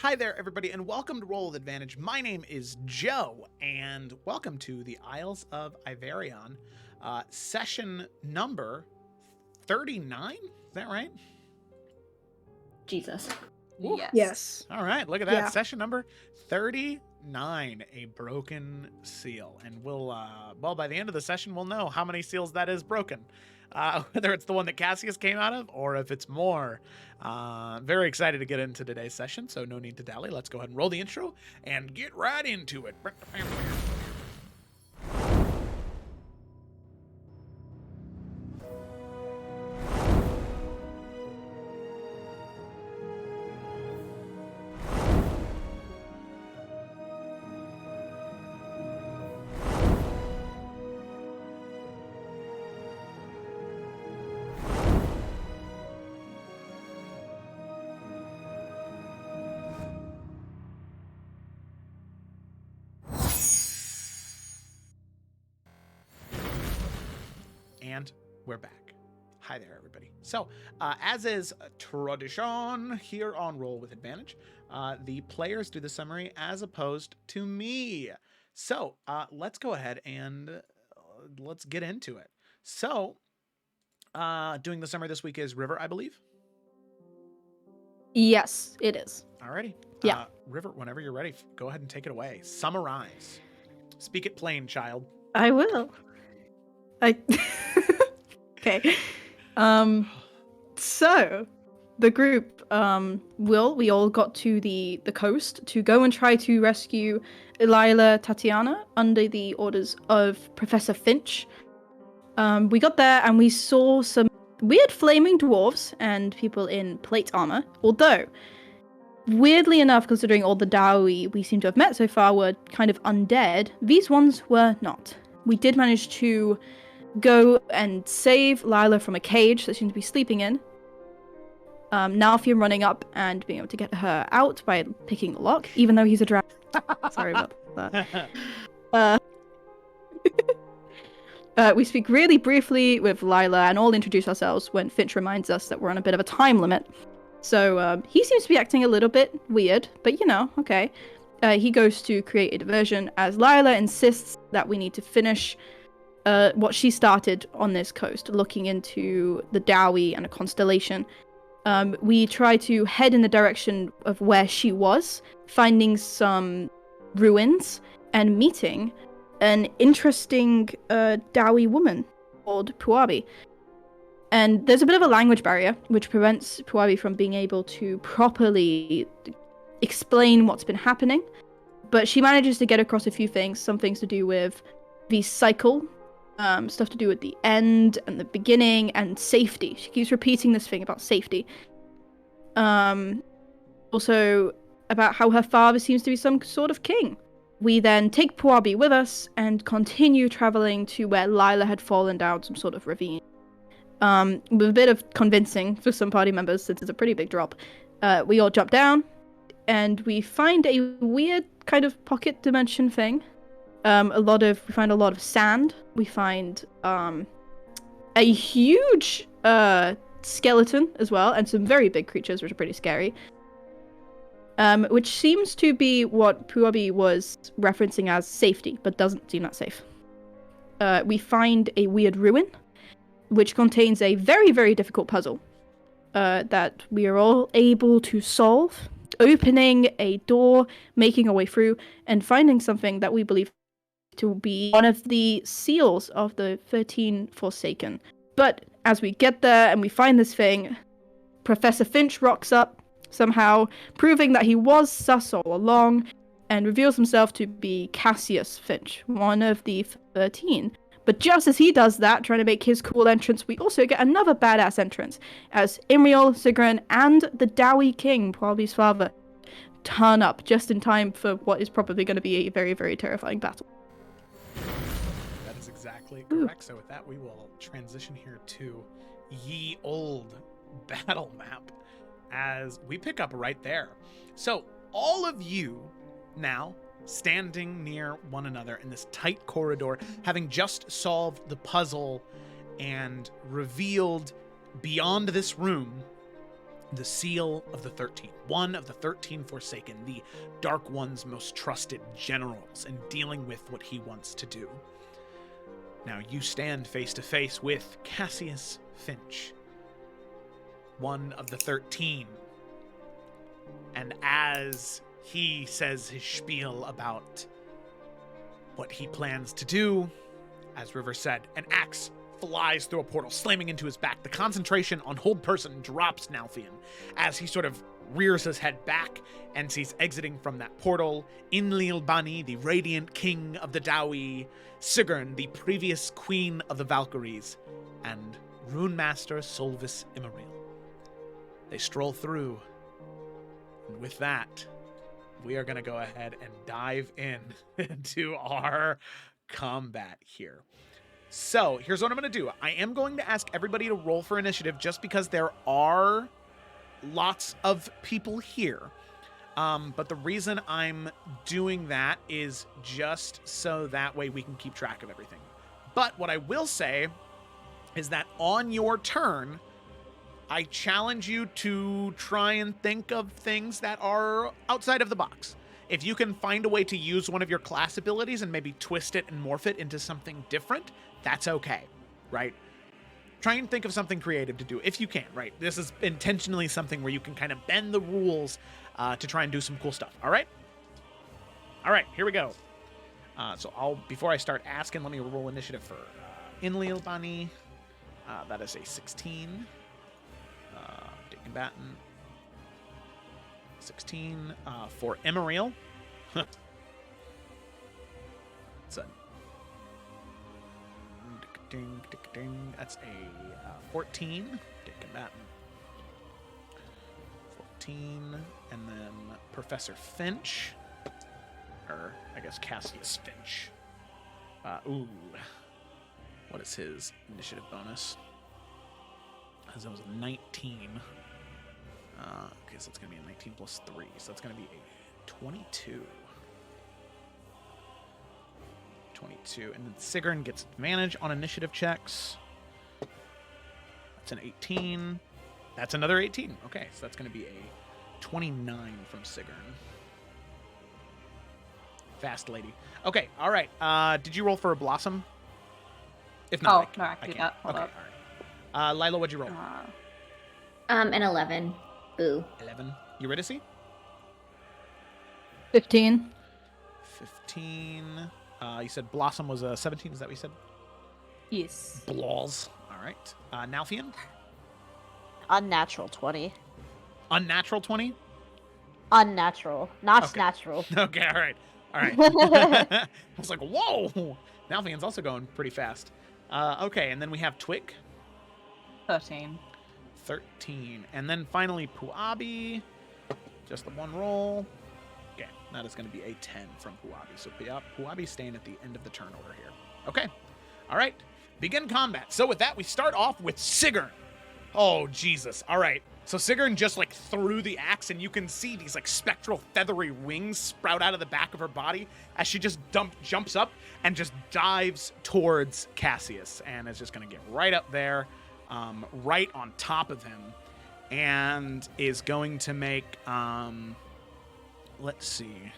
Hi there, everybody, and welcome to Roll with Advantage. My name is Joe, and welcome to the Isles of Iverion, session number 39. Is that right? Jesus. Ooh. Yes. All right, look at that. Yeah. Session number 39, a broken seal. And we'll, by the end of the session, we'll know how many seals that is broken. Whether it's the one that Cassius came out of or if it's more. Very excited to get into today's session, so no need to dally. Let's go ahead and roll the intro and get right into it. And we're back. Hi there, everybody. So, as is tradition here on Roll with Advantage, the players do the summary as opposed to me. So, let's go ahead and let's get into it. So, doing the summary this week is River, I believe. Yes, it is. Alrighty. Yeah. River, whenever you're ready, go ahead and take it away. Summarize. Speak it plain, child. I will. Okay. So the group, we all got to the coast to go and try to rescue Lila Tatiana under the orders of Professor Finch. We got there and we saw some weird flaming dwarves and people in plate armor, although weirdly enough, considering all the Dawi we seem to have met so far were kind of undead, these ones were not. We did manage to go and save Lila from a cage that seemed to be sleeping in. Nalfium running up and being able to get her out by picking the lock, even though he's a dragon. Sorry about that. We speak really briefly with Lila and all introduce ourselves when Finch reminds us that we're on a bit of a time limit. So he seems to be acting a little bit weird, but okay. He goes to create a diversion as Lila insists that we need to finish what she started on this coast, looking into the Dawi and a constellation. We try to head in the direction of where she was, finding some ruins and meeting an interesting Dawi woman called Puabi. And there's a bit of a language barrier, which prevents Puabi from being able to properly explain what's been happening. But she manages to get across a few things, some things to do with the cycle, stuff to do with the end and the beginning and safety. She keeps repeating this thing about safety. Also about how her father seems to be some sort of king. We then take Puabi with us and continue traveling to where Lila had fallen down some sort of ravine. With a bit of convincing for some party members, since it's a pretty big drop, we all jump down and we find a weird kind of pocket dimension thing. We find a lot of sand. We find a huge skeleton as well, and some very big creatures, which are pretty scary. Which seems to be what Puabi was referencing as safety, but doesn't seem that safe. We find a weird ruin, which contains a very, very difficult puzzle that we are all able to solve, opening a door, making our way through, and finding something that we believe to be one of the seals of the 13 Forsaken. But as we get there and we find this thing, Professor Finch rocks up somehow, proving that he was sus all along, and reveals himself to be Cassius Finch, one of the 13. But just as he does that, trying to make his cool entrance, we also get another badass entrance, as Imriel, Sigrun, and the Dawi King, Puabi's father, turn up just in time for what is probably going to be a very, very terrifying battle. That is exactly correct. So with that, we will transition here to ye old battle map as we pick up right there. So all of you now standing near one another in this tight corridor, having just solved the puzzle and revealed beyond this room the seal of the 13, one of the 13 Forsaken, the Dark One's most trusted generals, in dealing with what he wants to do. Now you stand face to face with Cassius Finch, one of the 13. And as he says his spiel about what he plans to do, as River said, an axe flies through a portal, slamming into his back. The concentration on hold person drops Nalfian as he sort of rears his head back and sees exiting from that portal Enlil Bani, the radiant king of the Dawi, Sigrun, the previous queen of the Valkyries, and Rune Master Solvis Immaril. They stroll through, and with that, we are going to go ahead and dive into our combat here. So here's what I'm going to do. I am going to ask everybody to roll for initiative just because there are lots of people here. But the reason I'm doing that is just so that way we can keep track of everything. But what I will say is that on your turn, I challenge you to try and think of things that are outside of the box. If you can find a way to use one of your class abilities and maybe twist it and morph it into something different, that's okay, right? Try and think of something creative to do if you can, right? This is intentionally something where you can kind of bend the rules to try and do some cool stuff, all right? All right, here we go. So before I start asking, let me roll initiative for Enlil Bani. That is a 16. Combatant 16 for Immaril. It's a that's a 14. Combatant 14, and then Professor Finch, or I guess Cassius Finch. What is his initiative bonus? That was a 19. Okay, so it's going to be a 19 plus 3. So that's going to be a 22. 22. And then Sigrun gets advantage on initiative checks. That's an 18. That's another 18. Okay, so that's going to be a 29 from Sigrun. Fast lady. Okay, all right. Did you roll for a Blossom? If not, no, I can do that. Hold up. All right. Lila, what'd you roll? An 11. Boo. 11. Eurydice? 15. 15. You said Blossom was a 17. Is that what you said? Yes. Blaws. All right. Nalfian? Unnatural 20. Unnatural 20? Unnatural. Not Okay. natural. Okay, all right. All right. I was like, whoa! Nalfian's also going pretty fast. Okay, and then we have Twig. 13. 13. And then finally Puabi. Just the one roll. Okay, that is going to be a 10 from Puabi. So Puabi's staying at the end of the turn order here. Okay. All right. Begin combat. So with that, we start off with Sigrun. Oh, Jesus. All right. So Sigrun just like threw the axe, and you can see these like spectral feathery wings sprout out of the back of her body as she just jumps up and just dives towards Cassius, and is just going to get right up there, right on top of him, and is going to make, let's see,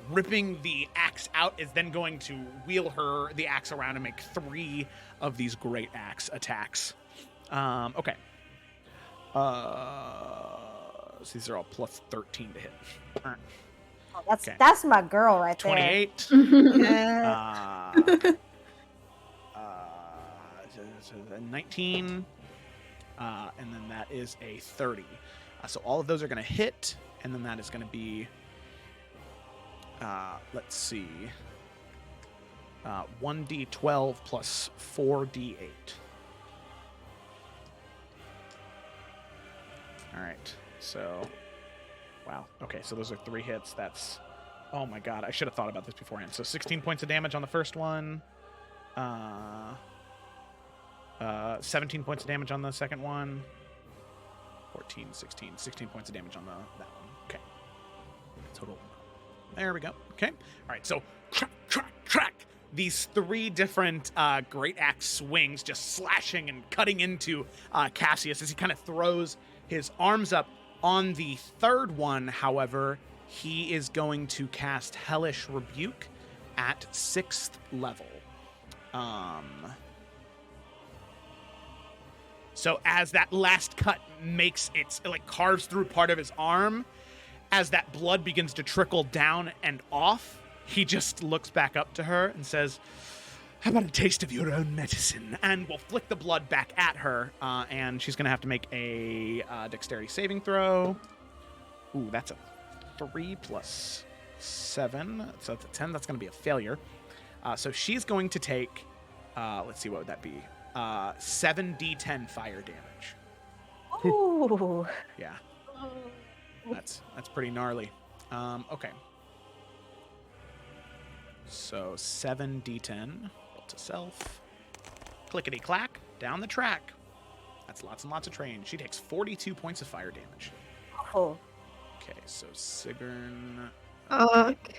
ripping the axe out, is then going to wheel the axe around and make 3 of these great axe attacks. Okay. So these are all plus 13 to hit. Oh, that's Okay. that's my girl right 28. there. Yeah. 19. And then that is a 30. So all of those are going to hit. And then that is going to be, let's see, 1d12 plus 4d8. All right, so, wow. Okay, so those are 3 hits. That's, oh my god, I should have thought about this beforehand. So 16 points of damage on the first one. 17 points of damage on the second one. 14, 16 points of damage on that one. Okay. Total. There we go. Okay. All right, so crack, crack, crack. these 3 different great axe swings just slashing and cutting into Cassius as he kind of throws his arms up. On the 3rd one, however, he is going to cast Hellish Rebuke at 6th level. So as that last cut makes it like carves through part of his arm, as that blood begins to trickle down and off, he just looks back up to her and says, "How about a taste of your own medicine?" And we'll flick the blood back at her, and she's going to have to make a dexterity saving throw. Ooh, that's a 3 plus 7, so that's a 10. That's going to be a failure. So she's going to take, let's see, what would that be? 7d10 fire damage. Ooh. Yeah, that's pretty gnarly. Okay. So 7d10 built to self. Clickety clack down the track. That's lots and lots of train. She takes 42 points of fire damage. Oh. Okay, so Sigrun. Okay.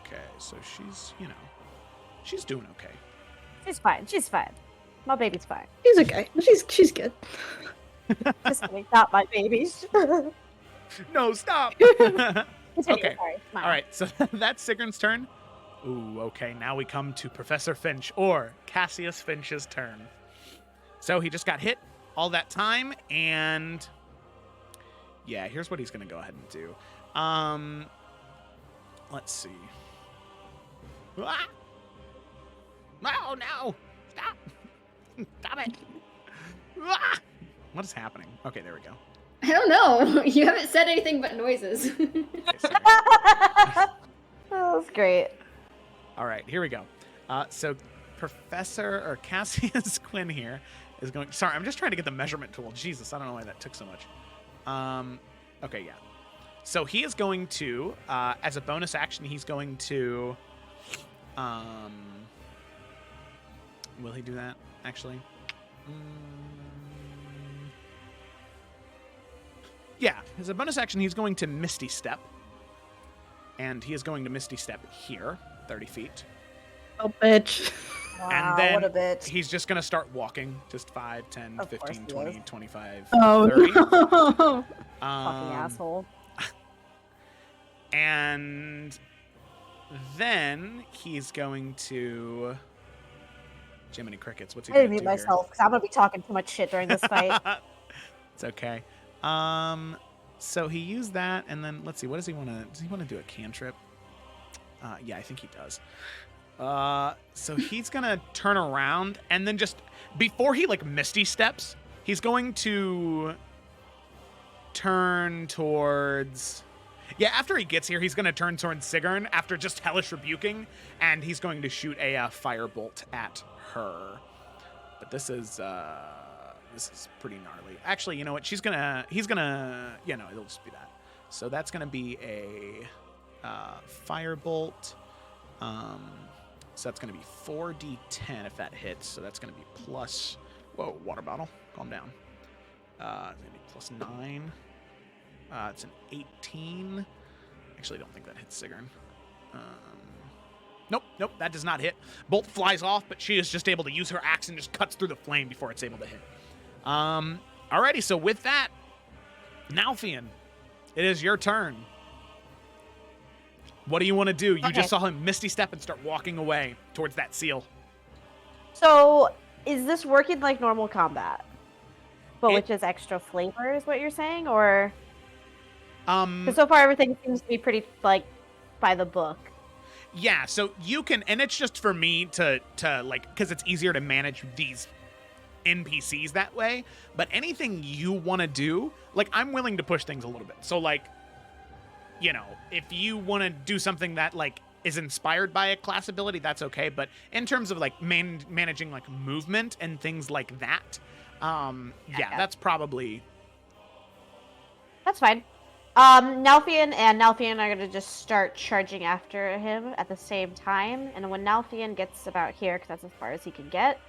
Okay, so she's, she's doing okay. She's fine. She's fine. My baby's fine. She's okay. She's good. Just kidding. Not my baby. No, stop. Continue. Okay. Sorry. Mine. All right, so that's Sigrun's turn. Ooh, okay, now we come to Professor Finch, or Cassius Finch's turn. So he just got hit all that time, and yeah, here's what he's going to go ahead and do. Let's see. Ah! No! Stop! Stop it! Ah! What is happening? Okay, there we go. I don't know. You haven't said anything but noises. Okay, sorry. That was great. All right, here we go. So Professor or Cassius Quinn here is going. Sorry, I'm just trying to get the measurement tool. Jesus, I don't know why that took so much. Okay, yeah. So he is going to, as a bonus action, he's going to. Will he do that? Actually. Yeah, as a bonus action, he's going to Misty Step. And he is going to Misty Step here, 30 feet. Oh, bitch. Wow, And then what a bitch. he's just going to start walking. Just 5, 10, Of course 15, he 20, is. 25, Oh, 30. no. Fucking asshole. And then he's going to... Jiminy Crickets, what's he I going didn't to mute do myself because I'm gonna be talking too much shit during this fight. here? It's okay. So he used that, and then let's see. What does he want to? Does he want to do a cantrip? Yeah, I think he does. So he's gonna turn around, and then just before he like Misty steps, he's going to turn towards. Yeah, after he gets here, he's going to turn towards Sigrun after just hellish rebuking, and he's going to shoot a firebolt at her. But this is pretty gnarly. Actually, you know what? He's gonna, it'll just be that. So that's gonna be a firebolt. So that's gonna be 4d10 if that hits. So that's gonna be plus. Whoa, water bottle. Calm down. It's gonna be plus 9. It's an 18. Actually, I don't think that hits Sigrun. Nope, that does not hit. Bolt flies off, but she is just able to use her axe and just cuts through the flame before it's able to hit. Alrighty, so with that, Nalfian, it is your turn. What do you want to do? You Okay. just saw him misty step and start walking away towards that seal. So, is this working like normal combat? But It- with just extra flavor is what you're saying? Or... Um, Because so far everything seems to be pretty, like, by the book. yeah, so you can, and it's just for me to like, because it's easier to manage these NPCs that way, but anything you want to do, like, I'm willing to push things a little bit. So, like, you know, if you want to do something that, like, is inspired by a class ability, that's okay, but in terms of, like, managing, like, movement and things like that, yeah, that's probably... That's fine. Nalfian and Nalfian are going to just start charging after him at the same time. And when Nalfian gets about here, because that's as far as he can get,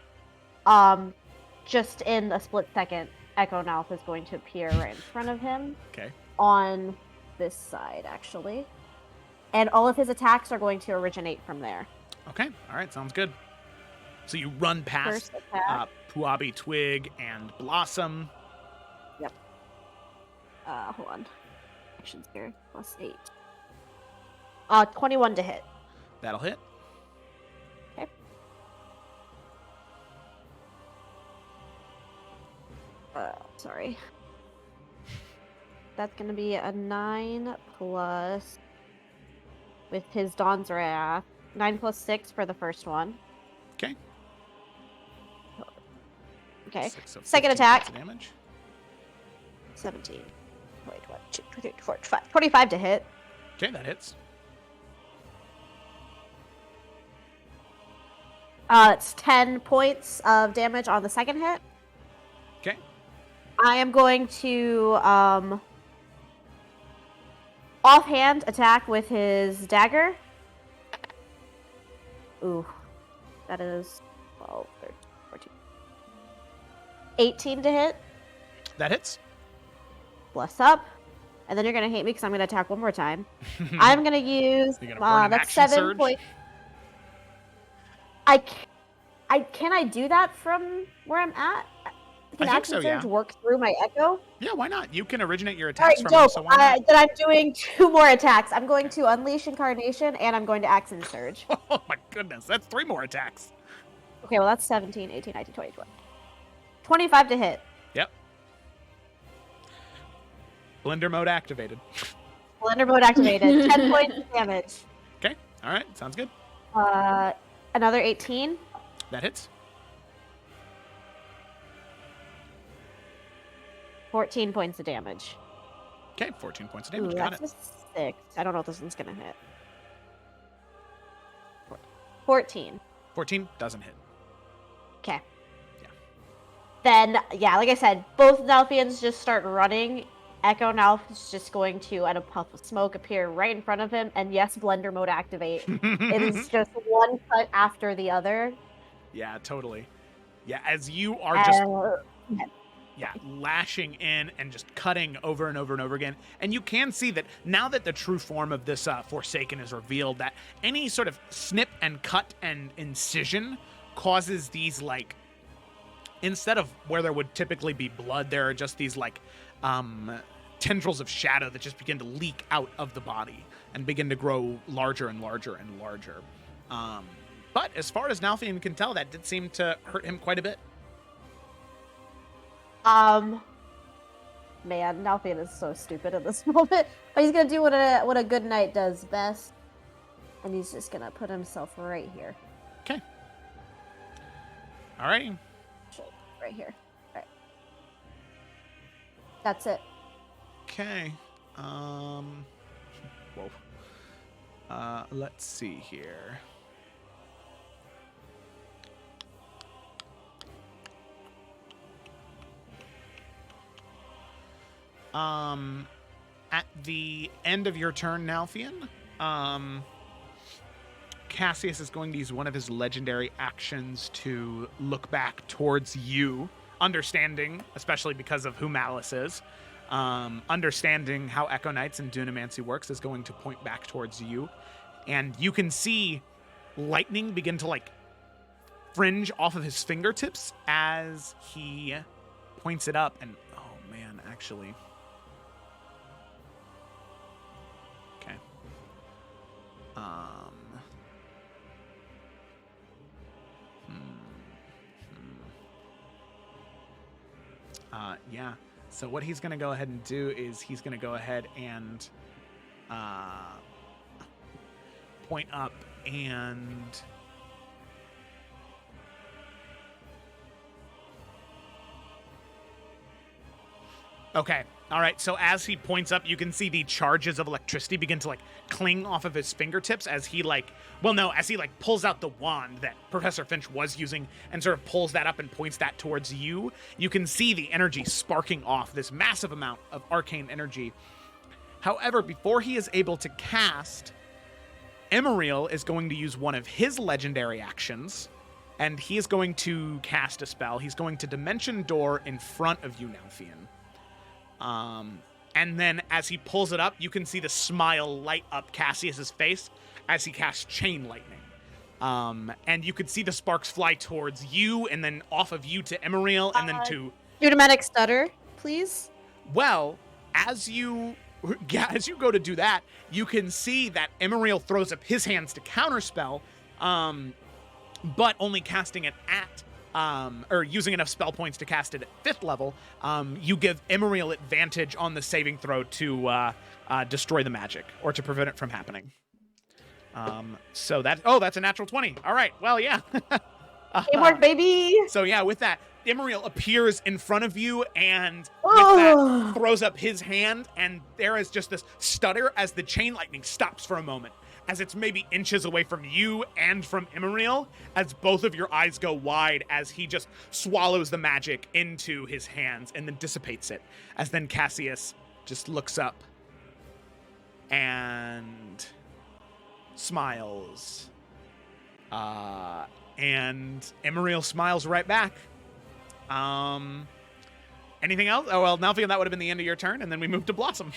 just in a split second, Echo Nalf is going to appear right in front of him. Okay. On this side, actually. And all of his attacks are going to originate from there. Okay. All right. Sounds good. So you run past First attack. Puabi, Twig, and Blossom. Yep. Hold on. Actions here. +8. 21 to hit. That'll hit. Okay. Sorry. That's gonna be a 9 plus with his Dawn's Wrath. 9 plus 6 for the first one. Okay. Okay. 6 of Second 15 attack. points of damage. 17. Wait, what? 2, 3, 4, 5. 25 to hit. Okay, that hits. It's 10 points of damage on the second hit. Okay. I am going to offhand attack with his dagger. Ooh. That is 12, 13, 14. 18 to hit. That hits. Bless up. And then you're going to hate me because I'm going to attack one more time. I'm going to use... You're gonna burn an that's action 7 surge? points. Can I do that from where I'm at? Can I think action so, yeah. surge work through my echo? Yeah, why not? You can originate your All attacks right, from him, dope. so why not? Then I'm doing 2 more attacks. I'm going to Unleash Incarnation, and I'm going to Action Surge. Oh my goodness, that's 3 more attacks. Okay, well, that's 17, 18, 19, 20, 21. 25 to hit. Yep. Blender mode activated. Blender mode activated. 10 points of damage. Okay, all right, sounds good. Another 18. That hits. 14 points of damage. Okay, 14 points of Ooh, damage. Got that's it. a 6. I don't know if this one's going to hit. 14. 14 doesn't hit. Okay. Yeah. Then, yeah, like I said, both Nalfians just start running. Echo Nalf is just going to, at a puff of smoke, appear right in front of him. And yes, Blender mode activate. It is just one cut after the other. Yeah, totally. Yeah, as you are just Yeah. lashing in and just cutting over and over and over again. And you can see that now that the true form of this Forsaken is revealed, that any sort of snip and cut and incision causes these, like, instead of where there would typically be blood, there are just these, like, tendrils of shadow that just begin to leak out of the body and begin to grow larger and larger and larger. But as far as Nalfian can tell, that did seem to hurt him quite a bit. Man, Nalfian is so stupid at this moment. But he's gonna do what a good knight does best. And he's just gonna put himself right here. Okay. All right. Right here. Alright. That's it. Okay. Whoa. Let's see here. At the end of your turn, Nalfian, Cassius is going to use one of his legendary actions to look back towards you, understanding, especially because of who Malice is, understanding how Echo Knights and Dunamancy works, is going to point back towards you. And you can see lightning begin to, like, fringe off of his fingertips as he points it up. And, oh man, actually... Okay. Yeah. So what he's going to go ahead and do is he's going to go ahead and point up and... Okay. All right. So as he points up, you can see the charges of electricity begin to, like, cling off of his fingertips as he, like, well, no, as he, like, pulls out the wand that Professor Finch was using and sort of pulls that up and points that towards you. You can see the energy sparking off, this massive amount of arcane energy. However, before he is able to cast, Emeriel is going to use one of his legendary actions, and he is going to cast a spell. He's going to Dimension Door in front of you, Nalfian. And then as he pulls it up, you can see the smile light up Cassius's face as he casts Chain Lightning. And you could see the sparks fly towards you, and then off of you to Emeriel, and then to... Dramatic stutter, please. Well, as you go to do that, you can see that Emeriel throws up his hands to counterspell, but only casting it at, or using enough spell points to cast it at 5th level. You give Emeriel advantage on the saving throw to destroy the magic, or to prevent it from happening. So that's a natural 20. All right, well, yeah. Teamwork, baby! So yeah, with that, Emeriel appears in front of you and with that throws up his hand, and there is just this stutter as the chain lightning stops for a moment, as it's maybe inches away from you and from Emeriel, as both of your eyes go wide as he just swallows the magic into his hands and then dissipates it, as then Cassius just looks up and smiles. And Emeriel smiles right back. Anything else? Oh, well, Nalfion, that would have been the end of your turn, and then we move to Blossom.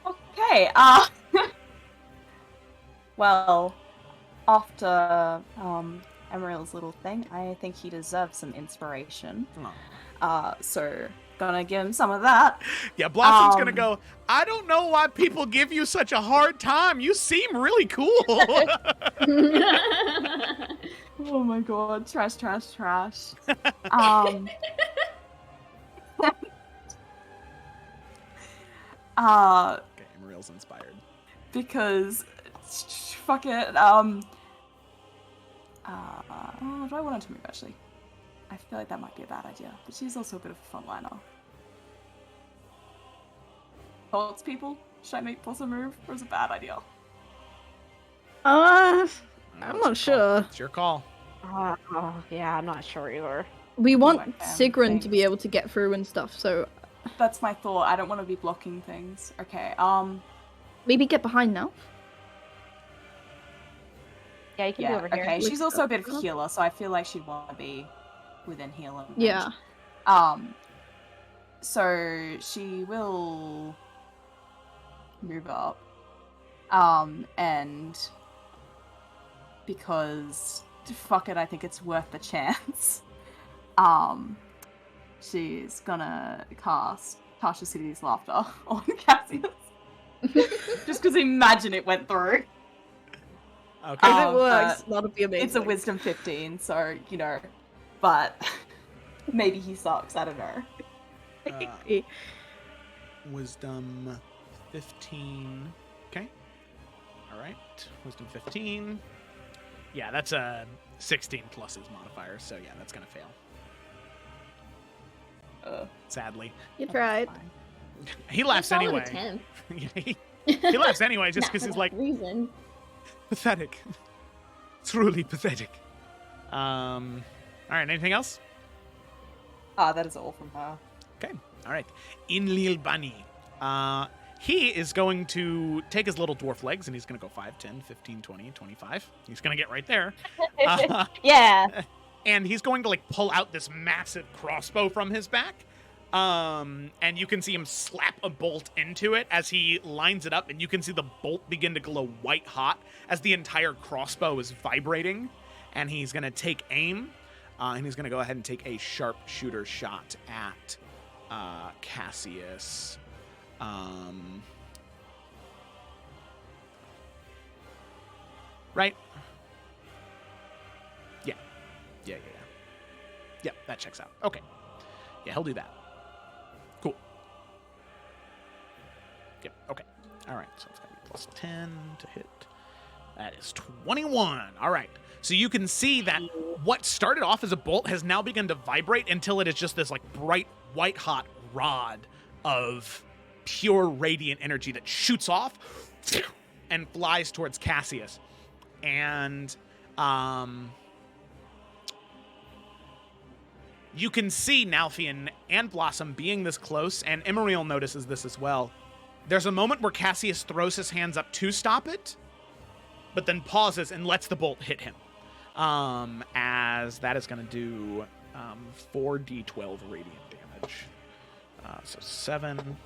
Okay, well, after Emeriel's little thing, I think he deserves some inspiration. So gonna give him some of that. Yeah, Blossom's gonna go, I don't know why people give you such a hard time. You seem really cool. Oh my god, trash. Okay, Emeriel's inspired. Because fuck it. Do I want her to move actually? I feel like that might be a bad idea, but she's also a bit of a frontliner. Thoughts, people? Should I make Blossom move, or is it a bad idea? I'm not sure. It's your call. Yeah, I'm not sure either. We want Okay, Sigrun to be thanks. able to get through and stuff, so That's my thought. I don't want to be blocking things. Okay, maybe get behind now. Yeah, you can be yeah, over here. okay. She's also a bit of a healer, so I feel like she'd want to be within healing range. Yeah. So she will move up. And because fuck it, I think it's worth the chance. She's gonna cast Tasha City's Laughter on Cassius. Just because imagine it went through. Okay. If it works, but that'll be amazing. It's a wisdom 15, so, you know, but maybe he sucks, I don't know. Wisdom 15. Okay. All right. Wisdom 15. Yeah, that's a 16 plus his modifier, so yeah, that's going to fail. Sadly. You tried. He laughs Solid anyway. attempt. He laughs anyway just because Not he's for like, that reason. pathetic. Truly pathetic. All right, anything else? That is all from her. Okay. All right. Inlil Bani. He is going to take his little dwarf legs and he's going to go 5, 10, 15, 20, 25. He's going to get right there. Yeah. And he's going to like pull out this massive crossbow from his back. And you can see him slap a bolt into it as he lines it up, and you can see the bolt begin to glow white hot as the entire crossbow is vibrating. And he's going to take aim, and he's going to go ahead and take a sharpshooter shot at Cassius. Right? Yeah. Yep, that checks out. Okay. Yeah, he'll do that. Cool. Yep, okay. All right, so it's going to be plus 10 to hit. That is 21. All right. So you can see that what started off as a bolt has now begun to vibrate until it is just this like bright white hot rod of pure radiant energy that shoots off and flies towards Cassius. And you can see Nalfion and Blossom being this close, and Emeriel notices this as well. There's a moment where Cassius throws his hands up to stop it, but then pauses and lets the bolt hit him. As that is going to do 4d12 radiant damage. So 7.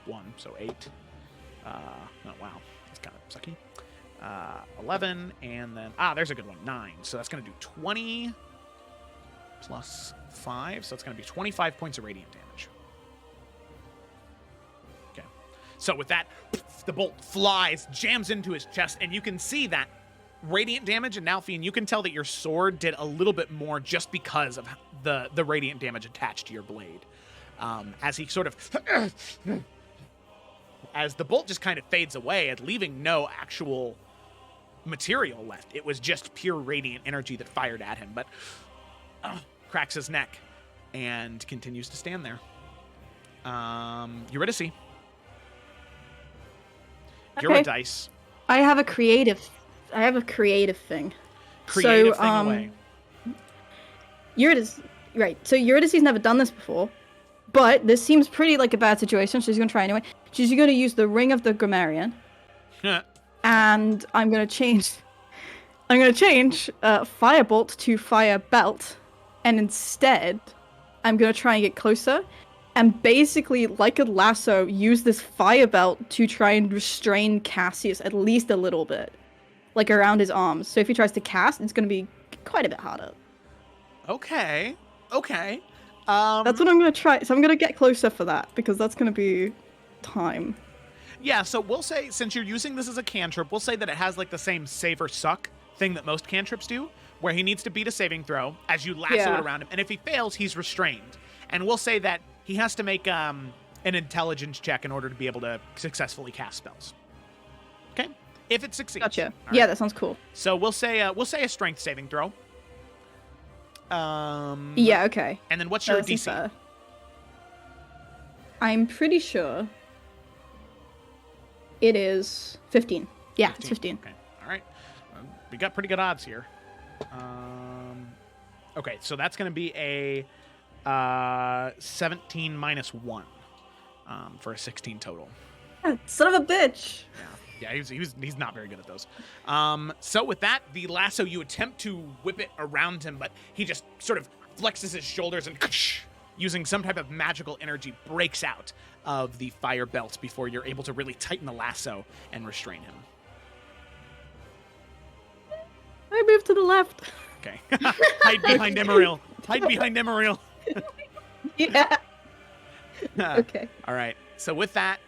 1, so 8. Oh, wow. It's kind of sucky. 11, and then there's a good one. 9. So that's going to do 20 plus 5. So it's going to be 25 points of radiant damage. Okay. So with that, the bolt flies, jams into his chest, and you can see that radiant damage. And Nalfian, you can tell that your sword did a little bit more just because of the radiant damage attached to your blade. As he sort of as the bolt just kind of fades away, and leaving no actual material left. It was just pure radiant energy that fired at him, but cracks his neck and continues to stand there. Eurydice. Eurydice. I have a creative thing. Creative thing away. Eurydice, right. So Eurydice's never done this before, but this seems pretty like a bad situation, so she's going to try anyway. She's going to use the Ring of the Grammarian. And I'm going to change Firebolt to Fire Belt, and instead I'm going to try and get closer and basically, like a lasso, use this Fire Belt to try and restrain Cassius at least a little bit, like around his arms. So if he tries to cast, it's going to be quite a bit harder. Okay. That's what I'm going to try. So I'm going to get closer for that, because that's going to be time. Yeah, so we'll say, since you're using this as a cantrip, we'll say that it has like the same save or suck thing that most cantrips do, where he needs to beat a saving throw as you lasso it around him, and if he fails, he's restrained. And we'll say that he has to make an intelligence check in order to be able to successfully cast spells. Okay? If it succeeds. Gotcha. All Yeah, right. that sounds cool. So we'll say a strength saving throw. Yeah, okay. And then what's your That seems DC? fair. I'm pretty sure it is 15. Yeah, it's 15. Okay. All right. We got pretty good odds here. Okay, so that's going to be a 17 minus 1 for a 16 total. Son of a bitch! Yeah, he's not very good at those. So with that, the lasso, you attempt to whip it around him, but he just sort of flexes his shoulders and using some type of magical energy breaks out of the fire belt before you're able to really tighten the lasso and restrain him. I moved to the left. Okay. Hide behind Emeril. Hide behind Emeril. Yeah. Okay. All right. So with that,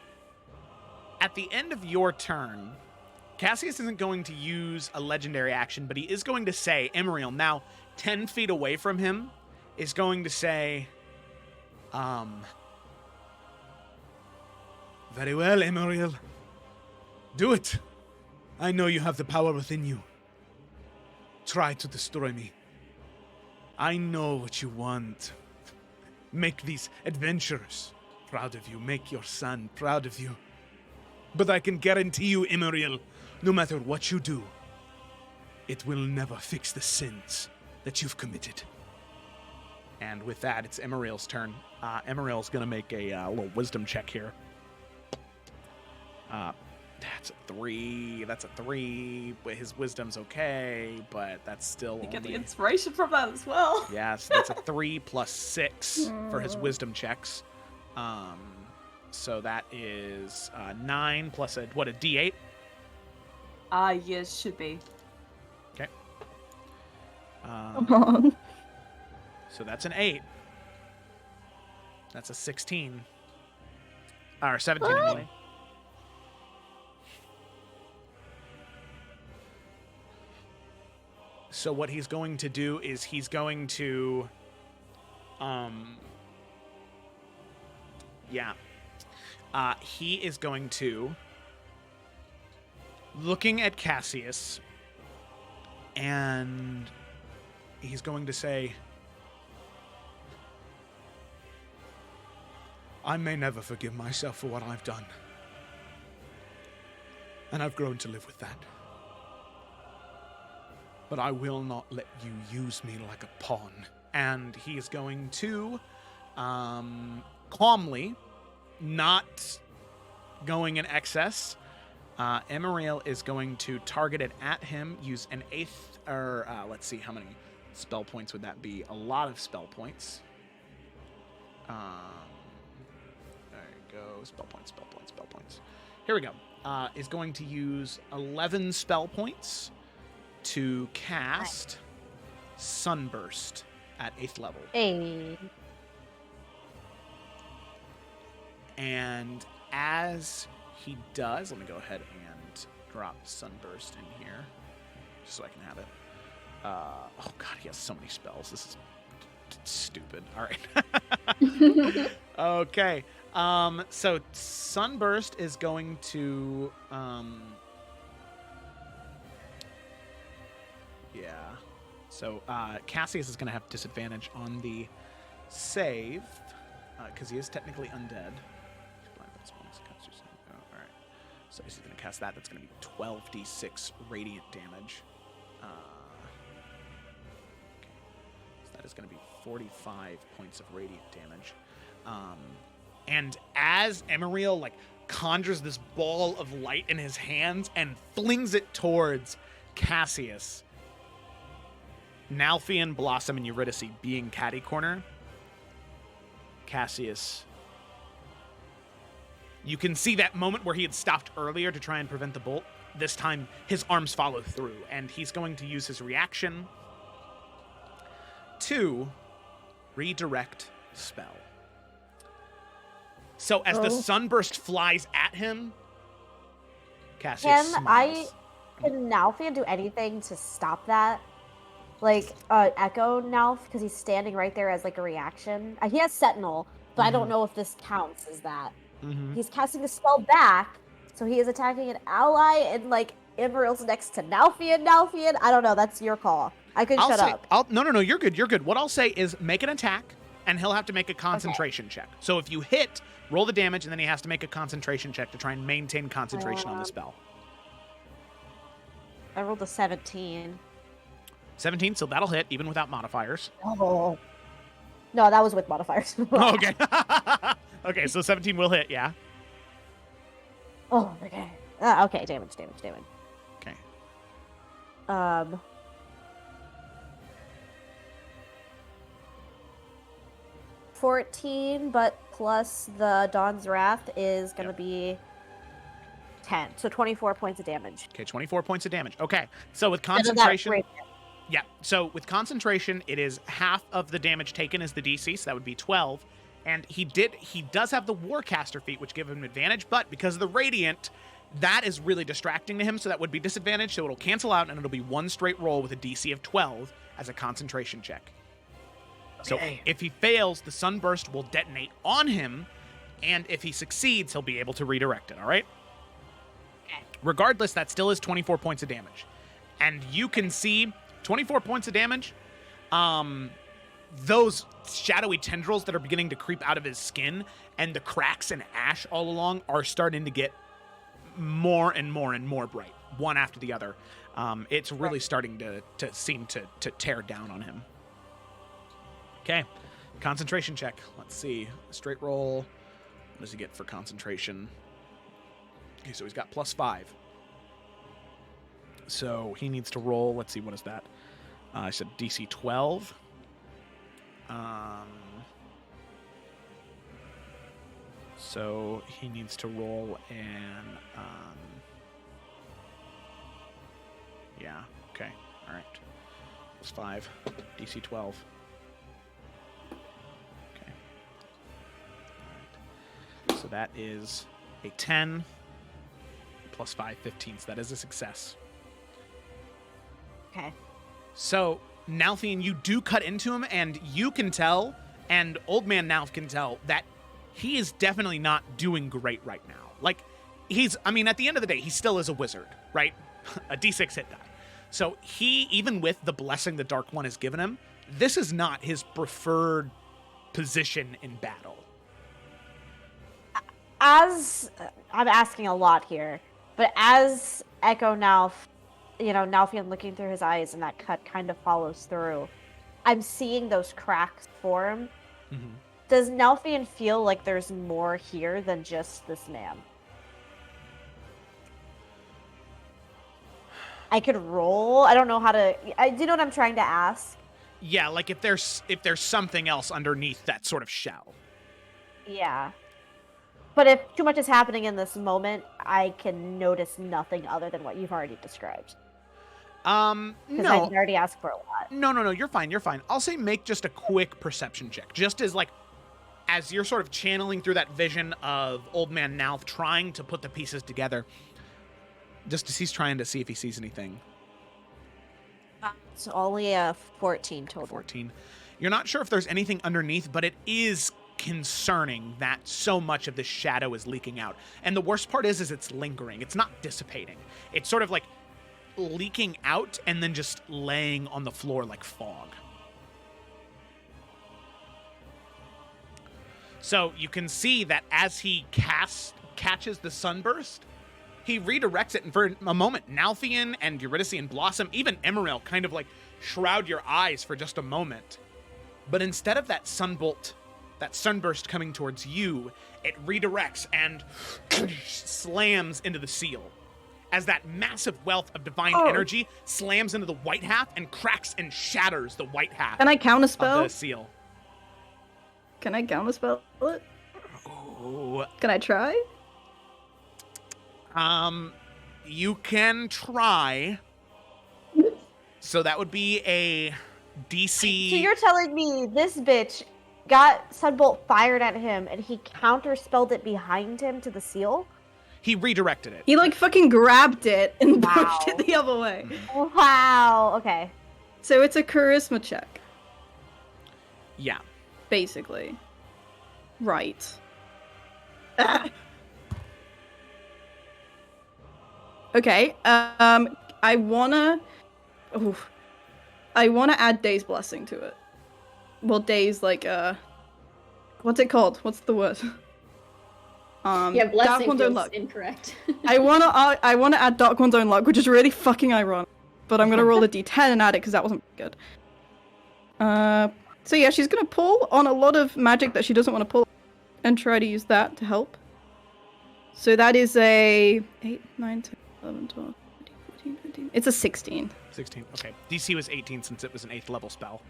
at the end of your turn, Cassius isn't going to use a legendary action, but he is going to say, Emeril, now 10 feet away from him, is going to say, very well, Emeril. Do it. I know you have the power within you. Try to destroy me. I know what you want. Make these adventurers proud of you. Make your son proud of you. But I can guarantee you, Emeril, no matter what you do, it will never fix the sins that you've committed. And with that, it's Emeril's turn. Emeril's going to make a little wisdom check here. That's a 3. That's a 3. But his wisdom's okay, but that's still You get the only... inspiration from that as well. Yes, that's a 3 plus 6 for his wisdom checks. So that is 9 plus a D8? Yes, should be. Okay. Come on. So that's an 8. That's a 16. Or 17 anyway. So what he's going to do is he's going to he is going to, looking at Cassius, and he's going to say, I may never forgive myself for what I've done. And I've grown to live with that. But I will not let you use me like a pawn. And he is going to, calmly, not going in excess, Emeril is going to target it at him, use an 8th, or let's see, how many spell points would that be? A lot of spell points. There you go. spell points. Here we go. Is going to use 11 spell points to cast Sunburst at 8th level. Hey. And as he does, let me go ahead and drop Sunburst in here, just so I can have it. Oh god, he has so many spells. This is stupid. All right. Okay. So Sunburst is going to yeah. So Cassius is going to have disadvantage on the save because he is technically undead. All right. So he's going to cast that. That's going to be 12d6 radiant damage. Okay. So that is going to be 45 points of radiant damage. And as Emeriel conjures this ball of light in his hands and flings it towards Cassius, Nalfian, Blossom, and Eurydice being catty corner, Cassius, you can see that moment where he had stopped earlier to try and prevent the bolt. This time, his arms follow through, and he's going to use his reaction to redirect spell. So as the sunburst flies at him, Cassius smiles. Can Nalfian do anything to stop that? Echo Nalf, because he's standing right there as a reaction. He has Sentinel, but I don't know if this counts as that. Mm-hmm. He's casting the spell back, so he is attacking an ally, and Imriel's next to Nalfian. I don't know. That's your call. I could shut up. No. You're good. What I'll say is make an attack, and he'll have to make a concentration check. So if you hit, roll the damage, and then he has to make a concentration check to try and maintain concentration on the spell. I rolled a 17. 17, so that'll hit, even without modifiers. Oh. No, that was with modifiers. Okay. Okay, so 17 will hit, yeah. Oh, okay. Okay, damage. Okay. 14, but plus the Dawn's Wrath is going to be 10. So 24 points of damage. Okay, 24 points of damage. Okay, so with concentration... Yeah, so with concentration, it is half of the damage taken is the DC, so that would be 12. And he does have the Warcaster feat, which gives him advantage, but because of the Radiant, that is really distracting to him, so that would be disadvantage, so it'll cancel out, and it'll be one straight roll with a DC of 12 as a concentration check. So if he fails, the Sunburst will detonate on him, and if he succeeds, he'll be able to redirect it, all right? Okay. Regardless, that still is 24 points of damage. And you can see 24 points of damage, those shadowy tendrils that are beginning to creep out of his skin and the cracks and ash all along are starting to get more and more bright, one after the other. It's really starting to seem to tear down on him. Okay, concentration check. Let's see. Straight roll. What does he get for concentration? Okay, so he's got +5. So he needs to roll. Let's see, what is that? I said DC 12. So he needs to roll an... yeah, okay, all right. +5, DC 12. Okay. All right. So that is a 10, +5, 15. So that is a success. Okay. So, Nalfian, you do cut into him, and you can tell, and Old Man Nalf can tell, that he is definitely not doing great right now. At the end of the day, he still is a wizard, right? A D6 hit die. So he, even with the blessing the Dark One has given him, this is not his preferred position in battle. As, I'm asking a lot here, but as Echo Nalf, Nalfian looking through his eyes and that cut kind of follows through, I'm seeing those cracks form. Mm-hmm. Does Nalfian feel like there's more here than just this man? I could roll. I don't know how to... do you know what I'm trying to ask? Yeah, if there's something else underneath that sort of shell. Yeah. But if too much is happening in this moment, I can notice nothing other than what you've already described. Because I No. did already ask for a lot. No, you're fine, you're fine. I'll say make just a quick perception check. Just as you're sort of channeling through that vision of Old Man Nalf trying to put the pieces together, just as he's trying to see if he sees anything. It's only a 14 total. 14. You're not sure if there's anything underneath, but it is concerning that so much of this shadow is leaking out. And the worst part is it's lingering. It's not dissipating. It's sort of like leaking out and then just laying on the floor like fog. So you can see that as he catches the sunburst, he redirects it, and for a moment, Nalfian and Eurydice and Blossom, even Emerald, kind of like shroud your eyes for just a moment. But instead of that sunbolt, that sunburst coming towards you, it redirects and slams into the seal. As that massive wealth of divine energy slams into the white half and cracks and shatters the white half Can I counter of spell? the seal. Can I counter spell it? Oh. Can I try? You can try. So that would be a DC. So you're telling me this bitch got Sunbolt fired at him and he counterspelled it behind him to the seal? He redirected it. He like fucking grabbed it and Wow. pushed it the other way. Wow, okay. So it's a charisma check, Yeah. basically. Right. Okay. I wanna add Day's Blessing to it. Well, Day's like what's it called? What's the word? Yeah, Dark blessing One's Own feels Luck. incorrect. I wanna add Dark One's Own Luck, which is really fucking ironic. But I'm gonna roll a d10 and add it because that wasn't good. So yeah, she's gonna pull on a lot of magic that she doesn't want to pull, and try to use that to help. So that is a 8, 9, 10, 11, 12, 13, 14, 15. It's a 16. 16. Okay. DC was 18 since it was an 8th level spell.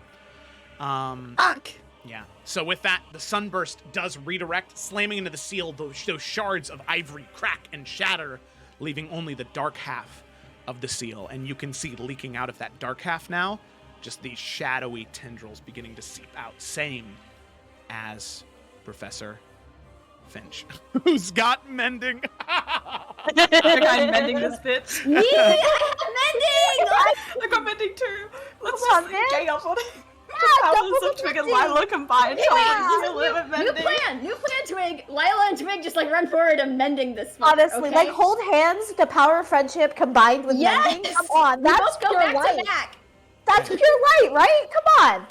Fuck! Yeah. So with that, the sunburst does redirect, slamming into the seal. Those shards of ivory crack and shatter, leaving only the dark half of the seal. And you can see leaking out of that dark half now, just these shadowy tendrils beginning to seep out. Same as Professor Finch, who's got mending. I think I'm mending this bitch. Me? Mending! I got mending too. Let's Come on, just man. gay up on it. Yeah, Powers double of Twig and mending. Lila combined. Yeah. Shall we live at New mending? plan, Twig. Lila and Twig just like run forward and mending this. fucker, Honestly, okay? like hold hands, the power of friendship combined with Yes! mending. Come on, We that's both go pure back light. to back. That's pure light, right? Come on.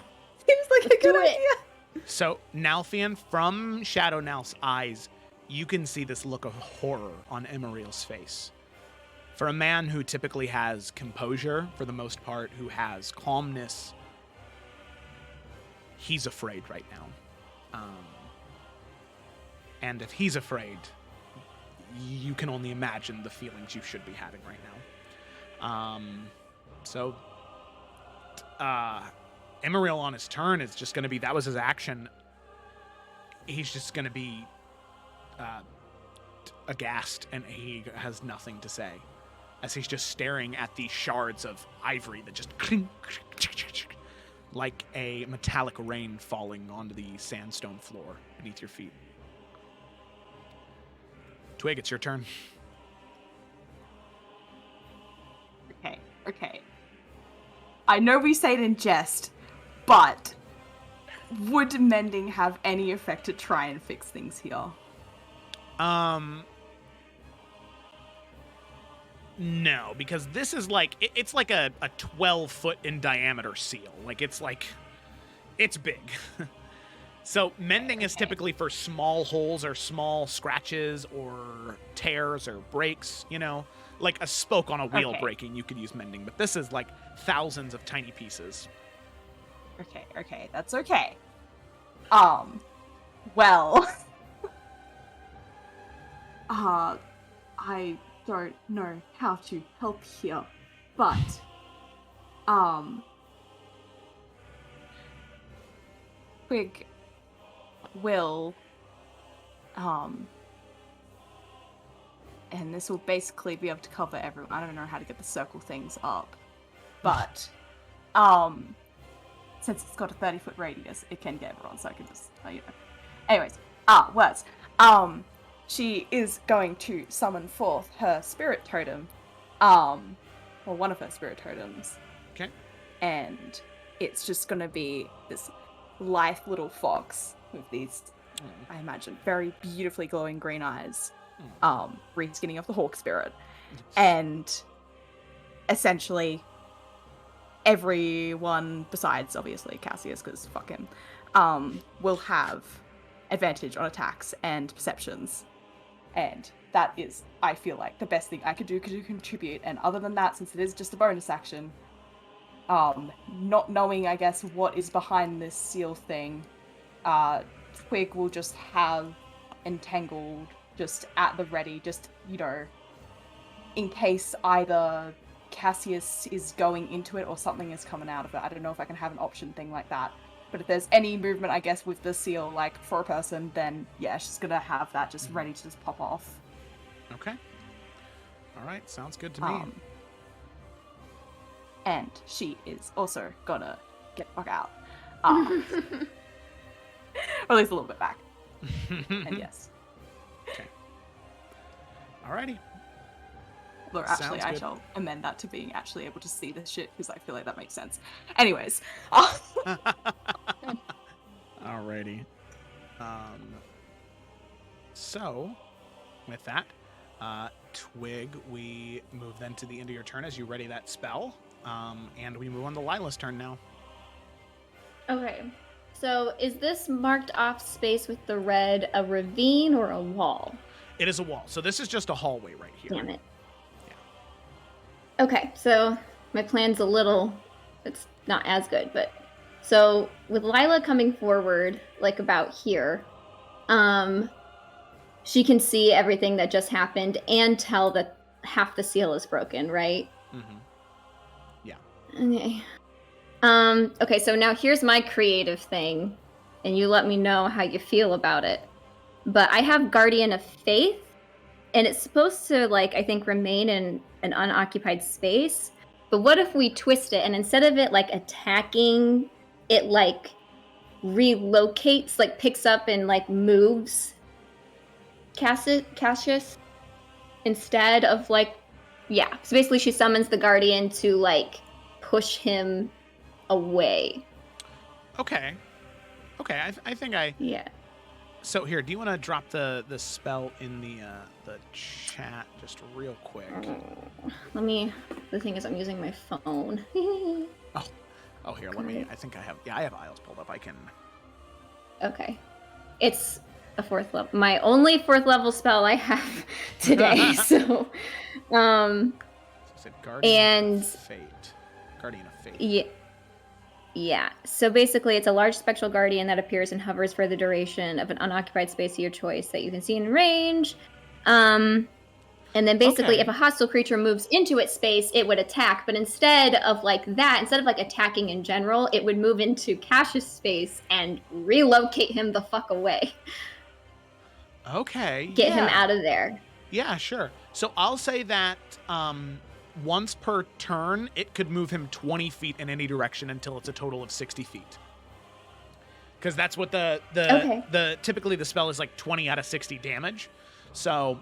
Seems like a good Do it. idea. So, Nalfian, from Shadow Nalf's eyes, you can see this look of horror on Emeriel's face. For a man who typically has composure, for the most part, who has calmness, he's afraid right now. And if he's afraid, you can only imagine the feelings you should be having right now. Emeriel on his turn is just going to be, that was his action. He's just going to be aghast, and he has nothing to say as he's just staring at these shards of ivory that just like a metallic rain falling onto the sandstone floor beneath your feet. Twig, it's your turn. Okay. I know we say it in jest, but would mending have any effect to try and fix things here? No, because this is like, it's like a 12-foot in diameter seal. It's big. So mending is typically for small holes or small scratches or tears or breaks, like a spoke on a wheel Okay. breaking, you could use mending, but this is like thousands of tiny pieces. Okay, that's okay. Well, I don't know how to help here, but, Twig will, and this will basically be able to cover everyone. I don't know how to get the circle things up, but since it's got a 30-foot radius, it can get everyone. So I can just, Anyways, words. She is going to summon forth her spirit totem, or one of her spirit totems. Okay. And it's just gonna be this lithe little fox with these, I imagine, very beautifully glowing green eyes, reskinning of the hawk spirit. And essentially everyone besides obviously Cassius, because fuck him, will have advantage on attacks and perceptions. And that is, I feel like, the best thing I could do to contribute. And other than that, since it is just a bonus action, not knowing, I guess, what is behind this seal thing, Twig will just have Entangled just at the ready, just, in case either Cassius is going into it or something is coming out of it. I don't know if I can have an option thing like that. But if there's any movement, I guess, with the seal, like, for a person, then, yeah, she's gonna have that just ready to just pop off. Okay. All right, sounds good to me. And she is also gonna get the fuck out. Or at least a little bit back. And yes. Okay. Alrighty. Or actually, I shall amend that to being actually able to see this shit, because I feel like that makes sense. Anyways. Alrighty. So, with that, Twig, we move then to the end of your turn as you ready that spell. And we move on to Lila's turn now. Okay. So is this marked off space with the red a ravine or a wall? It is a wall. So this is just a hallway right here. Damn it. Yeah. Okay, so my plan's it's not as good, but so with Lila coming forward, like about here, she can see everything that just happened and tell that half the seal is broken, right? Mm-hmm. Yeah. Okay. Okay, so now here's my creative thing, and you let me know how you feel about it. But I have Guardian of Faith, and it's supposed to, like, I think remain in an unoccupied space. But what if we twist it, and instead of it, like, attacking, it, like, relocates, like, picks up and, like, moves Cassius instead of, like, yeah. So basically she summons the Guardian to, like, push him away. Okay. I think Yeah. So here, do you want to drop the spell in the chat just real quick? The thing is, I'm using my phone. Oh, here, let me. I think I have Isles pulled up. I can. Okay, it's a 4th level. My only 4th level spell I have today. So, Guardian of Fate. Guardian of Fate. Yeah. Yeah. So basically, it's a large spectral guardian that appears and hovers for the duration of an unoccupied space of your choice that you can see in range. And then basically, if a hostile creature moves into its space, it would attack. But instead of like attacking in general, it would move into Cassius' space and relocate him the fuck away. Okay. Get him out of there. Yeah, sure. So I'll say that once per turn, it could move him 20 feet in any direction until it's a total of 60 feet. Because that's what typically the spell is, like 20 out of 60 damage. So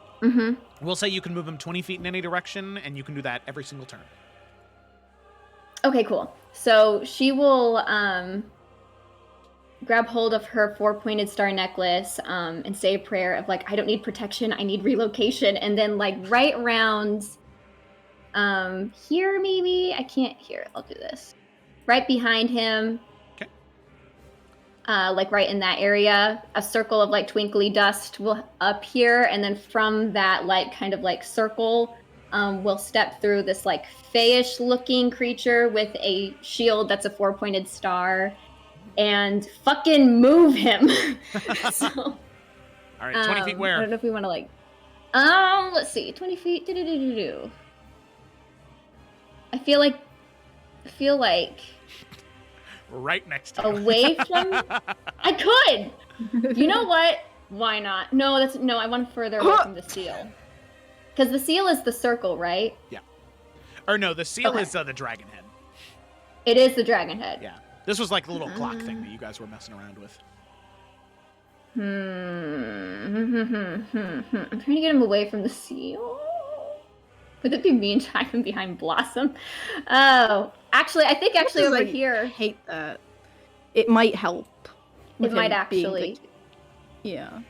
we'll say you can move him 20 feet in any direction, and you can do that every single turn. Okay, cool. So she will grab hold of her 4-pointed star necklace and say a prayer of like, I don't need protection, I need relocation. And then like right around here, maybe? I can't hear. I'll do this. Right behind him. Okay. Like right in that area, a circle of like twinkly dust will appear, and then from that like kind of like circle, we'll step through this like fayish looking creature with a shield that's a 4-pointed star, and fucking move him. So, all right, 20 feet where? I don't know if we want to like, let's see, 20 feet. I feel like right next to him. Away from. I could. You know what? Why not? No, I want further away from the seal. Because the seal is the circle, right? Yeah. Or no, the seal Okay. is the dragon head. It is the dragon head. Yeah. This was like the little clock thing that you guys were messing around with. I'm trying to get him away from the seal. Would it be mean to hide him behind Blossom? Oh, actually, I think over here. I hate that. It might help. with It might him being actually. the- Yeah.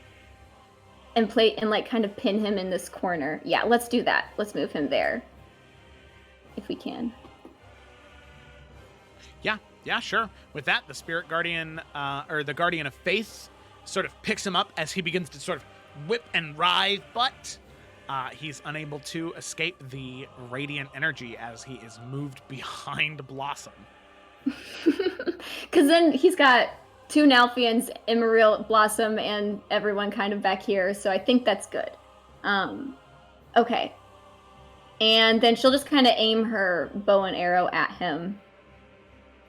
And play and like kind of pin him in this corner. Yeah, let's do that. Let's move him there. If we can. Yeah, sure. With that, the Spirit Guardian, or the Guardian of Faith, sort of picks him up as he begins to sort of whip and writhe, but he's unable to escape the radiant energy as he is moved behind Blossom. Because then he's got two Nalfians, Emerald, Blossom, and everyone kind of back here, so I think that's good. Okay. And then she'll just kind of aim her bow and arrow at him.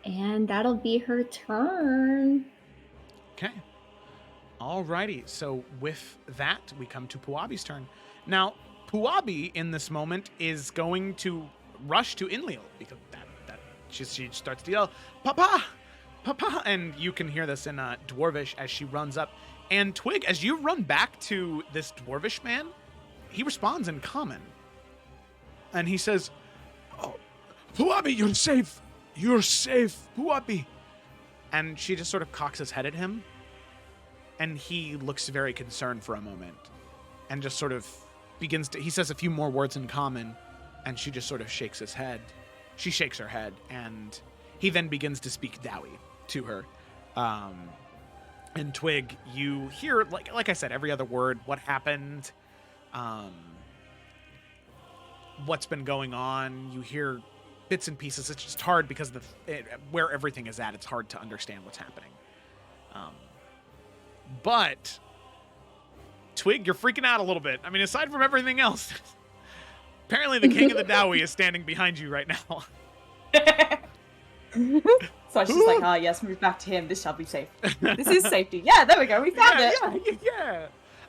And that'll be her turn. Okay. Alrighty, so with that, we come to Puabi's turn. Now, Puabi, in this moment, is going to rush to Inleal, because she starts to yell, Papa! Papa! And you can hear this in Dwarvish as she runs up. And Twig, as you run back to this Dwarvish man, he responds in Common. And he says, oh, Puabi, you're safe! You're safe, Puabi! And she just sort of cocks his head at him. And he looks very concerned for a moment. And just sort of begins to... He says a few more words in Common. And she just sort of shakes his head. She shakes her head. And he then begins to speak Dowie to her. And Twig, you hear, like I said, every other word. What happened. What's been going on. You hear bits and pieces. It's just hard because where everything is at, it's hard to understand what's happening. But Twig, you're freaking out a little bit. I mean, aside from everything else, apparently the king of the Dowie is standing behind you right now. So she's like, yes, move back to him. This shall be safe. This is safety. Yeah, there we go. We found it. Yeah.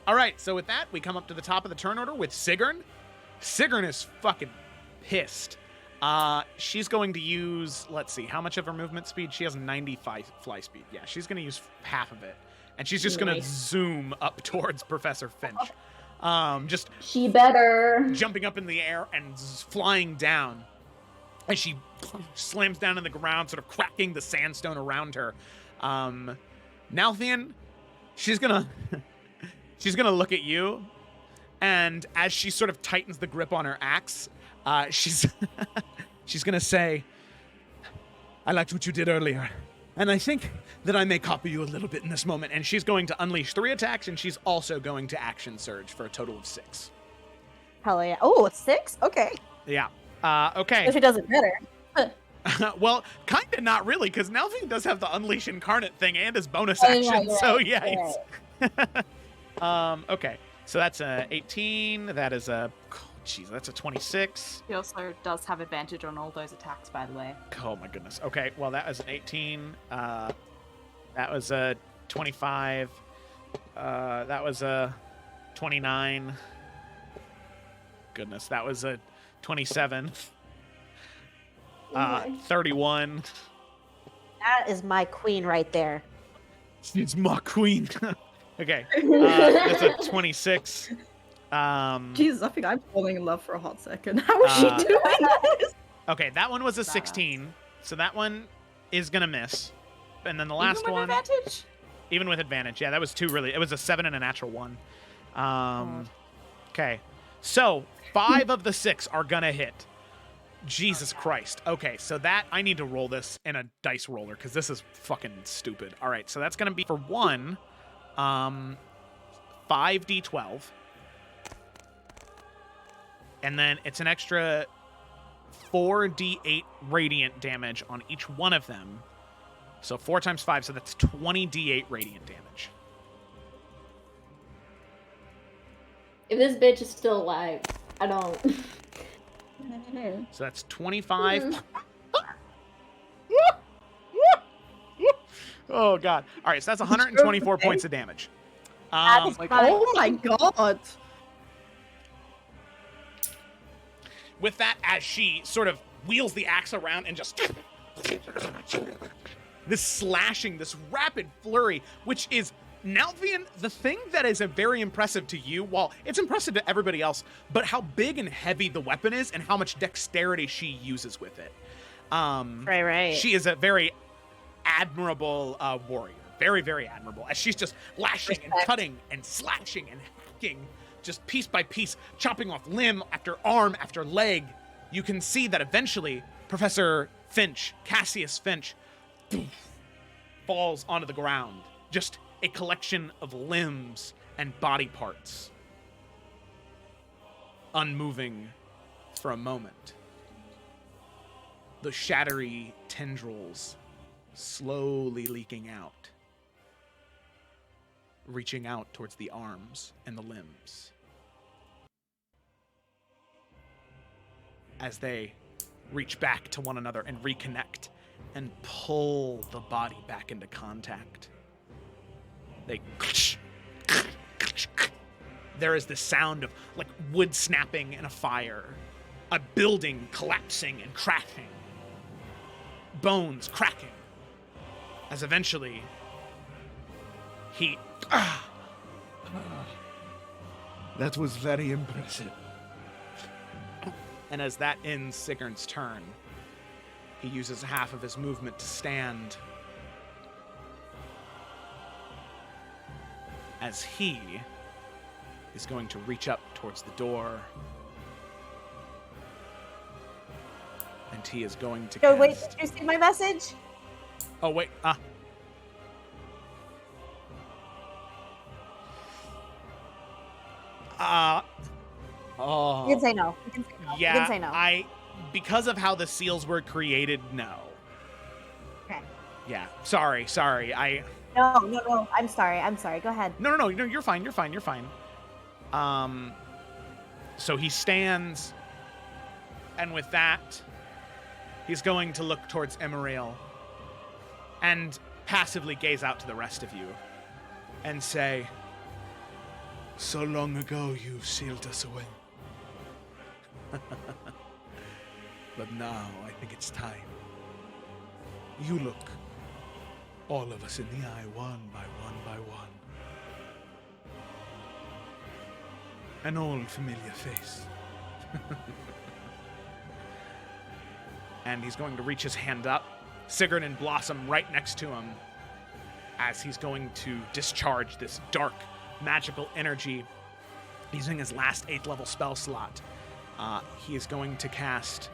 All right, so with that, we come up to the top of the turn order with Sigrun. Sigrun is fucking pissed. She's going to use, let's see, how much of her movement speed? She has 95 fly speed. Yeah, she's going to use half of it. And she's just going to zoom up towards Professor Finch. Just she better jumping up in the air and flying down. As she slams down on the ground, sort of cracking the sandstone around her. Nalthian, she's gonna look at you, and as she sort of tightens the grip on her axe, she's gonna say, I liked what you did earlier, and I think that I may copy you a little bit in this moment. And she's going to unleash 3 attacks, and she's also going to action surge for a total of 6. Hell yeah. Oh, it's 6? Okay. Yeah. Okay. If he does it better. Well, kind of not really, because Nalfian does have the Unleash Incarnate thing and his bonus Oh, action. yeah, So right, yeah. Okay. So that's a 18. That is a... Jeez, that's a 26. He also does have advantage on all those attacks, by the way. Oh my goodness. Okay, well that was an 18. That was a 25. That was a 29. Goodness, that was a 27. 31. That is my queen right there. She's my queen. Okay, that's a 26. Jesus, I think I'm falling in love for a hot second. How is she doing this? Okay, that one was a 16, so that one is gonna miss. And then the last Even with one, advantage? even with advantage, yeah, that was 2 really. It was a 7 and a natural 1. Okay, so 5 of the 6 are gonna hit. Jesus Christ. Okay, so that, I need to roll this in a dice roller, because this is fucking stupid. All right, so that's gonna be for 1, 5d12. And then it's an extra 4d8 radiant damage on each one of them. So 4 times 5, so that's 20d8 radiant damage. if this bitch is still alive. I don't. So that's 25. Oh, God. All right, so that's 124 points of damage. That is my fine. Oh my god. with that, as she sort of wheels the axe around and just this slashing, this rapid flurry, which is Nalthian, the thing that is very impressive to you, while it's impressive to everybody else, but how big and heavy the weapon is and how much dexterity she uses with it. Right. She is a very admirable warrior. Very, very admirable. As she's just lashing and cutting and slashing and hacking, just piece by piece, chopping off limb after arm after leg. You can see that eventually Professor Finch, Cassius Finch, falls onto the ground. Just a collection of limbs and body parts, unmoving for a moment. The shattery tendrils slowly leaking out, reaching out towards the arms and the limbs. As they reach back to one another and reconnect and pull the body back into contact. There is this sound of like wood snapping in a fire, a building collapsing and cracking, bones cracking, as eventually he... That was very impressive. And as that ends Sigurn's turn, he uses half of his movement to stand as he is going to reach up towards the door. And he is going to No, wait, cast... did you see my message? Oh, wait, You can say no. You can say no. Yeah, You can say no. because of how the seals were created, no. Okay. Yeah, sorry. No. I'm sorry. Go ahead. No, you're fine. So he stands, and with that, he's going to look towards Emeriel and passively gaze out to the rest of you and say, So long ago you sealed us away. But now I think it's time. You look all of us in the eye, one by one. An old familiar face. and he's going to reach his hand up, Sigurd and Blossom right next to him, as he's going to discharge this dark magical energy using his last 8th level spell slot. He is going to cast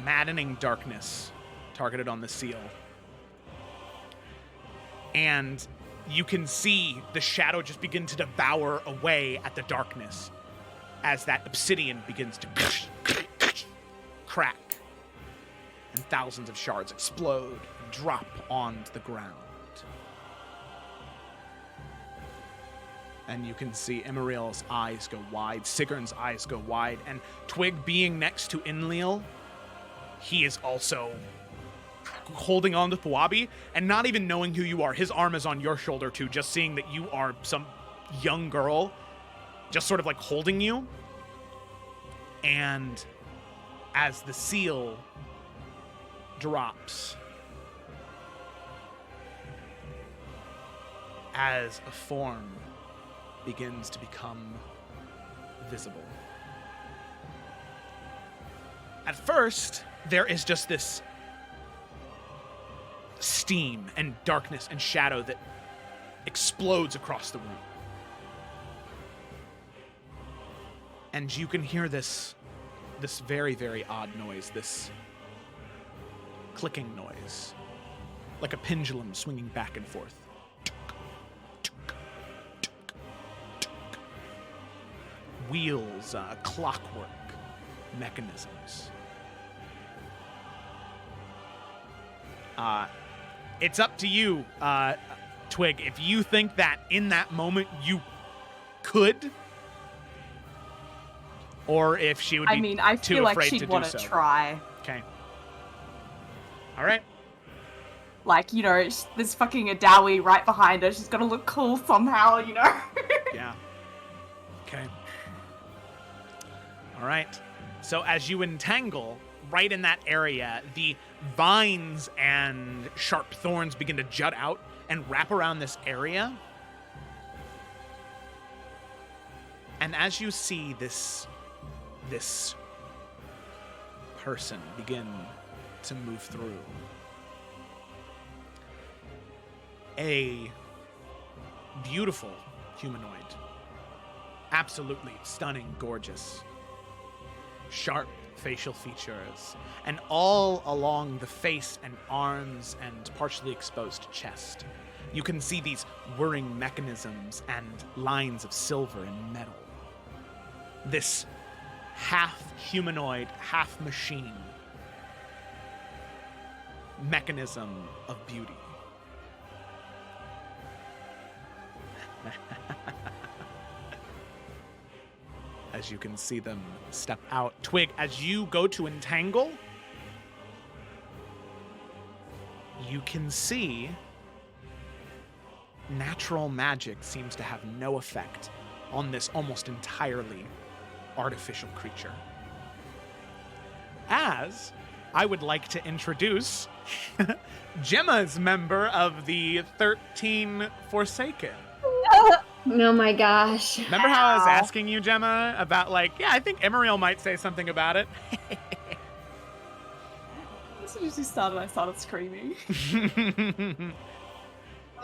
Maddening Darkness, targeted on the seal. And you can see the shadow just begin to devour away at the darkness as that obsidian begins to crack, and thousands of shards explode and drop onto the ground. And you can see Emeriel's eyes go wide, Sigurn's eyes go wide, and Twig being next to Enlil, he is also holding on to Thwabi, and not even knowing who you are. His arm is on your shoulder too, just seeing that you are some young girl, just sort of like holding you. And as the seal drops, as a form begins to become visible. At first, there is just this steam and darkness and shadow that explodes across the room. And you can hear this very, very odd noise, this clicking noise, like a pendulum swinging back and forth. Wheels, clockwork mechanisms. It's up to you, Twig, if you think that in that moment you could, or if she would be I too feel like afraid she'd to want do to so. try. Okay. All right. Like, you know, there's fucking a Dowie right behind her. She's got to look cool somehow, you know? Yeah. Okay. All right. So as you entangle right in that area, the vines and sharp thorns begin to jut out and wrap around this area. And as you see this person begin to move through, a beautiful humanoid, absolutely stunning, gorgeous, sharp facial features, and all along the face and arms and partially exposed chest, you can see these whirring mechanisms and lines of silver and metal. This half humanoid, half machine mechanism of beauty. As you can see them step out. Twig, as you go to entangle, you can see natural magic seems to have no effect on this almost entirely artificial creature. As I would like to introduce Gemma's member of the 13 Forsaken. Oh my gosh. Remember how I was asking you, Gemma, about I think Iverion might say something about it? As soon as he started, I started screaming.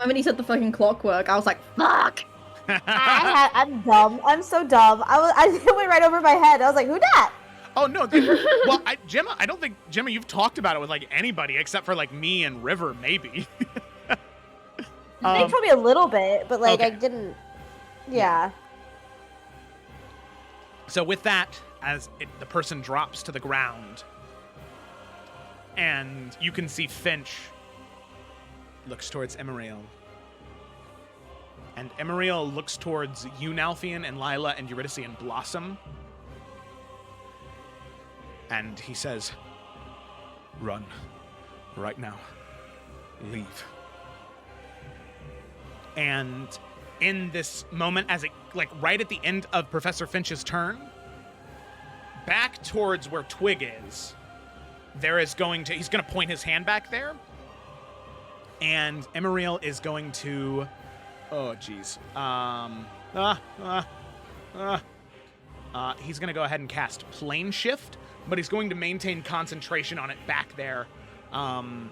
When he said the fucking clockwork, I was like, fuck! I'm dumb. I'm so dumb. It went right over my head. I was like, who dat? Oh, no. Gemma, I don't think, Gemma, you've talked about it with anybody except for me and River, maybe. I think probably a little bit, but okay. I didn't. Yeah. So with that, as the person drops to the ground, and you can see Finch looks towards Emeriel. And Emeriel looks towards you, Nalfian, and Lila, and Eurydice, and Blossom. And he says, "Run. Right now. Leave." And in this moment, as it, right at the end of Professor Finch's turn, back towards where Twig is, he's going to point his hand back there. And Emeriel is going to, he's going to go ahead and cast Plane Shift, but he's going to maintain concentration on it back there, and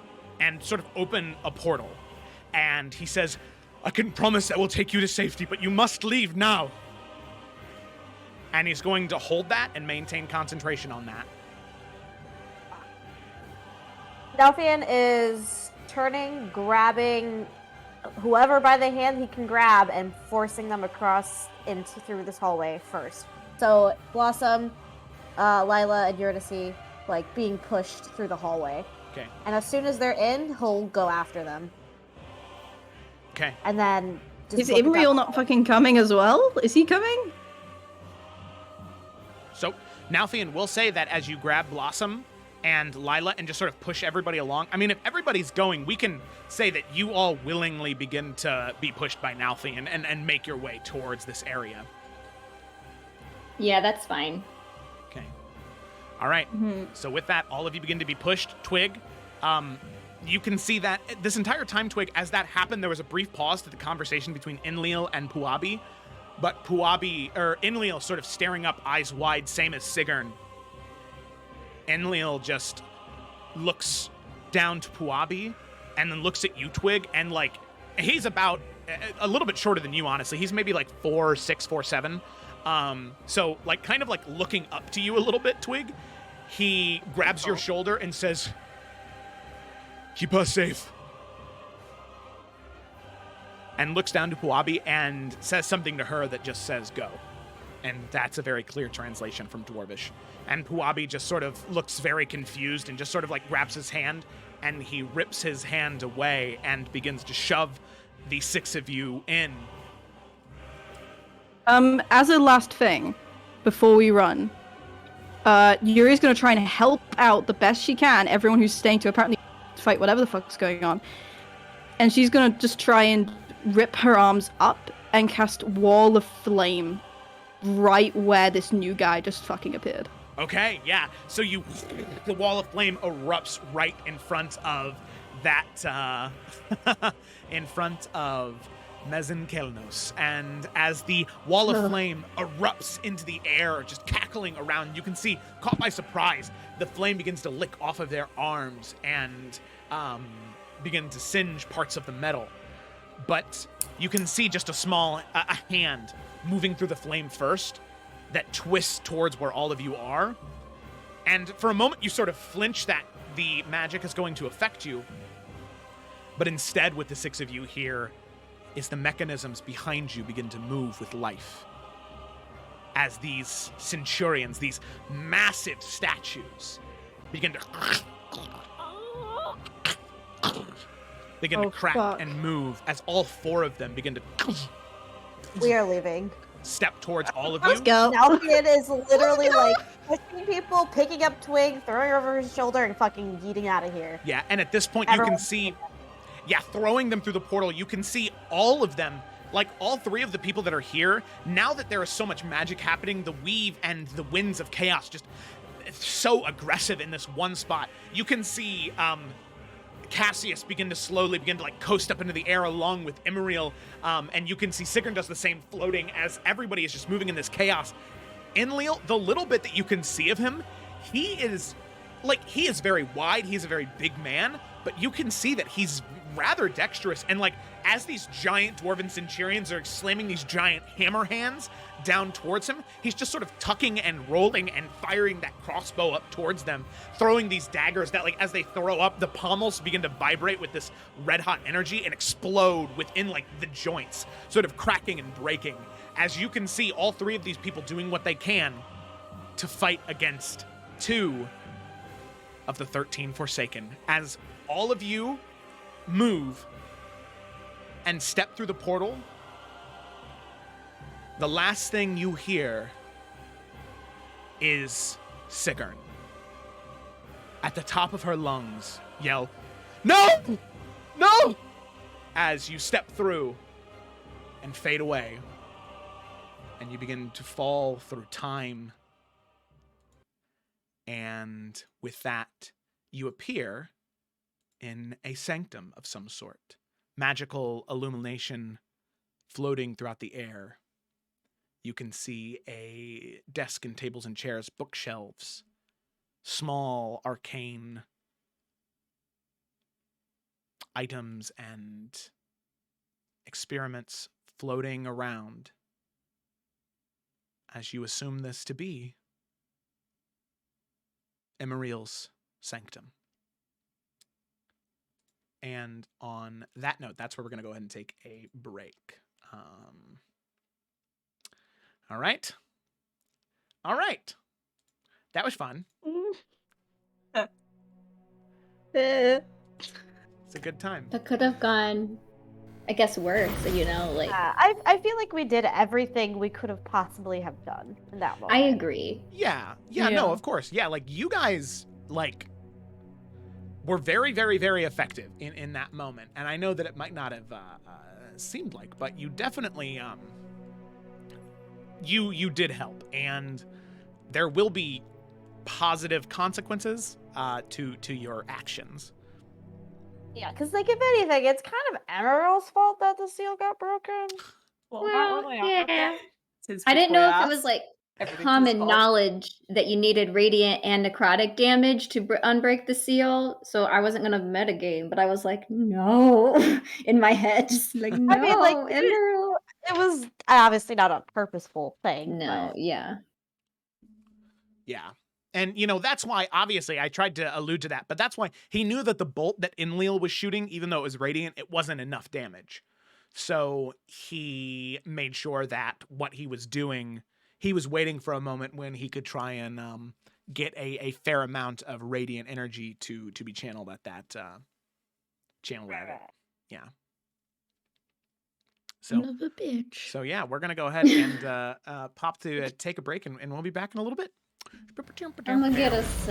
sort of open a portal. And he says, "I can promise that we'll take you to safety, but you must leave now." And he's going to hold that and maintain concentration on that. Nalfian is turning, grabbing whoever by the hand he can grab, and forcing them across through this hallway first. So Blossom, Lila, and Eurydice, being pushed through the hallway. Okay. And as soon as they're in, he'll go after them. Okay. And then just Is look at that Iverion not fucking coming as well? Is he coming? So, Nalfian will say that as you grab Blossom and Lila and just sort of push everybody along. I mean, if everybody's going, we can say that you all willingly begin to be pushed by Nalfian and make your way towards this area. Yeah, that's fine. Okay. All right. Mm-hmm. So with that, all of you begin to be pushed. Twig, you can see that this entire time, Twig, as that happened, there was a brief pause to the conversation between Enlil and Puabi. But Enlil sort of staring up, eyes wide, same as Sigarn. Enlil just looks down to Puabi and then looks at you, Twig, and he's about a little bit shorter than you, honestly. He's maybe 4'6", 4'7". So kind of looking up to you a little bit, Twig. He grabs your shoulder and says, "Keep us safe." And looks down to Puabi and says something to her that just says, "Go." And that's a very clear translation from Dwarvish. And Puabi just sort of looks very confused and just sort of grabs his hand, and he rips his hand away and begins to shove the 6 of you in. As a last thing, before we run, Yuri's gonna try and help out the best she can everyone who's staying to apparently fight whatever the fuck's going on. And she's gonna just try and rip her arms up and cast Wall of Flame right where this new guy just fucking appeared. Okay, yeah. So the wall of flame erupts right in front of that, in front of Mezin Kelnos. And as the wall of flame erupts into the air, just cackling around, you can see, caught by surprise, the flame begins to lick off of their arms and begin to singe parts of the metal. But you can see just a small a hand moving through the flame first that twists towards where all of you are. And for a moment, you sort of flinch that the magic is going to affect you. But instead, with the 6 of you here, is the mechanisms behind you begin to move with life. As these centurions, these massive statues, begin to crack fuck. and move as all 4 of them begin to We are leaving. step towards all of Let's you. go. Nalfian is literally like pushing people, picking up Twig, throwing her over his shoulder, and fucking yeeting out of here. Yeah, and at this point you can Everyone- see, throwing them through the portal, you can see all of them, like all 3 of the people that are here, now that there is so much magic happening, the weave and the winds of chaos just so aggressive in this one spot. You can see Cassius begin to like coast up into the air along with Iverion, and you can see Sigrun does the same, floating as everybody is just moving in this chaos. Enlil, the little bit that you can see of him, he is very wide, he's a very big man, but you can see that he's rather dexterous, and like as these giant dwarven centurions are slamming these giant hammer hands down towards him, he's just sort of tucking and rolling and firing that crossbow up towards them, throwing these daggers that, like, as they throw up, the pommels begin to vibrate with this red hot energy and explode within like the joints, sort of cracking and breaking, as you can see all 3 of these people doing what they can to fight against 2 of the 13 Forsaken. As all of you move and step through the portal, the last thing you hear is Sigrun, at the top of her lungs, yell, "No! No!" as you step through and fade away, and you begin to fall through time. And with that, you appear in a sanctum of some sort. Magical illumination floating throughout the air. You can see a desk and tables and chairs, bookshelves, small arcane items and experiments floating around, as you assume this to be Iveriel's sanctum. And on that note, that's where we're going to go ahead and take a break. All right. That was fun. It's a good time. That could have gone, I guess, worse. You know, like I feel like we did everything we could have possibly have done in that moment. I agree. Yeah, Yeah. no, of course. Yeah, like you guys, like, were very, very, very effective in that moment. And I know that it might not have seemed like, but you definitely, you did help. And there will be positive consequences to your actions. Yeah, because like if anything, it's kind of Emerald's fault that the seal got broken. Well, Well, really yeah. it's his I didn't know if it ass. was like Everything's his common fault. knowledge that you needed radiant and necrotic damage to unbreak the seal, so I wasn't gonna metagame, but I was like, no, in my head, just like, no, I mean, like, Emerald. It was obviously not a purposeful thing. No, but- yeah. Yeah. And, you know, that's why, obviously, I tried to allude to that, but that's why he knew that the bolt that Enlil was shooting, even though it was radiant, it wasn't enough damage. So he made sure that what he was doing, he was waiting for a moment when he could try and get a fair amount of radiant energy to be channeled at that, channeled at it. Yeah. So, Son of a bitch. so yeah, we're going to go ahead and pop to take a break, and we'll be back in a little bit. I'm gonna get us.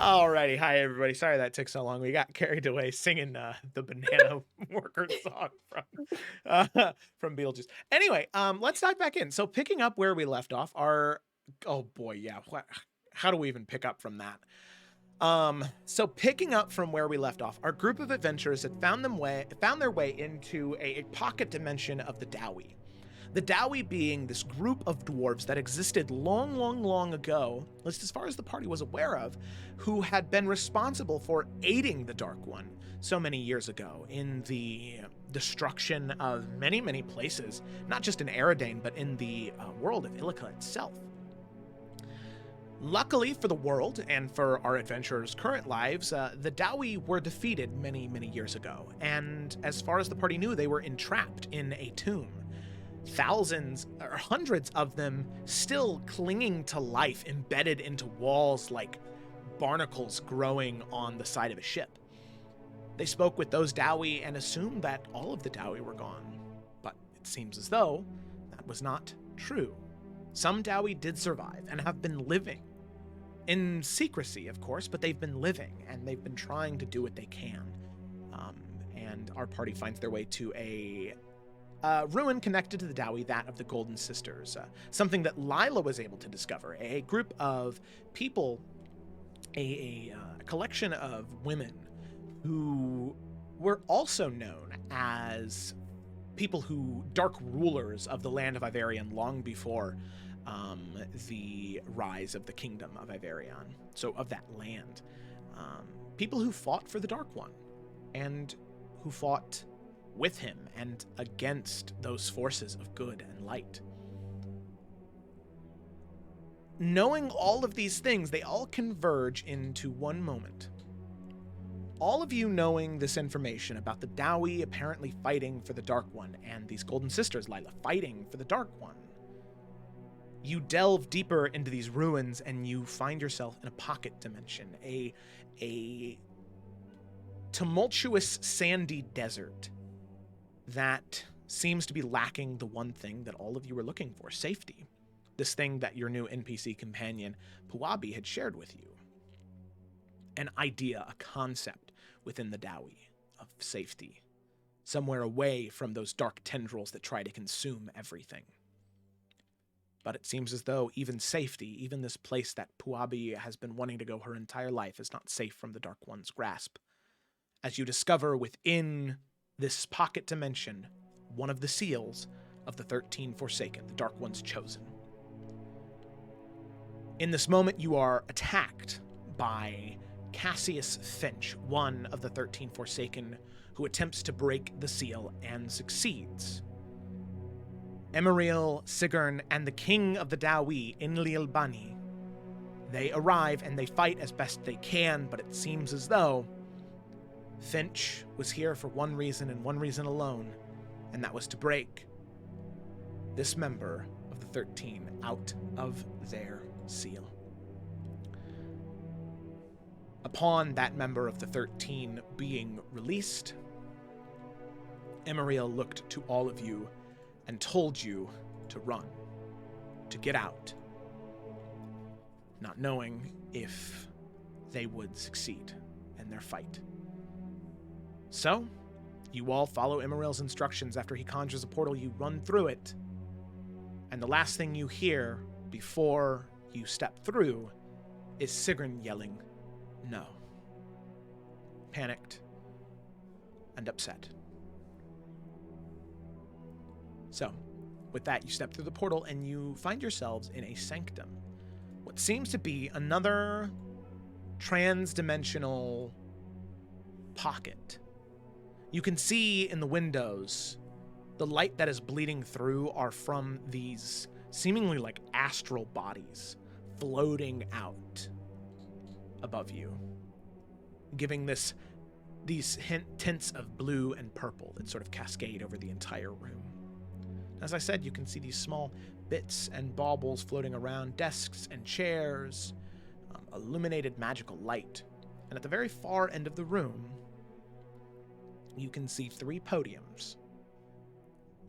Alrighty, hi everybody. Sorry that took so long. We got carried away singing the banana worker song from Beetlejuice. Anyway, let's dive back in. So picking up where we left off, oh boy, yeah. How do we even pick up from that? So picking up from where we left off, our group of adventurers had found their way into a pocket dimension of the Dowie. The Dowie being this group of dwarves that existed long, long, long ago, at least as far as the party was aware of, who had been responsible for aiding the Dark One so many years ago in the destruction of many, many places, not just in Eridane, but in the world of Illica itself. Luckily for the world and for our adventurers' current lives, the Dowie were defeated many, many years ago, and as far as the party knew, they were entrapped in a tomb. Thousands or hundreds of them still clinging to life, embedded into walls like barnacles growing on the side of a ship. They spoke with those Dowie and assumed that all of the Dowie were gone, but it seems as though that was not true. Some Dowie did survive and have been living. In secrecy, of course, but they've been living, and they've been trying to do what they can. And our party finds their way to a ruin connected to the Dowie, that of the Golden Sisters. Something that Lila was able to discover. A group of people, a collection of women who were also known as dark rulers of the land of Iverion long before the rise of the kingdom of Iverion, so of that land. People who fought for the Dark One, and who fought with him and against those forces of good and light. Knowing all of these things, they all converge into one moment. All of you knowing this information about the Dowie apparently fighting for the Dark One, and these Golden Sisters, Lila, fighting for the Dark One. You delve deeper into these ruins and you find yourself in a pocket dimension, a tumultuous sandy desert that seems to be lacking the one thing that all of you were looking for, safety. This thing that your new NPC companion, Puabi, had shared with you. An idea, a concept within the Dowie of safety. Somewhere away from those dark tendrils that try to consume everything. But it seems as though even safety, even this place that Puabi has been wanting to go her entire life, is not safe from the Dark One's grasp. As you discover within this pocket dimension, one of the seals of the 13 Forsaken, the Dark One's chosen. In this moment, you are attacked by Cassius Finch, one of the 13 Forsaken, who attempts to break the seal and succeeds. Emeriel, Sigurn, and the king of the Dowie, Enlil Bani, they arrive and they fight as best they can, but it seems as though Finch was here for one reason and one reason alone, and that was to break this member of the 13 out of their seal. Upon that member of the 13 being released, Emeriel looked to all of you and told you to run, to get out, not knowing if they would succeed in their fight. So, you all follow Emeriel's instructions. After he conjures a portal, you run through it, and the last thing you hear before you step through is Sigurn yelling, "No." Panicked and upset. So, with that, you step through the portal and you find yourselves in a sanctum. What seems to be another trans-dimensional pocket. You can see in the windows, the light that is bleeding through are from these seemingly like astral bodies floating out above you, giving these tints of blue and purple that sort of cascade over the entire room. As I said, you can see these small bits and baubles floating around, desks and chairs, illuminated magical light. And at the very far end of the room, you can see 3 podiums.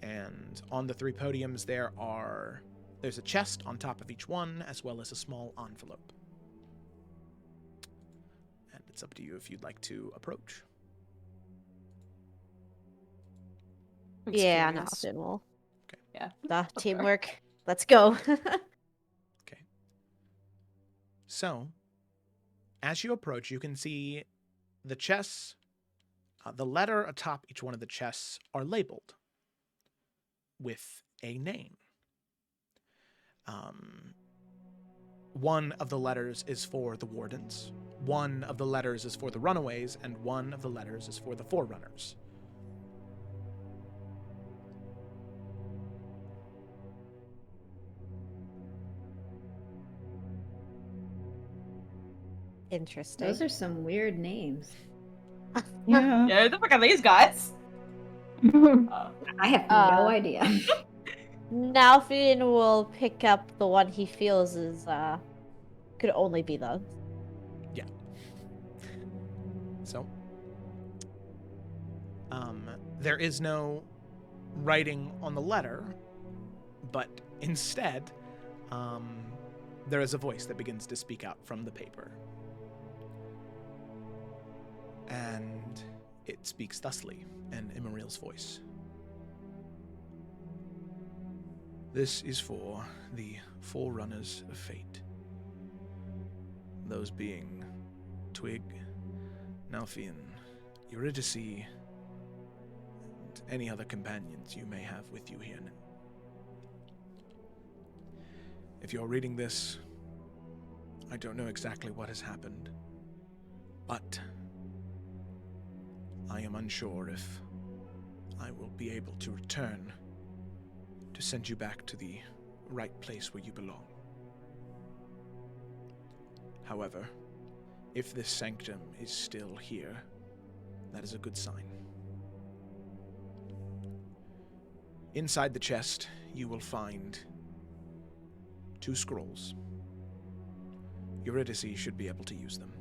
And on the 3 podiums, there's a chest on top of each one, as well as a small envelope. It's up to you if you'd like to approach. Yeah, no, Experience. then we'll. Okay. Yeah. Teamwork. Let's go. Okay. So, as you approach, you can see the chests, the letter atop each one of the chests are labeled with a name. One of the letters is for the Wardens, one of the letters is for the Runaways, and one of the letters is for the Forerunners. Interesting. Those are some weird names. Yeah. Yeah, the fuck are these guys? I have no Uh, idea. Nalfian will pick up the one he feels is could only be those. So, there is no writing on the letter, but instead, there is a voice that begins to speak out from the paper. And it speaks thusly, in Immaril's voice. This is for the Forerunners of Fate. Those being Twig, Nalfian, Eurydice, and any other companions you may have with you here now. If you're reading this, I don't know exactly what has happened, but I am unsure if I will be able to return to send you back to the right place where you belong. However, if this sanctum is still here, that is a good sign. Inside the chest, you will find 2 scrolls. Eurydice should be able to use them.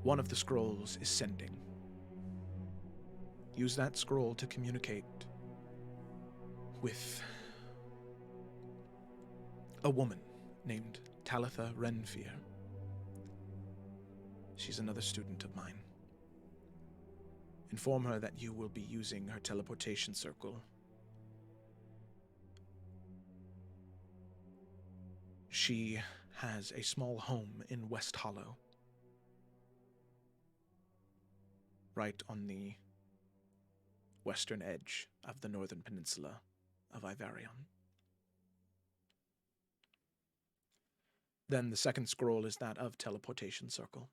One of the scrolls is sending. Use that scroll to communicate with a woman named Talitha Renfear. She's another student of mine. Inform her that you will be using her teleportation circle. She has a small home in West Hollow, right on the western edge of the northern peninsula of Iverion. Then the second scroll is that of teleportation circle.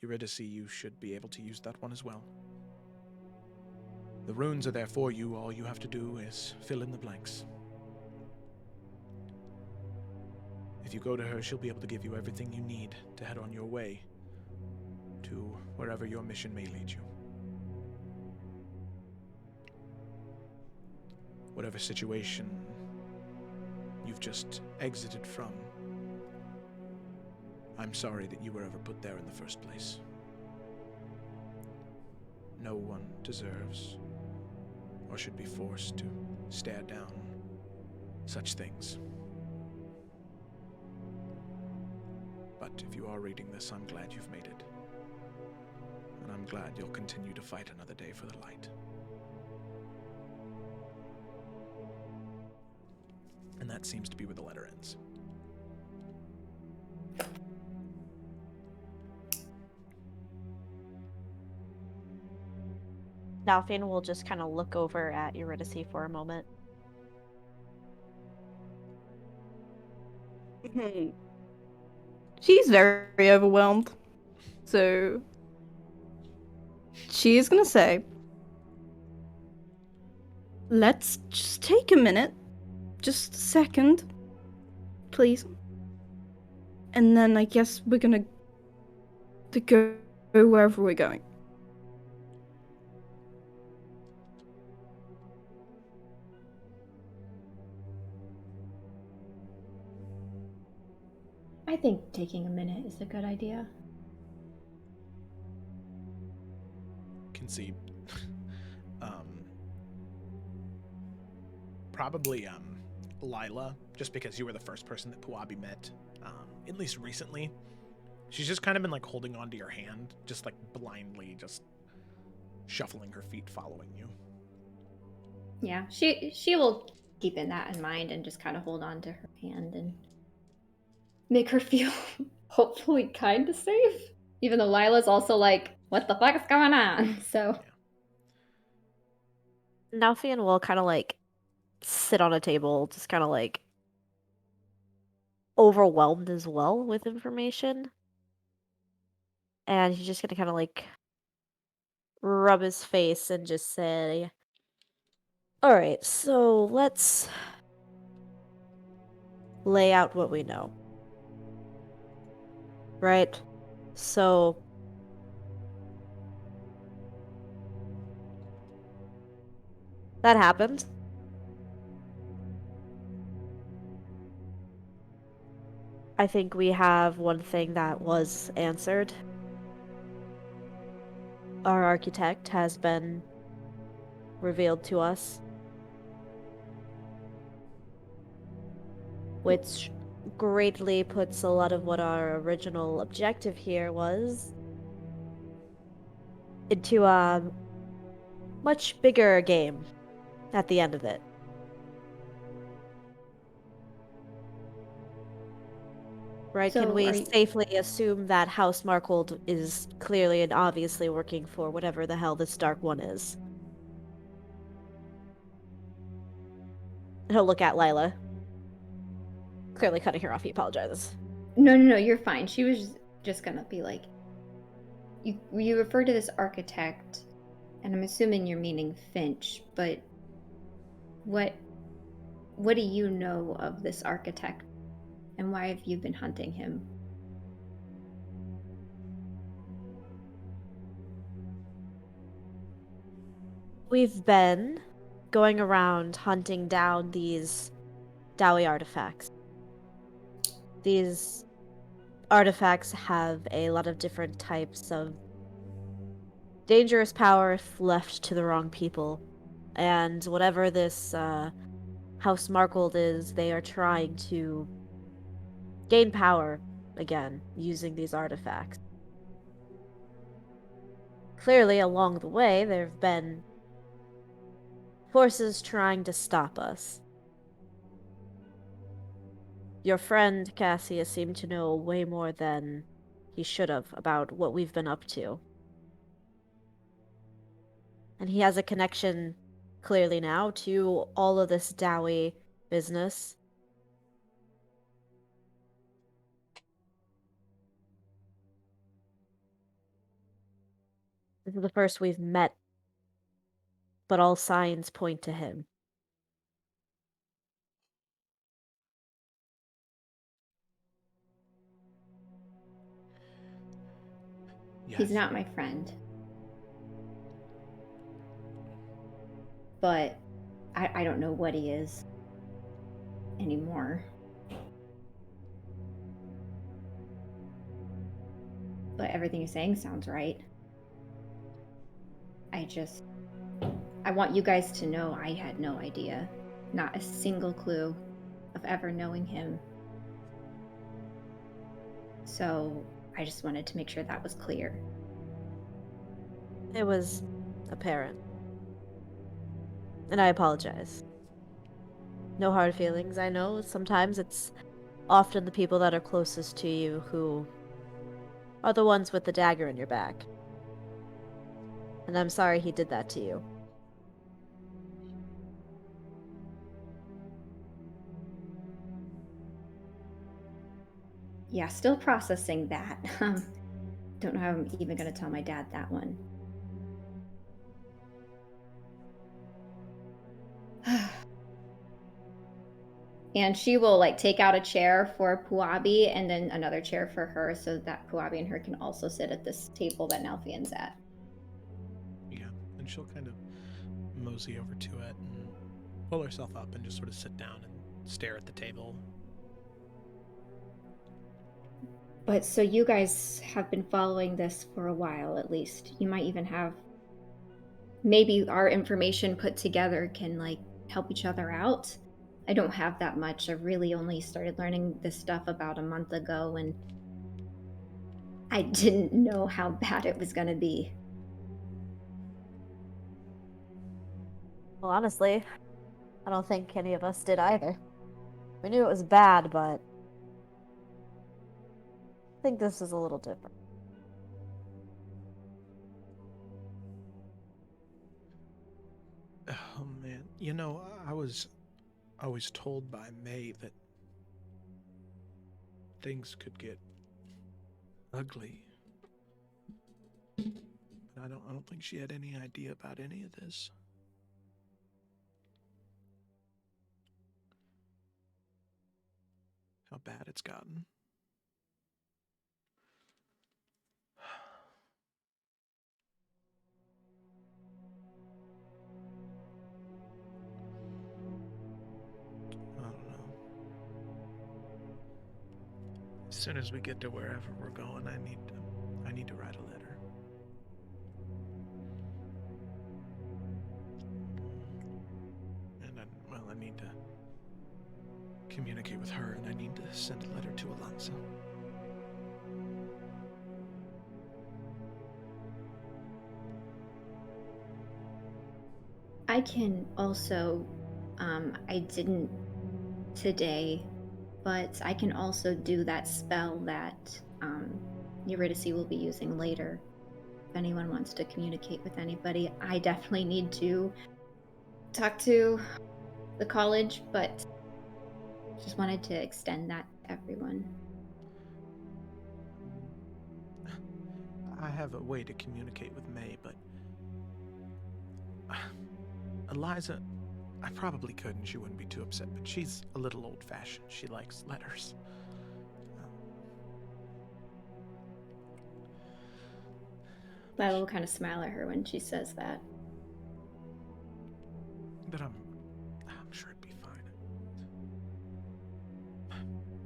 Eurydice, you should be able to use that one as well. The runes are there for you. All you have to do is fill in the blanks. If you go to her, she'll be able to give you everything you need to head on your way to wherever your mission may lead you. Whatever situation you've just exited from, I'm sorry that you were ever put there in the first place. No one deserves or should be forced to stare down such things. But if you are reading this, I'm glad you've made it. And I'm glad you'll continue to fight another day for the light. And that seems to be where the letter ends. Nalfian will just kind of look over at Eurydice for a moment. She's very overwhelmed. So she is gonna say, let's just take a minute. Just a second. Please. And then I guess we're gonna go wherever we're going. I think taking a minute is a good idea. Can see probably Lila, just because you were the first person that Puabi met, at least recently, She's just kind of been like holding onto your hand, just like blindly, just shuffling her feet, following you. Yeah, she will keep that in mind and just kind of hold on to her hand and make her feel hopefully kind of safe. Even though Lila's also like, what the fuck is going on? So Nalfian will kind of like sit on a table, just kind of like overwhelmed as well with information. And he's just gonna kind of like rub his face and just say, all right, so let's lay out what we know. Right? So that happened. I think we have one thing that was answered. Our architect has been revealed to us, which greatly puts a lot of what our original objective here was into a much bigger game at the end of it. Right? So Can we are you- safely assume that House Markhold is clearly and obviously working for whatever the hell this Dark One is? He'll look at Lila. Clearly cutting her off, he apologizes. No, you're fine. She was just gonna be like, you refer to this architect, and I'm assuming you're meaning Finch, but what do you know of this architect, and why have you been hunting him? We've been going around hunting down these Dowie artifacts. These artifacts have a lot of different types of dangerous power if left to the wrong people. And whatever this House Markhold is, they are trying to gain power again using these artifacts. Clearly, along the way, there have been forces trying to stop us. Your friend, Cassius, seemed to know way more than he should have about what we've been up to. And he has a connection, clearly now, to all of this Dowie business. This is the first we've met, but all signs point to him. Yes. He's not my friend. But I don't know what he is anymore. But everything you're saying sounds right. I want you guys to know I had no idea. Not a single clue of ever knowing him. So I just wanted to make sure that was clear. It was apparent. And I apologize. No hard feelings, I know. Sometimes it's often the people that are closest to you who are the ones with the dagger in your back. And I'm sorry he did that to you. Yeah, still processing that. Don't know how I'm even going to tell my dad that one. And she will like take out a chair for Puabi and then another chair for her so that Puabi and her can also sit at this table that Nalfian's at. Yeah, and she'll kind of mosey over to it and pull herself up and just sort of sit down and stare at the table. But so you guys have been following this for a while at least. You might even have maybe our information put together can like help each other out. I don't have that much. I really only started learning this stuff about a month ago, and I didn't know how bad it was gonna be. Well, honestly, I don't think any of us did either. We knew it was bad, but I think this is a little different. Oh man, I was told by May that things could get ugly. But I don't think she had any idea about any of this. How bad it's gotten. I don't know. As soon as we get to wherever we're going, I need to write a letter. And I need to communicate with her, and I need to send a letter to Alonso. I can also, I didn't today, but I can also do that spell that Eurydice will be using later. If anyone wants to communicate with anybody, I definitely need to talk to the college, but just wanted to extend that to everyone. I have a way to communicate with May, but Eliza, I probably could and she wouldn't be too upset, but she's a little old-fashioned. She likes letters. Lila will kind of smile at her when she says that. But I'm sure it'd be fine.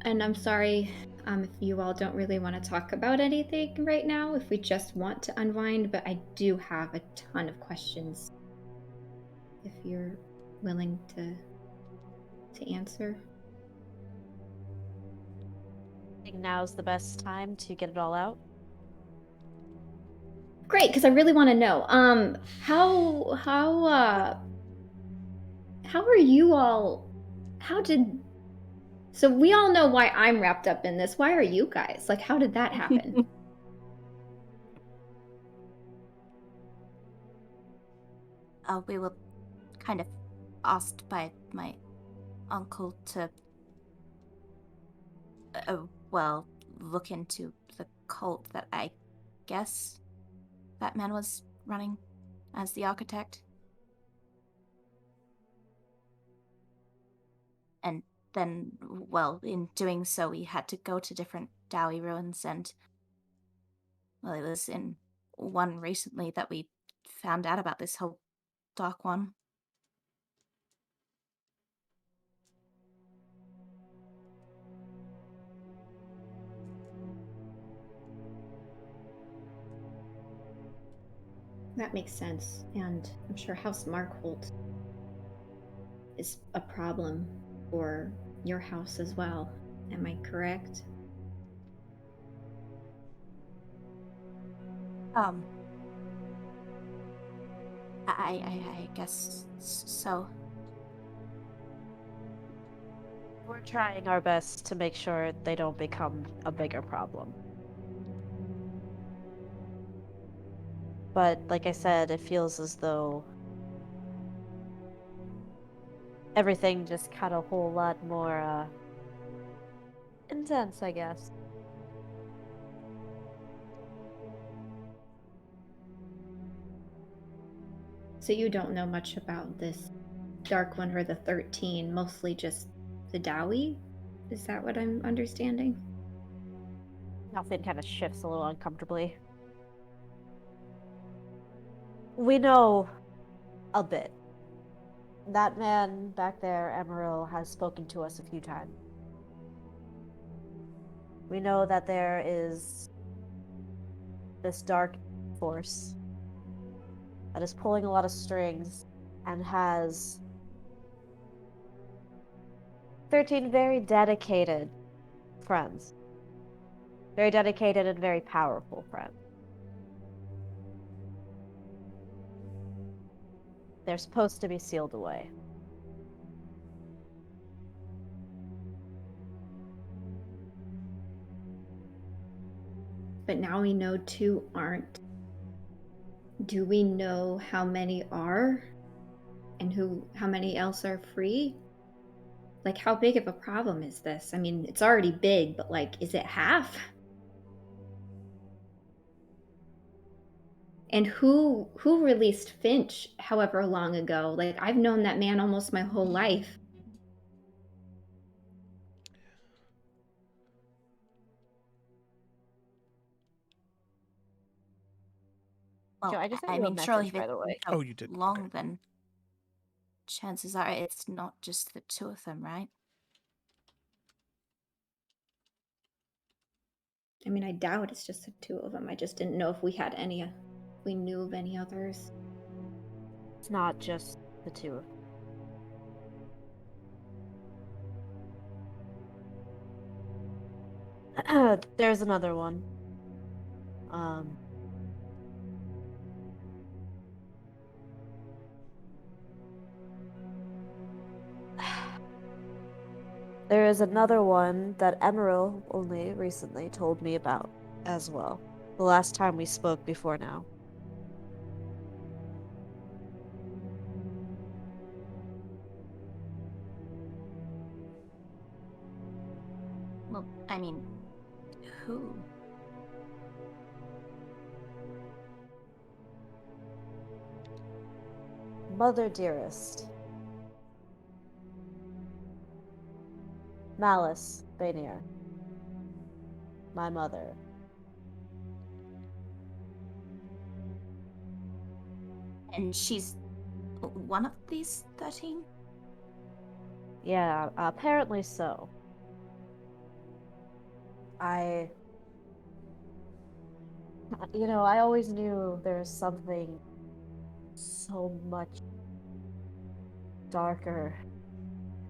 And I'm sorry if you all don't really want to talk about anything right now, if we just want to unwind, but I do have a ton of questions. If you're willing to answer. I think now's the best time to get it all out. Great, because I really want to know. How are you all? So we all know why I'm wrapped up in this. Why are you guys? Like, how did that happen? We were kind of asked by my uncle to, look into the cult that I guess that man was running as the architect. And then, in doing so, we had to go to different Dowie ruins, and, it was in one recently that we found out about this whole dark one. That makes sense, and I'm sure House Markholt is a problem for your house as well. Am I correct? I guess so. We're trying our best to make sure they don't become a bigger problem. But like I said, it feels as though everything just got a whole lot more intense, I guess. So you don't know much about this Dark One or the 13, mostly just the Dowie? Is that what I'm understanding? Nothing kind of shifts a little uncomfortably. We know a bit. That man back there, Emerald, has spoken to us a few times. We know that there is this dark force that is pulling a lot of strings and has 13 very dedicated friends. Very dedicated and very powerful friend. They're supposed to be sealed away. But now we know 2 aren't. Do we know how many are? And how many else are free? Like, how big of a problem is this? I mean, it's already big, but like, is it half? And who released Finch however long ago? Like, I've known that man almost my whole life. Well, Joe, I just sent I you a mean, surely message, if by the way. it's so Oh, you did. long, Okay. then chances are it's not just the 2 of them, right? I mean, I doubt it's just the 2 of them. I just didn't know if we knew of any others. It's not just the 2 of them. There's another one. There is another one that Emerald only recently told me about as well. The last time we spoke before now. Well, I mean, who? Mother dearest. Malice Bainier. My mother. And she's one of these 13? Yeah, apparently so. I always knew there was something so much darker.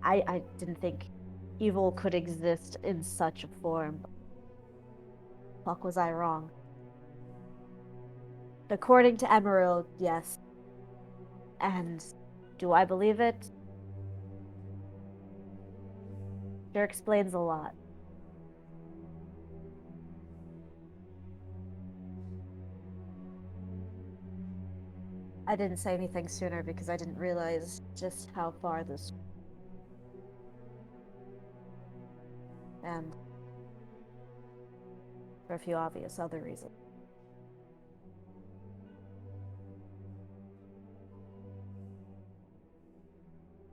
I didn't think evil could exist in such a form. Fuck, was I wrong? According to Emerald, yes. And do I believe it? Sure explains a lot. I didn't say anything sooner because I didn't realize just how far this... And for a few obvious other reasons.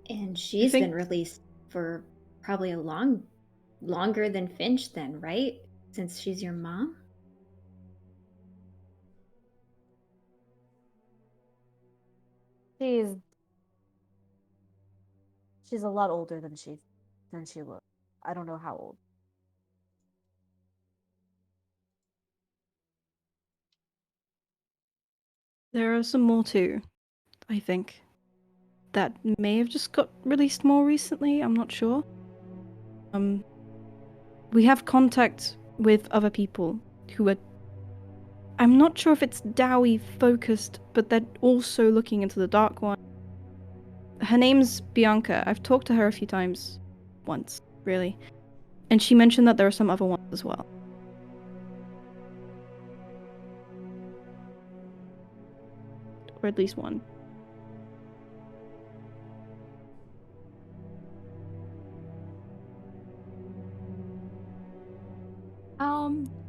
And she's been released for probably longer than Finch then, right? Since she's your mom? She's a lot older than she looks. I don't know how old. There are some more too, I think, that may have just got released more recently. I'm not sure. We have contact with other people who are... I'm not sure if it's Dowie focused, but they're also looking into the Dark One. Her name's Bianca. I've talked to her a few times. Once, really. And she mentioned that there are some other ones as well. Or at least one.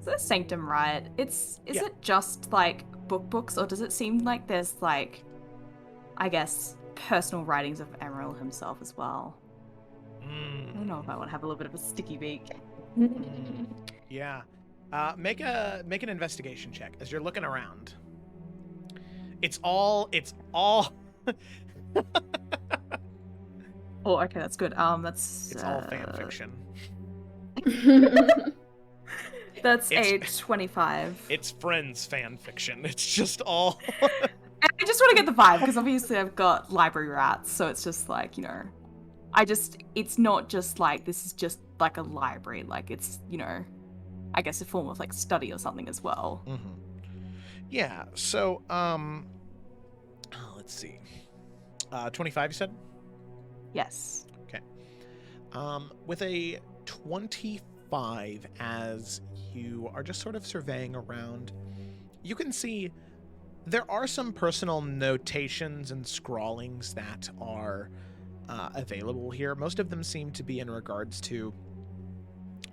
The Sanctum Riot, is Yeah. it just like books, or does it seem like there's like, I guess, personal writings of Emerald himself as well? I don't know if I want to have a little bit of a sticky beak. Yeah. Make an investigation check as you're looking around. It's all Oh, okay, that's good. That's it's all fan fiction. That's a It's- 25. It's Friends fan fiction. It's just all I just want to get the vibe, because obviously I've got library rats, so it's just like, it's not just like, this is just like a library, like it's, I guess, a form of like study or something as well. Yeah. So, let's see. 25, you said? Yes. Okay. With a 25, as you are just sort of surveying around, you can see there are some personal notations and scrawlings that are available here. Most of them seem to be in regards to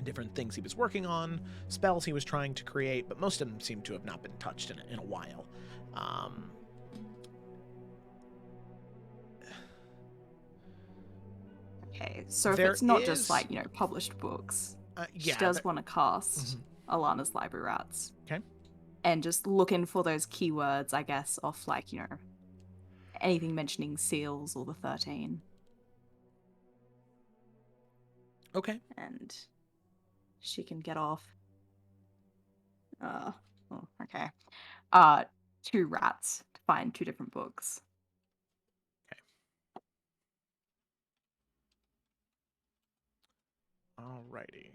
different things he was working on, spells he was trying to create, but most of them seem to have not been touched in a while. Okay, so if There it's not is- just like, published books, she Yeah, does want to cast Alana's Library Rats. Okay. And just looking for those keywords, I guess, off like, anything mentioning seals or the 13. Okay. And she can get off. Okay. 2 rats to find 2 different books. Alrighty.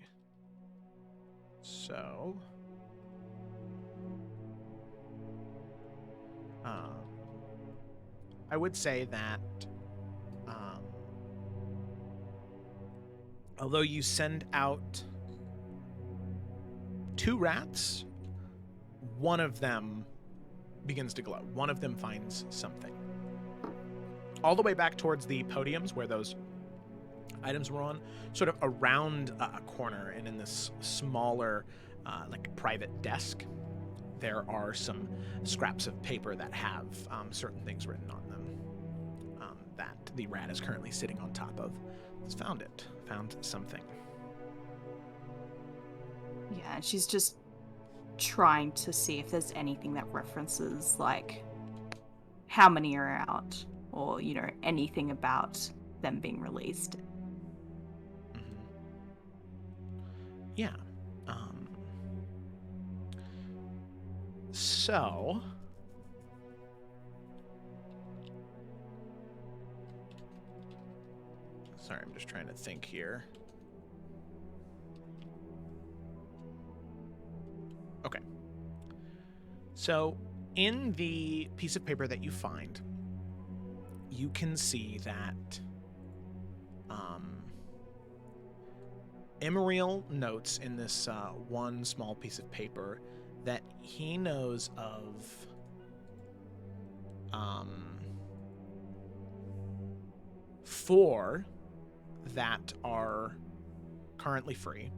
So, I would say that, although you send out 2 rats, one of them begins to glow. One of them finds something. All the way back towards the podiums where those items were on, sort of around a corner and in this smaller, like private desk, there are some scraps of paper that have certain things written on them that the rat is currently sitting on top of. Has found something. Yeah, and she's just trying to see if there's anything that references, like, how many are out, or, anything about them being released. Yeah. So, sorry, I'm just trying to think here. Okay. So, in the piece of paper that you find, you can see that Iverion notes in this one small piece of paper that he knows of 4 that are currently free,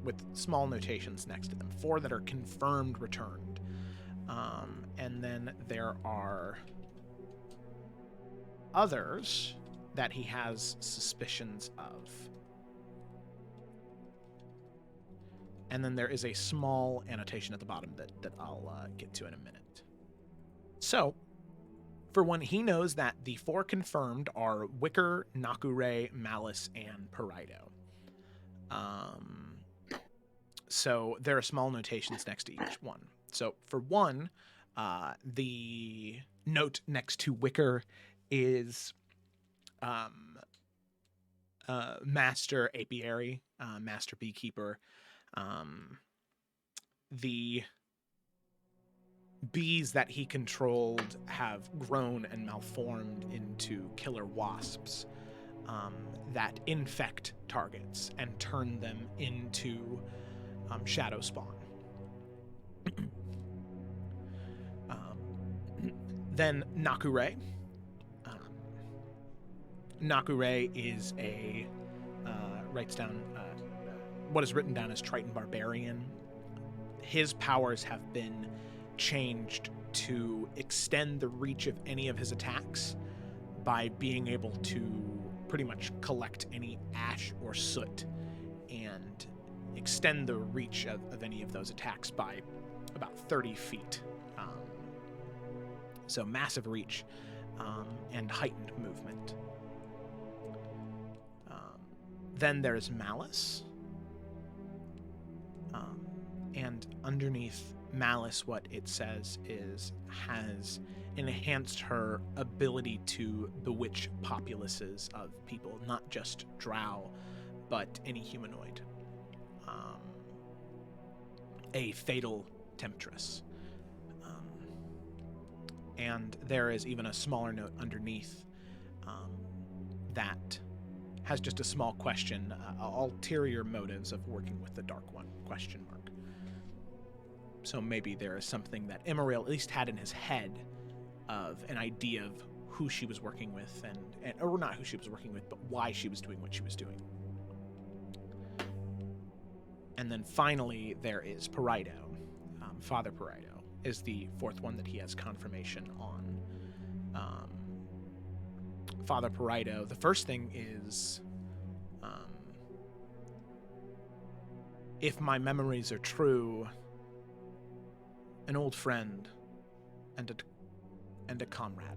with small notations next to them. 4 that are confirmed returned. And then there are others that he has suspicions of. And then there is a small annotation at the bottom that I'll get to in a minute. So, for one, he knows that the 4 confirmed are Wicker, Nakure, Malice, and Parido. So there are small notations next to each one. So for one, the note next to Wicker is Master Apiary, Master Beekeeper. The bees that he controlled have grown and malformed into killer wasps that infect targets and turn them into shadow spawn. Then Nakure. Nakure is writes down what is written down as Triton Barbarian. His powers have been changed to extend the reach of any of his attacks by being able to pretty much collect any ash or soot and extend the reach of any of those attacks by about 30 feet. So massive reach and heightened movement. Then there's Malice. And underneath Malice, what it says is has enhanced her ability to bewitch populaces of people, not just drow, but any humanoid. a fatal temptress. And there is even a smaller note underneath that has just a small question, ulterior motives of working with the Dark One, question mark. So maybe there is something that Imariel at least had in his head of an idea of who she was working with, and or not who she was working with, but why she was doing what she was doing. And then finally, there is Parido. Father Parido is the fourth one that he has confirmation on. Father Parido, the first thing is, if my memories are true, an old friend and a comrade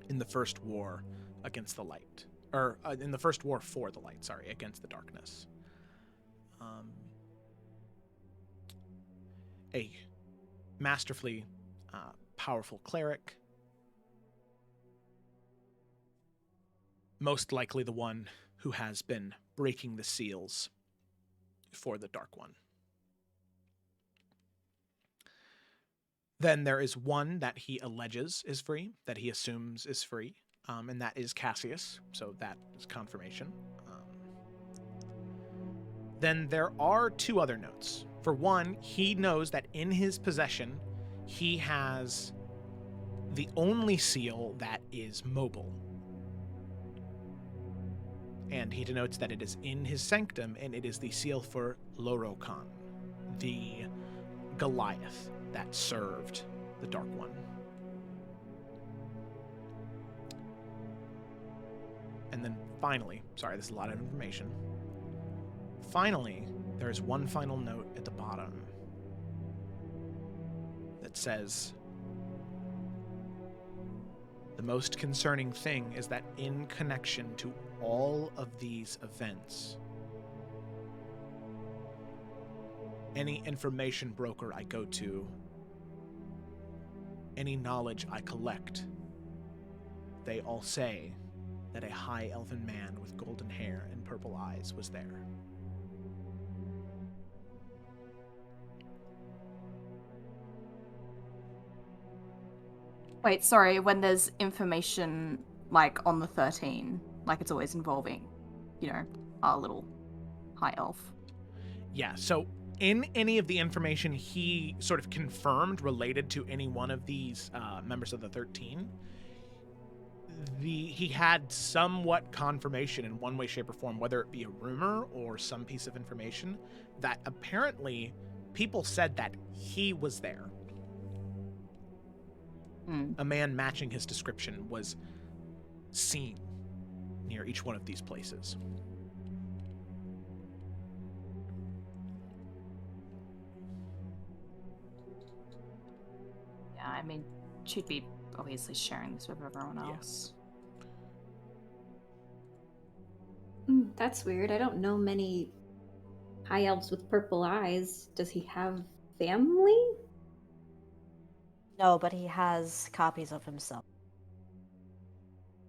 in the first war against the light, or in the first war for the light, sorry, against the darkness. A masterfully powerful cleric, most likely the one who has been breaking the seals for the Dark One. Then there is one that he alleges is free, that he assumes is free, and that is Cassius, so that is confirmation. Then there are two other notes. For one, he knows that in his possession, he has the only seal that is mobile. And he denotes that it is in his sanctum, and it is the seal for Lorokan, the Goliath that served the Dark One. And then finally, sorry, this is a lot of information. Finally, there's one final note at the bottom that says, the most concerning thing is that in connection to all of these events, any information broker I go to, any knowledge I collect, they all say that a high elven man with golden hair and purple eyes was there. Wait, sorry, when there's information, like, on the 13, like, it's always involving, you know, our little high elf. Yeah, so in any of the information he sort of confirmed related to any one of these members of the 13, he had somewhat confirmation in one way, shape, or form, whether it be a rumor or some piece of information, that apparently people said that he was there. A man matching his description was seen near each one of these places. Yeah, I mean, she'd be obviously sharing this with everyone else. That's weird. I don't know many high elves with purple eyes. Does he have family? No, but he has copies of himself.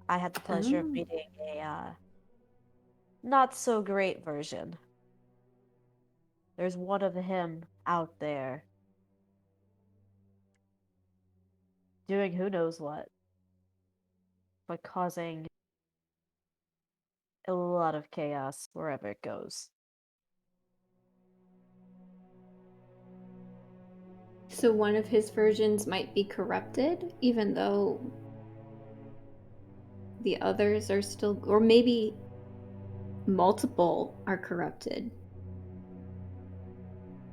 I had the pleasure of meeting a not so great version. There's one of him out there doing who knows what, but causing a lot of chaos wherever it goes. So one of his versions might be corrupted, even though the others are still, or maybe multiple are corrupted.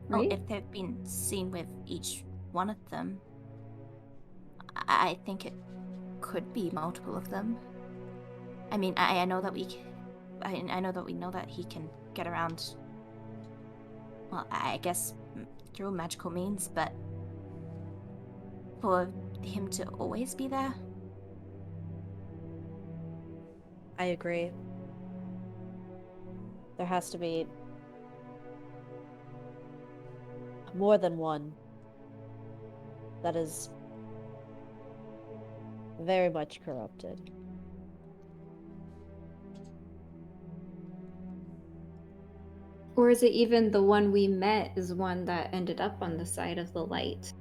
Right? Oh, if they've been seen with each one of them, I think it could be multiple of them. I mean, I know that I know that we know that he can get around, well, I guess through magical means, but for him to always be there? I agree. There has to be more than one that is very much corrupted. Or is it even the one we met is one that ended up on the side of the light?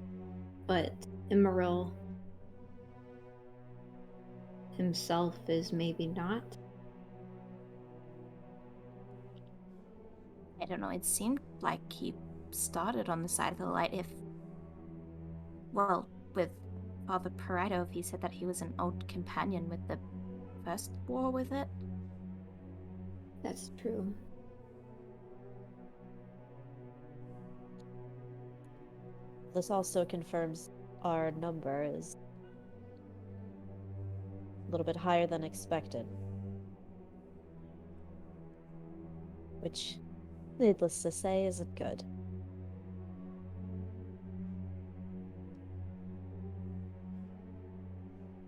But Emerald himself is maybe not? I don't know, it seemed like he started on the side of the light with Father Pareto, if he said that he was an old companion with the first war with it. That's true. This also confirms our number is a little bit higher than expected. Which, needless to say, isn't good.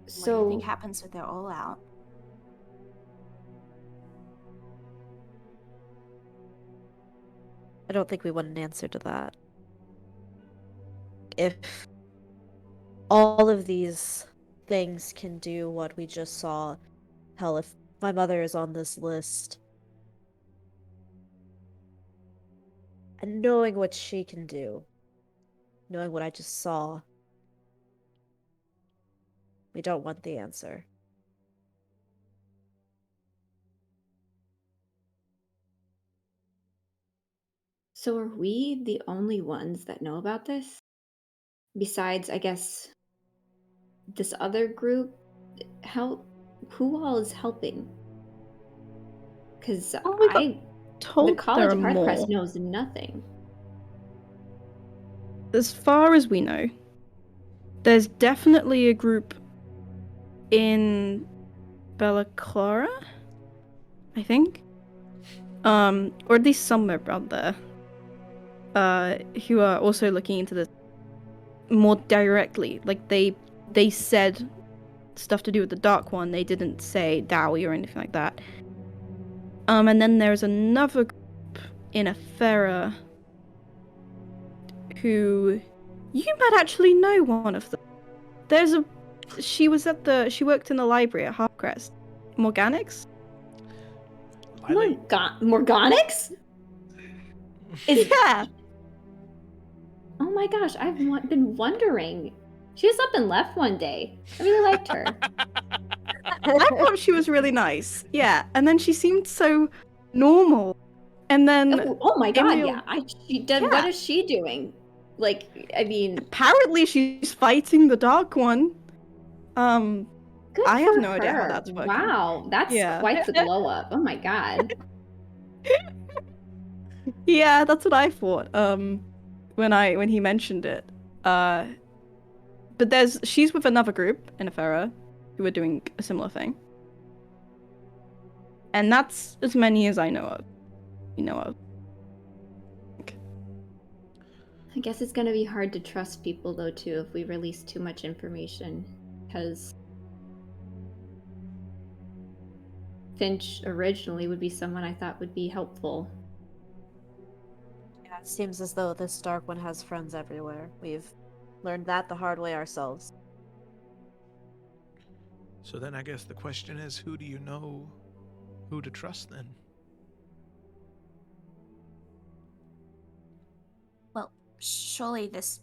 What do you So, think happens with their all out? I don't think we want an answer to that. If all of these things can do what we just saw, hell, if my mother is on this list, and knowing what she can do, knowing what I just saw, we don't want the answer. so are we the only ones that know about this? Besides, I guess, this other group? Who all is helping? Because Oh, we got the told there College are of Hard Press more. knows nothing. As far as we know, there's definitely a group in Bella Clara, I think. Or at least somewhere around there. Who are also looking into this more directly. Like they said stuff to do with the Dark One. They didn't say Dowie or anything like that. And then there's another group in Afera who you might actually know one of them. She worked in the library at Harpcrest. Morganix? Lila, Morganix? Yeah. Oh my gosh, I've been wondering. She just up and left one day. I really liked her. I thought she was really nice. Yeah. And then she seemed so normal. And then Oh my god, Emil- yeah. She did. Yeah. What is she doing? Like, I mean, apparently she's fighting the Dark One. good I for have no idea how her. that's working. Wow, that's Yeah. quite the glow up. Oh my god. Yeah, that's what I thought. When he mentioned it. But she's with another group in Afera who are doing a similar thing. And that's as many as I know of. You know of. I guess it's gonna be hard to trust people though too if we release too much information, because Finch originally would be someone I thought would be helpful. Yeah, it seems as though this Dark One has friends everywhere. We've learned that the hard way ourselves. so then I guess the question is, who do you know who to trust then? Well, surely this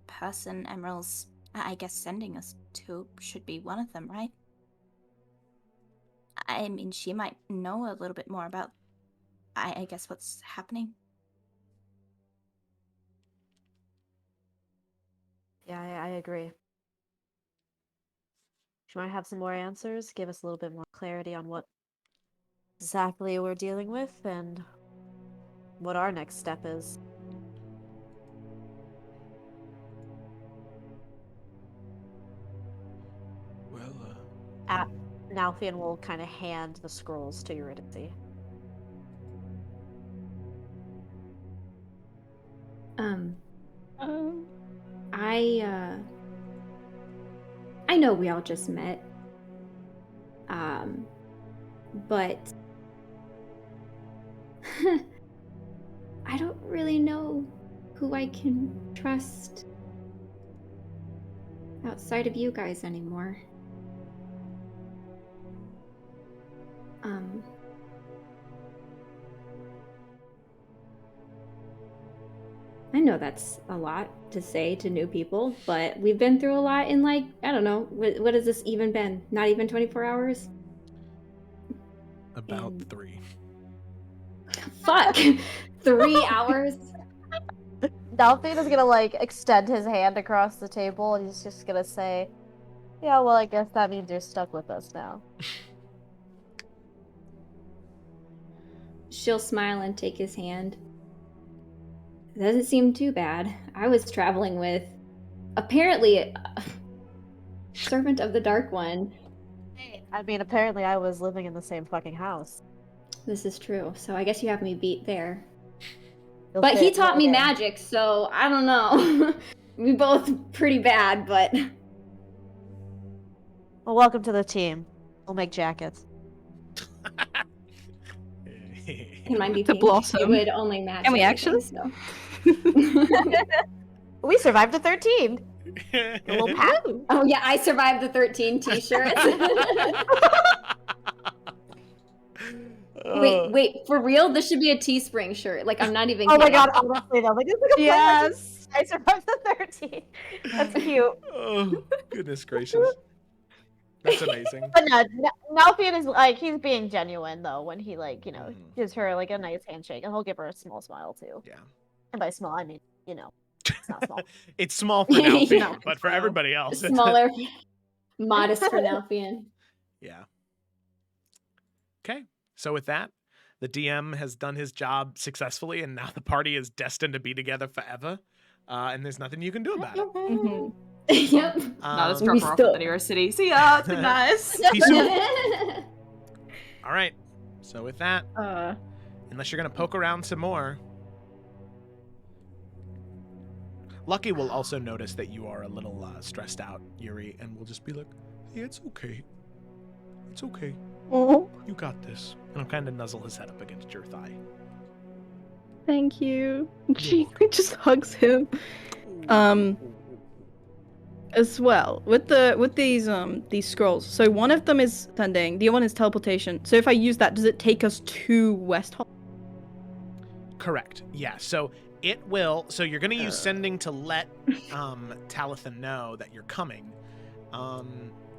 person Emerald's, I guess, sending us to should be one of them, right? I mean, she might know a little bit more about, I guess, what's happening. Yeah, I agree. She might have some more answers, give us a little bit more clarity on what exactly we're dealing with and what our next step is. Well, Nalfian will kind of hand the scrolls to Eurydice. I know we all just met. But I don't really know who I can trust outside of you guys anymore. I know that's a lot to say to new people, but we've been through a lot in, like, I don't know, what has this even been? Not even 24 hours? About And- 3. Fuck! 3 hours? Delphine is gonna like extend his hand across the table and he's just gonna say, "Yeah, well, I guess that means you're stuck with us now." She'll smile and take his hand. It doesn't seem too bad. I was traveling with, apparently, a servant of the Dark One. I mean, apparently I was living in the same fucking house. This is true, so I guess you have me beat there. You'll But he fit taught right me in. magic, so I don't know. We both pretty bad, but... Well, welcome to the team. We'll make jackets. Can mine be To pink? blossom. It would only match Can we everything, actually? so. We survived a 13. A little pat. Oh yeah, I survived the 13 t-shirts. Wait, for real? This should be a Teespring shirt. Like, I'm not even Oh my kidding. god, honestly though, like it's like a Yes. I survived the 13. That's cute. Oh, goodness gracious. That's amazing. But no, Nalfian is like he's being genuine though when he like Mhm. gives her like a nice handshake and he'll give her a small smile too. Yeah. And by small I mean it's not small. It's small for Nalfian, Yeah. but for everybody else, it's Smaller, modest for Nalfian. yeah. Okay. So with that, the DM has done his job successfully, and now the party is destined to be together forever. And there's nothing you can do about it. Mhm. Yep. Not as Um, drop we her off still- at the nearest city. See ya. It's been nice. peace out. All right. So with that, unless you're gonna poke around some more, Lucky will also notice that you are a little stressed out, Yuri, and will just be like, "Hey, it's okay. It's okay. You got this." And I'll kind of nuzzle his head up against your thigh. Thank you. She just hugs him. As well with these scrolls. So one of them is sending, the other one is teleportation. So if I use that, does it take us to West Hall? Correct. Yeah. So it will. So you're gonna use sending to let Talitha know that you're coming.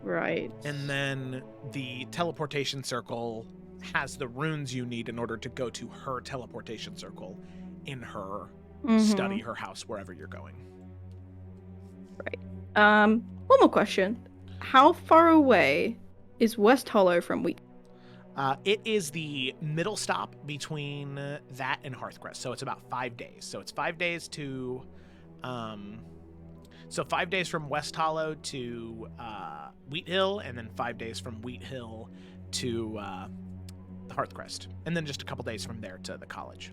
Right. And then the teleportation circle has the runes you need in order to go to her teleportation circle in her study, her house, wherever you're going. One more question. How far away is West Hollow from Wheat? It is the middle stop between that and Hearthcrest, so it's about 5 days. So it's 5 days to, 5 days from West Hollow to Wheat Hill, and then 5 days from Wheat Hill to Hearthcrest, and then just a couple days from there to the college.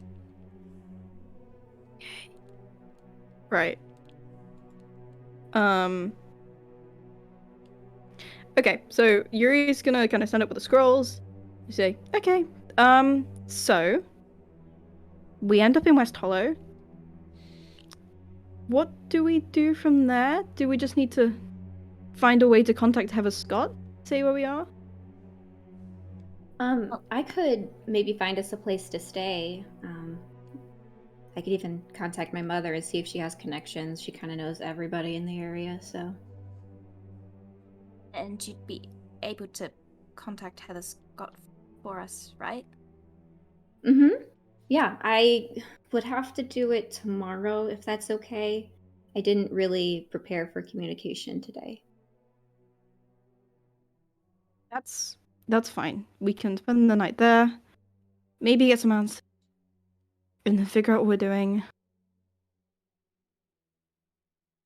Right. Okay, so Yuri's gonna kind of stand up with the scrolls. You say, okay, so we end up in West Hollow. What do we do from there? Do we just need to find a way to contact Heather Scott? Say where we are? I could maybe find us a place to stay. I could even contact my mother and see if she has connections. She kind of knows everybody in the area, so. And you'd be able to contact Heather Scott for us, right? Mm-hmm. Yeah, I would have to do it tomorrow if that's okay. I didn't really prepare for communication today. That's fine. We can spend the night there. Maybe get some answers. And then figure out what we're doing.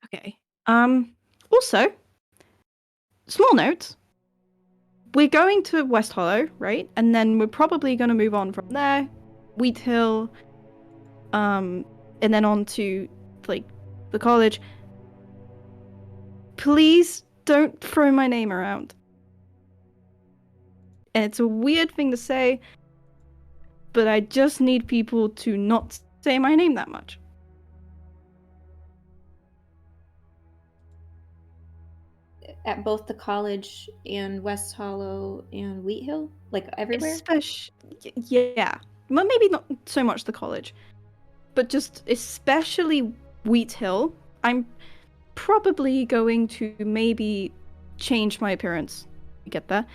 Okay. Also, small note. We're going to West Hollow, right? And then we're probably going to move on from there. Wheat Hill. And then on to, like, the college. Please don't throw my name around. And it's a weird thing to say, but I just need people to not say my name that much. At both the college and West Hollow and Wheat Hill? Like everywhere? Yeah. Well, maybe not so much the college. but just especially Wheat Hill, I'm probably going to maybe change my appearance. You get that?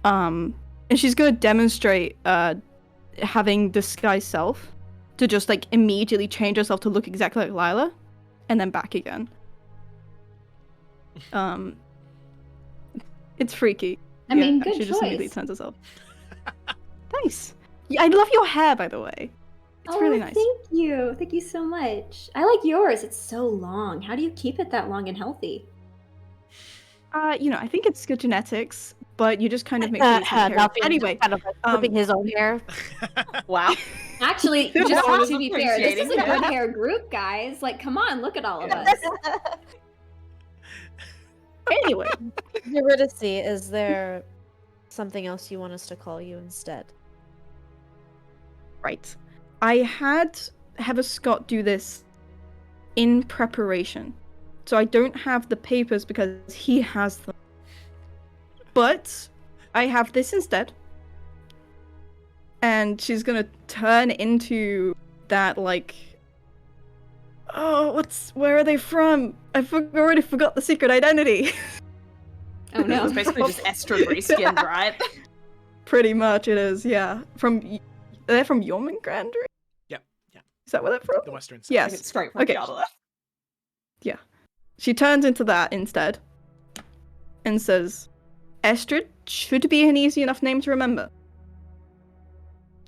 And she's gonna demonstrate having disguise self to just like immediately change herself to look exactly like Lila, and then back again. It's freaky. I mean, good she just immediately choice. turns herself. Thanks. Yeah, I love your hair, by the way. It's really nice. Thank you so much. I like yours. It's so long. How do you keep it that long and healthy? I think it's good genetics, but you just kind of make sure you cut hair. Nalfian's Anyway, kind of flipping his own hair. Wow. Actually, just No one to is be fair, this is a appreciating good it. hair group, guys. Like, come on, look at all of us. anyway, Eurydice, is there something else you want us to call you instead? right. I had Heather Scott do this in preparation. So I don't have the papers because he has them. But I have this instead. And she's gonna turn into that, like... Oh, where are they from? Already forgot the secret identity. Oh no, it's basically just Estra reskinned, right? Pretty much it is, yeah. They're from Jormungandr? Yep. Yeah. Is that where they're from? The western side. Yes. It's straight from Okay. the other. Yeah. She turns into that instead. And says, Estrid should be an easy enough name to remember.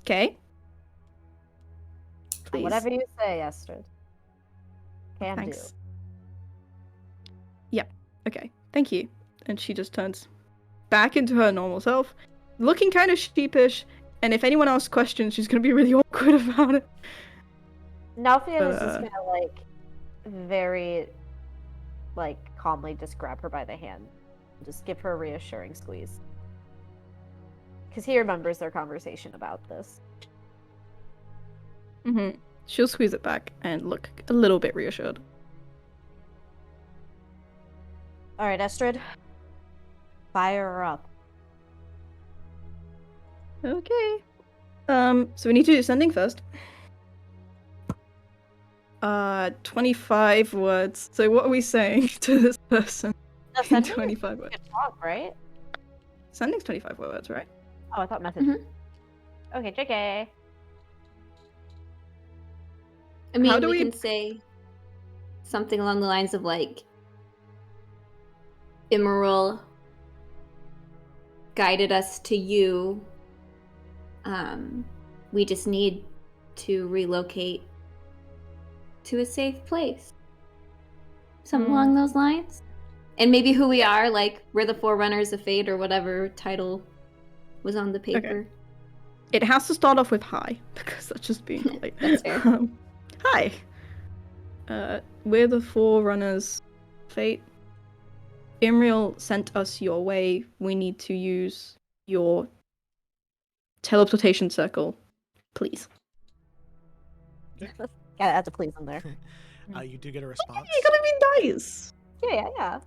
Okay? Please. Whatever you say, Astrid. Can Thanks. do. Yep. Okay. Thank you. And she just turns back into her normal self, looking kind of sheepish. And if anyone else questions, she's gonna be really awkward about it. Nalfian is just gonna, like, very, like, calmly just grab her by the hand. Just give her a reassuring squeeze. Because he remembers their conversation about this. Mm-hmm. She'll squeeze it back and look a little bit reassured. Alright, Estrid. Fire her up. Okay. So we need to do sending first. 25 words. So what are we saying to this person No, in sending 25 words? Good talk, right? Sending's 25 words, right? Oh, I thought message. Okay, JK. I mean, How do we we- can say something along the lines of, like, Immoral guided us to you. We just need to relocate to a safe place. Something along those lines. And maybe who we are, like, we're the Forerunners of Fate or whatever title was on the paper. It has to start off with hi, because that's just being polite. That's fair. Hi. We're the Forerunners Fate. Imriel sent us your way. We need to use your teleportation circle, please. Gotta add the please in there. You do get a response. You gotta be nice. Yeah.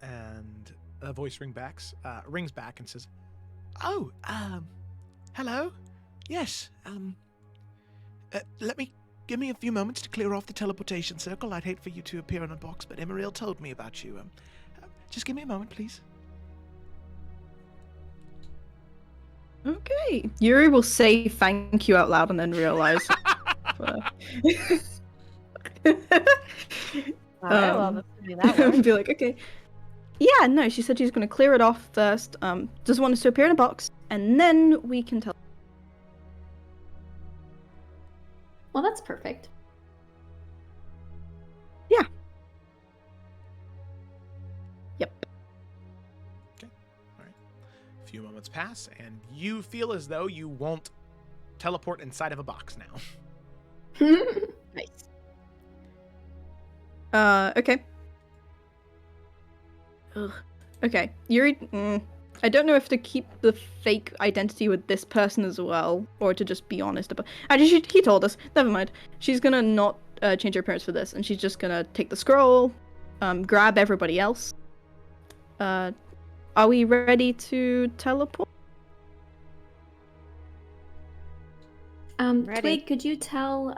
And a voice rings back and says, "Oh, hello. Yes. Give me a few moments to clear off the teleportation circle. I'd hate for you to appear in a box, but Emeril told me about you. Just give me a moment, please." Okay. Yuri will say thank you out loud and then realize. Alright, well, assuming that works. Be like, okay. Yeah, no, she said she's going to clear it off first. Just want us to appear in a box, and then we can tell. Well, that's perfect. Yeah. Yep. A few moments pass, and you feel as though you won't teleport inside of a box now. Nice. Okay. Ugh. Okay, Yuri. I don't know if to keep the fake identity with this person as well, or to just be honest about. Actually, he told us. Never mind. She's gonna not change her appearance for this, and she's just gonna take the scroll, grab everybody else. Are we ready to teleport? Ready. Twig, could you tell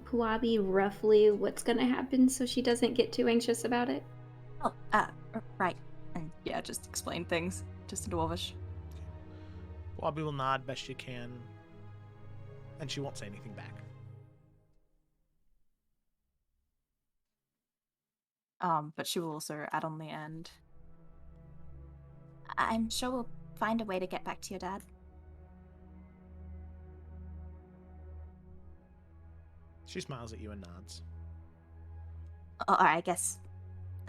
Puabi roughly what's gonna happen so she doesn't get too anxious about it? Oh, right. And yeah, just explain things. Just in Dwarvish. Wabi will nod best she can, and she won't say anything back. But she will also add on the end. I'm sure we'll find a way to get back to your dad. She smiles at you and nods. Or I guess,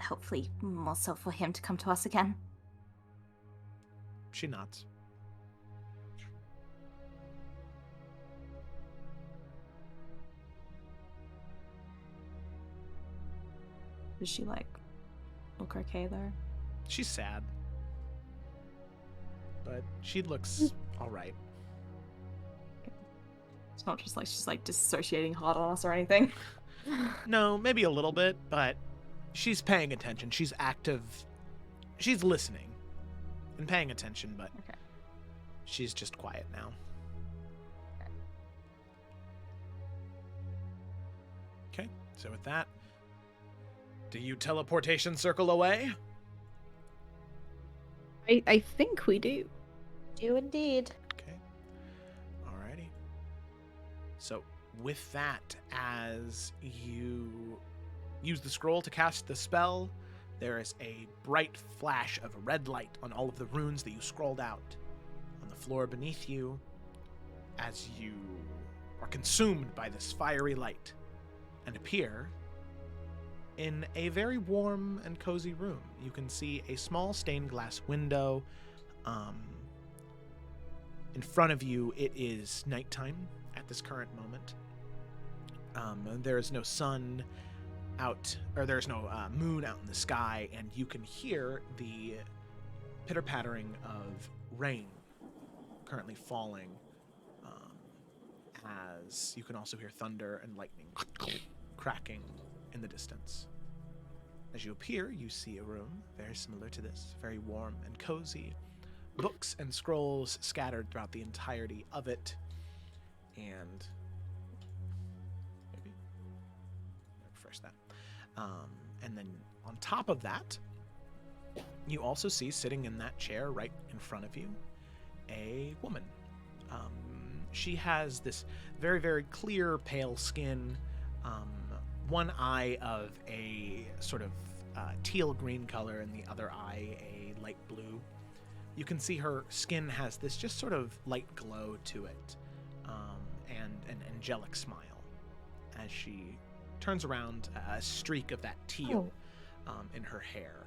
hopefully, more so for him to come to us again. She nods. Does she, like, look okay there? She's sad. But she looks alright. It's not just like she's, like, dissociating hard on us or anything. No, maybe a little bit, but she's paying attention. She's active. She's listening and paying attention, but Okay. she's just quiet now. Okay, so with that, do you teleportation circle away? I think we do. Do indeed. Okay. Alrighty. So with that, as you use the scroll to cast the spell, there is a bright flash of red light on all of the runes that you scrolled out on the floor beneath you as you are consumed by this fiery light and appear in a very warm and cozy room. You can see a small stained glass window. In front of you, it is nighttime at this current moment. There is no sun out, or there's no moon out in the sky, and you can hear the pitter-pattering of rain currently falling, as you can also hear thunder and lightning cracking in the distance. As you appear, you see a room very similar to this, very warm and cozy. Books and scrolls scattered throughout the entirety of it. And maybe refresh that. And then on top of that, you also see sitting in that chair right in front of you a woman. She has this very, very clear, pale skin, one eye of a sort of teal green color and the other eye a light blue. You can see her skin has this just sort of light glow to it, and an angelic smile as she turns around, a streak of that teal in her hair,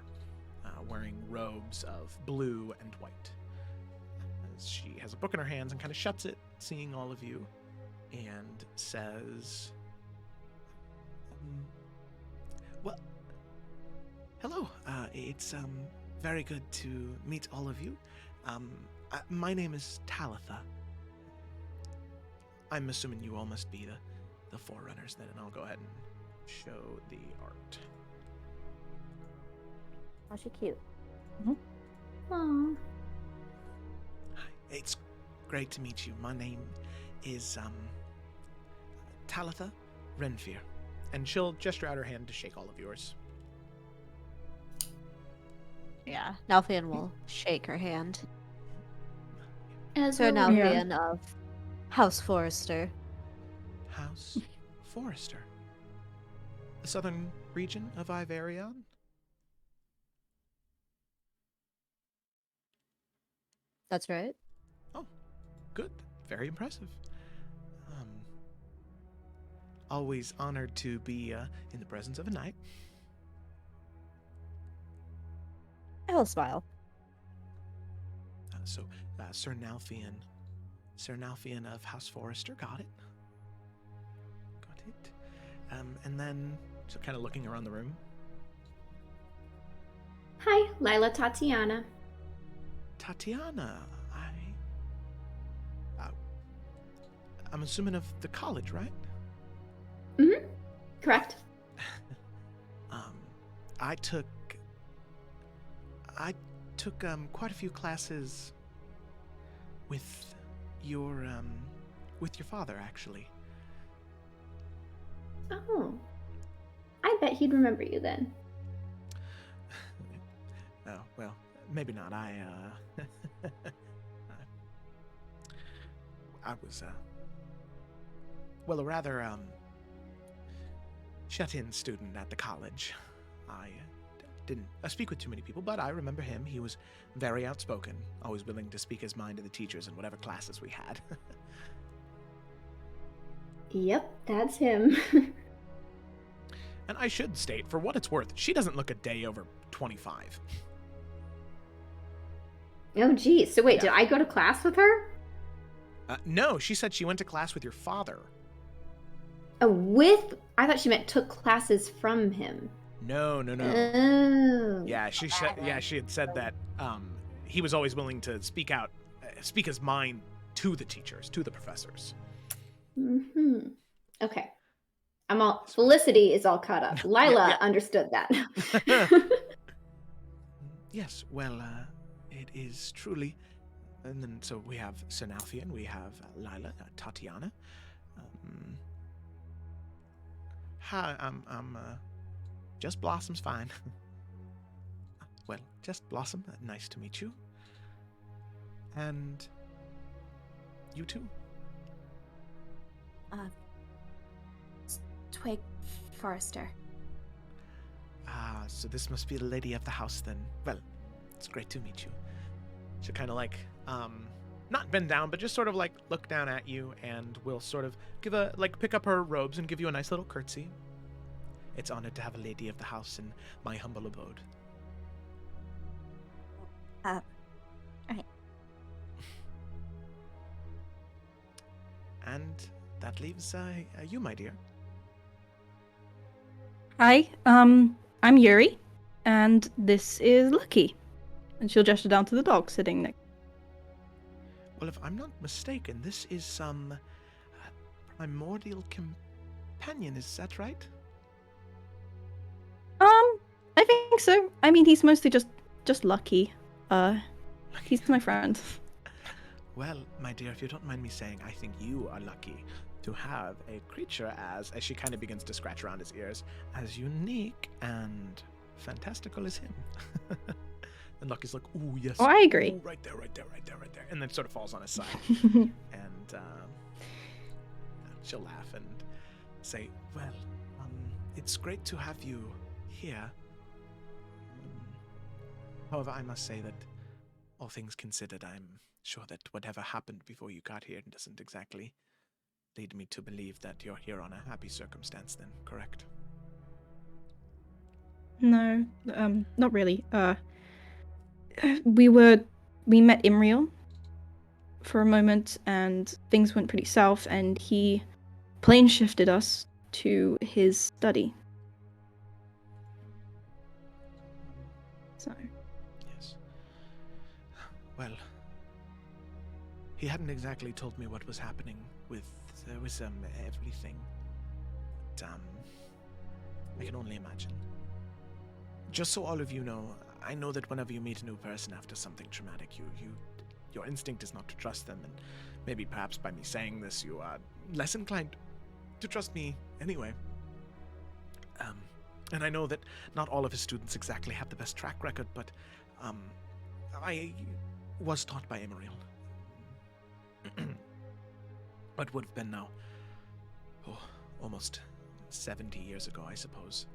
wearing robes of blue and white. As she has a book in her hands and kind of shuts it, seeing all of you, and says, well, hello. It's very good to meet all of you. My name is Talitha. I'm assuming you all must be the Forerunners then, and I'll go ahead and show the art. Oh, she cute. Aww. Hi, it's great to meet you. My name is Talitha Renfear, and she'll gesture out her hand to shake all of yours. Yeah, Nalfian will shake her hand. As Sir well, Nalfian of House Forrester. House Forrester. The southern region of Iverion? That's right. Oh, good. Very impressive. Always honored to be in the presence of a knight. I will smile. Sir Nalfian of House Forrester, got it. And then, so kind of looking around the room. Hi, Lila Tatiana. Tatiana, I'm assuming of the college, right? Mm-hmm. Correct. I took quite a few classes with your with your father, actually. Oh. I bet he'd remember you then. Oh, well, maybe not. I was, well, a rather, shut-in student at the college. I didn't speak with too many people, but I remember him. He was very outspoken, always willing to speak his mind to the teachers in whatever classes we had. Yep, that's him. And I should state, for what it's worth, she doesn't look a day over 25. Oh, geez. So wait, Yeah. did I go to class with her? No, she said she went to class with your father. Oh, I thought she meant took classes from him. No. Oh. Yeah, she had said that he was always willing to speak his mind to the teachers, to the professors. Mm-hmm. Okay. Felicity is all caught up. Lila Yeah. understood that. Yes, well, it is truly. And then, so we have Synalfian, we have Lila, Tatiana. Hi, I'm Just Blossom's fine. Well, Just Blossom, nice to meet you. And you too. Twig Forrester. Ah, so this must be the lady of the house then. Well, it's great to meet you. She'll kind of like, not bend down, but just sort of like look down at you, and will sort of pick up her robes and give you a nice little curtsy. It's honored to have a lady of the house in my humble abode. Right. And that leaves you, my dear. Hi, I'm Yuri, and this is Lucky. And she'll gesture down to the dog sitting next. Well, if I'm not mistaken, this is some primordial companion, is that right? I think so. I mean, he's mostly just Lucky. He's my friend. Well, my dear, if you don't mind me saying, I think you are lucky to have a creature as she kind of begins to scratch around his ears, as unique and fantastical as him. And Lucky's like, ooh, yes. Oh, I agree. Ooh, right there. And then sort of falls on his side. And she'll laugh and say, well, it's great to have you here. However, I must say that all things considered, I'm sure that whatever happened before you got here doesn't exactly lead me to believe that you're here on a happy circumstance then, correct? No, not really. We met Iverion for a moment, and things went pretty south, and he plane shifted us to his study. So. Yes. Well, he hadn't exactly told me what was happening with everything. But, I can only imagine. Just so all of you know, I know that whenever you meet a new person after something traumatic, your instinct is not to trust them, and maybe perhaps by me saying this, you are less inclined to trust me anyway. And I know that not all of his students exactly have the best track record, but I was taught by Iverion. What would have been now, almost 70 years ago, I suppose.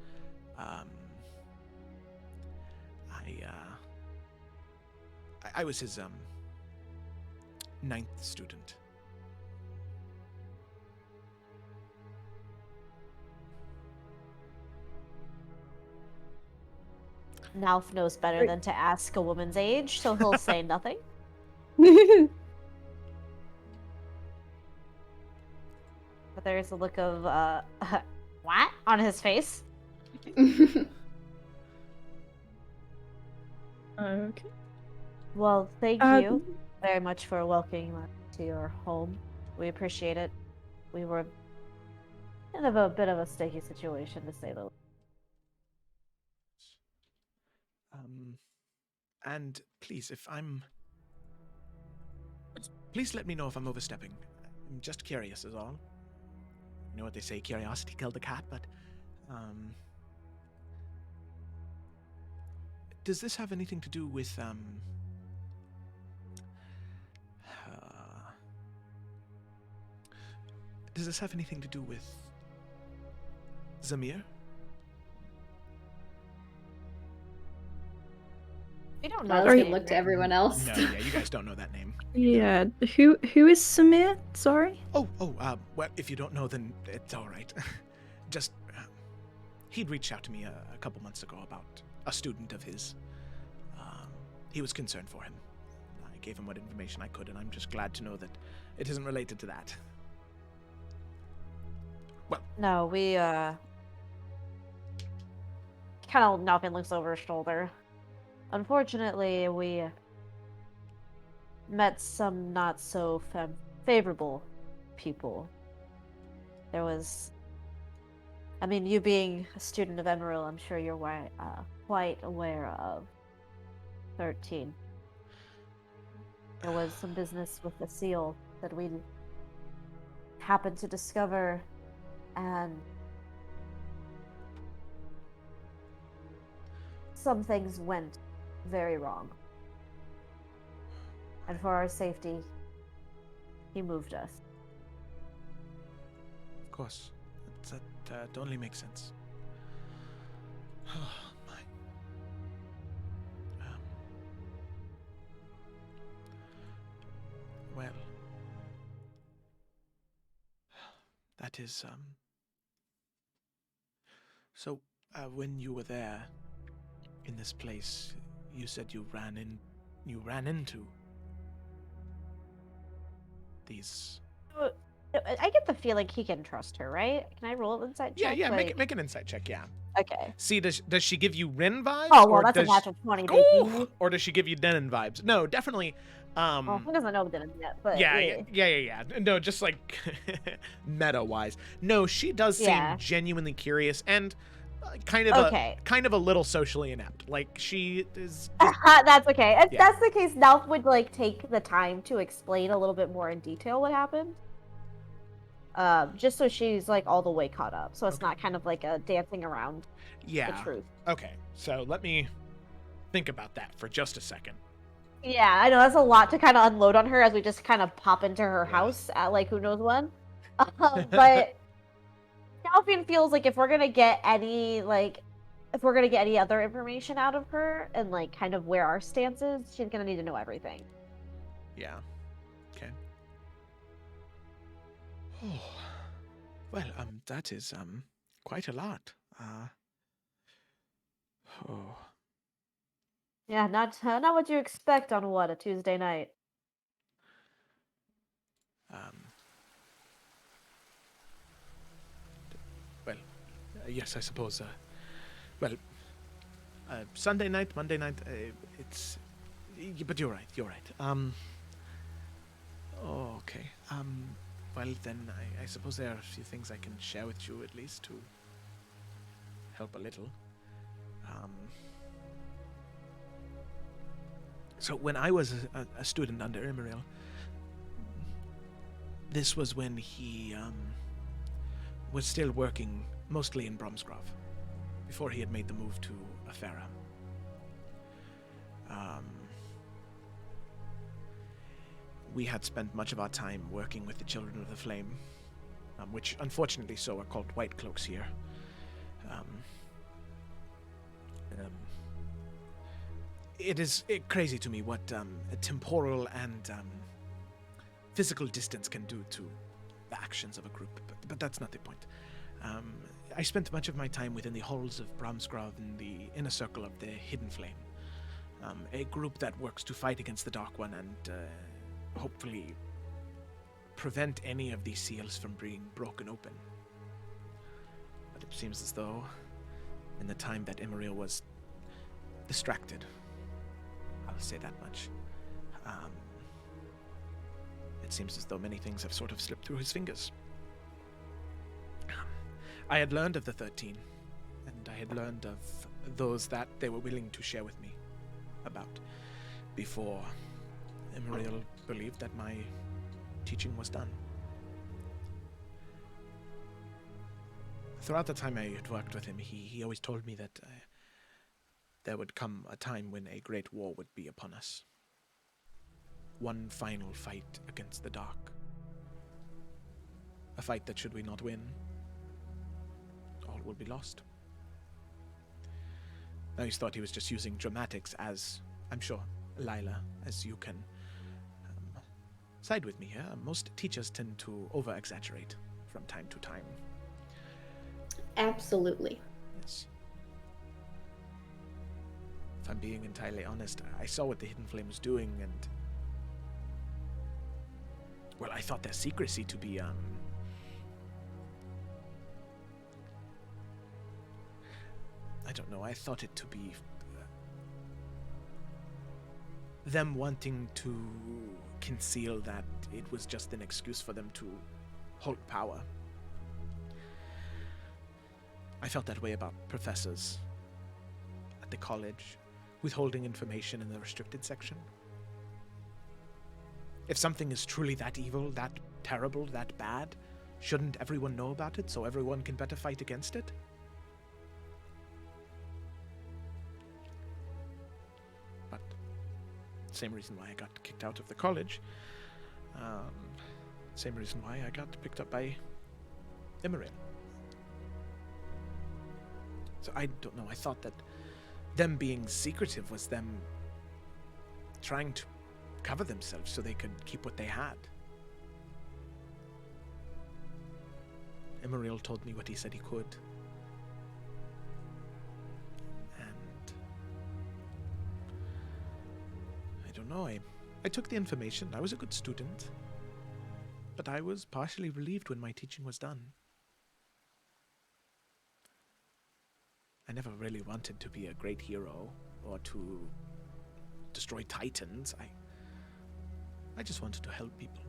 I was his 9th student. Nalf knows better than to ask a woman's age, so he'll say nothing. But there's a look of, what? On his face. Okay. Well, thank you very much for welcoming us to your home. We appreciate it. We were in a bit of a sticky situation, to say the least. And please, please let me know if I'm overstepping. I'm just curious is all. You know what they say, curiosity killed the cat, but, does this have anything to do with, does this have anything to do with Zamir? We don't I know. was the gonna name, look to right? everyone else. No, yeah, you guys don't know that name. Yeah. Who is Samir? Sorry. Well, if you don't know, then it's all right. Just, he'd reached out to me a couple months ago about a student of his. He was concerned for him. I gave him what information I could, and I'm just glad to know that it isn't related to that. Well, No, we kind of Nalfin looks over his shoulder. Unfortunately, we met some not so favorable people. There was, I mean, you being a student of Emerald, I'm sure you're quite aware of 13. There was some business with the seal that we happened to discover, and some things went very wrong. And for our safety, he moved us. of course, that only makes sense. Oh, my. Well, that is, So, when you were there, in this place, you said you ran into these... I get the feeling he can trust her, right? Can I roll an insight check? Yeah, make an insight check, yeah. Okay. See, does she give you Rin vibes? Oh, well, or that's a does natural 20, Ooh! baby. Or does she give you Denon vibes? No, definitely. Well, he doesn't know Denon yet, but Yeah. No, just like meta-wise. No, she does seem genuinely curious and kind of a little socially inept. Like she is. That's okay. If Yeah. that's the case, Nalf would like take the time to explain a little bit more in detail what happened. Just so she's like all the way caught up, so it's not kind of like a dancing around the truth. Okay, so let me think about that for just a second. Yeah, I know that's a lot to kind of unload on her as we just kind of pop into her house at like who knows when. But Nalfian feels like if we're gonna get any other information out of her and like kind of where our stance is, she's gonna need to know everything. Yeah. Okay. Oh, well, that is quite a lot. Yeah, not what you expect on a Tuesday night. Well, yes, I suppose. Sunday night, Monday night. It's, but you're right. Okay. Well, then I suppose there are a few things I can share with you, at least, to help a little. So when I was a student under Imriel, this was when he was still working mostly in Bromsgrove, before he had made the move to Afera. We had spent much of our time working with the Children of the Flame, which unfortunately so are called White Cloaks here. It is crazy to me what a temporal and physical distance can do to the actions of a group, but that's not the point. I spent much of my time within the halls of Bromsgrove in the inner circle of the Hidden Flame, a group that works to fight against the Dark One and hopefully prevent any of these seals from being broken open. But it seems as though, in the time that Imriel was distracted, I'll say that much, it seems as though many things have sort of slipped through his fingers. I had learned of the 13, and I had learned of those that they were willing to share with me about before Imriel believed that my teaching was done. throughout the time I had worked with him, he always told me that there would come a time when a great war would be upon us. One final fight against the dark. A fight that, should we not win, all will be lost. I always thought he was just using dramatics, as I'm sure, Lila, as you can side with me here. Most teachers tend to over-exaggerate from time to time. Absolutely. Yes. If I'm being entirely honest, I saw what the Hidden Flame was doing, and well, I thought their secrecy to be I don't know, I thought it to be them wanting to conceal that it was just an excuse for them to hold power. I felt that way about professors at the college, withholding information in the restricted section. If something is truly that evil, that terrible, that bad, shouldn't everyone know about it so everyone can better fight against it? But same reason why I got kicked out of the college. Same reason why I got picked up by Iverion. So I don't know, I thought that them being secretive was them trying to cover themselves so they could keep what they had. Iverion told me what he said he could. And I don't know, I took the information. I was a good student. But I was partially relieved when my teaching was done. I never really wanted to be a great hero or to destroy titans. I just wanted to help people.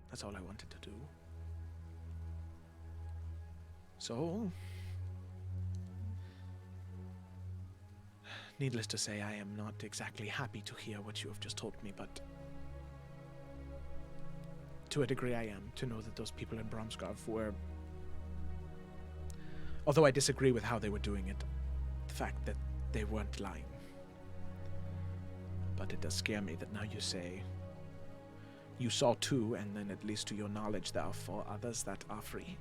That's all I wanted to do. So, needless to say, I am not exactly happy to hear what you have just told me, but to a degree I am, to know that those people in Bromsgrove were, although I disagree with how they were doing it, the fact that they weren't lying. But it does scare me that now you say you saw two, and then at least to your knowledge there are 4 others that are free.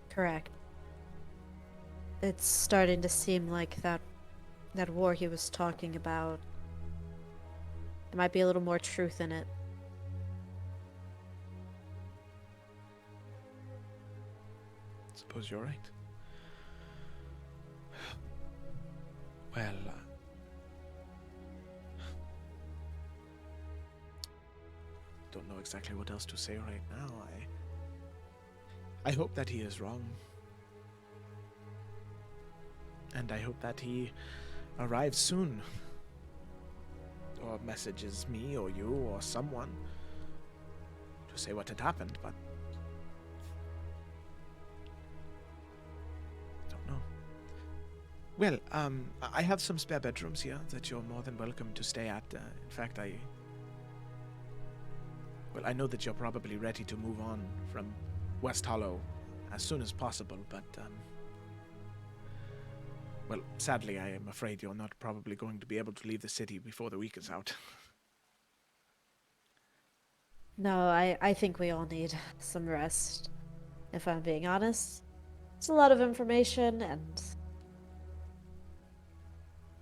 Correct. It's starting to seem like that war he was talking about, there might be a little more truth in it. Suppose you're right. Well, don't know exactly what else to say right now. I hope that he is wrong. And I hope that he arrives soon. Or messages me or you or someone to say what had happened, but don't know. Well, I have some spare bedrooms here that you're more than welcome to stay at. In fact, I know that you're probably ready to move on from West Hollow as soon as possible, but well, sadly, I am afraid you're not probably going to be able to leave the city before the week is out. No, I think we all need some rest, if I'm being honest. It's a lot of information and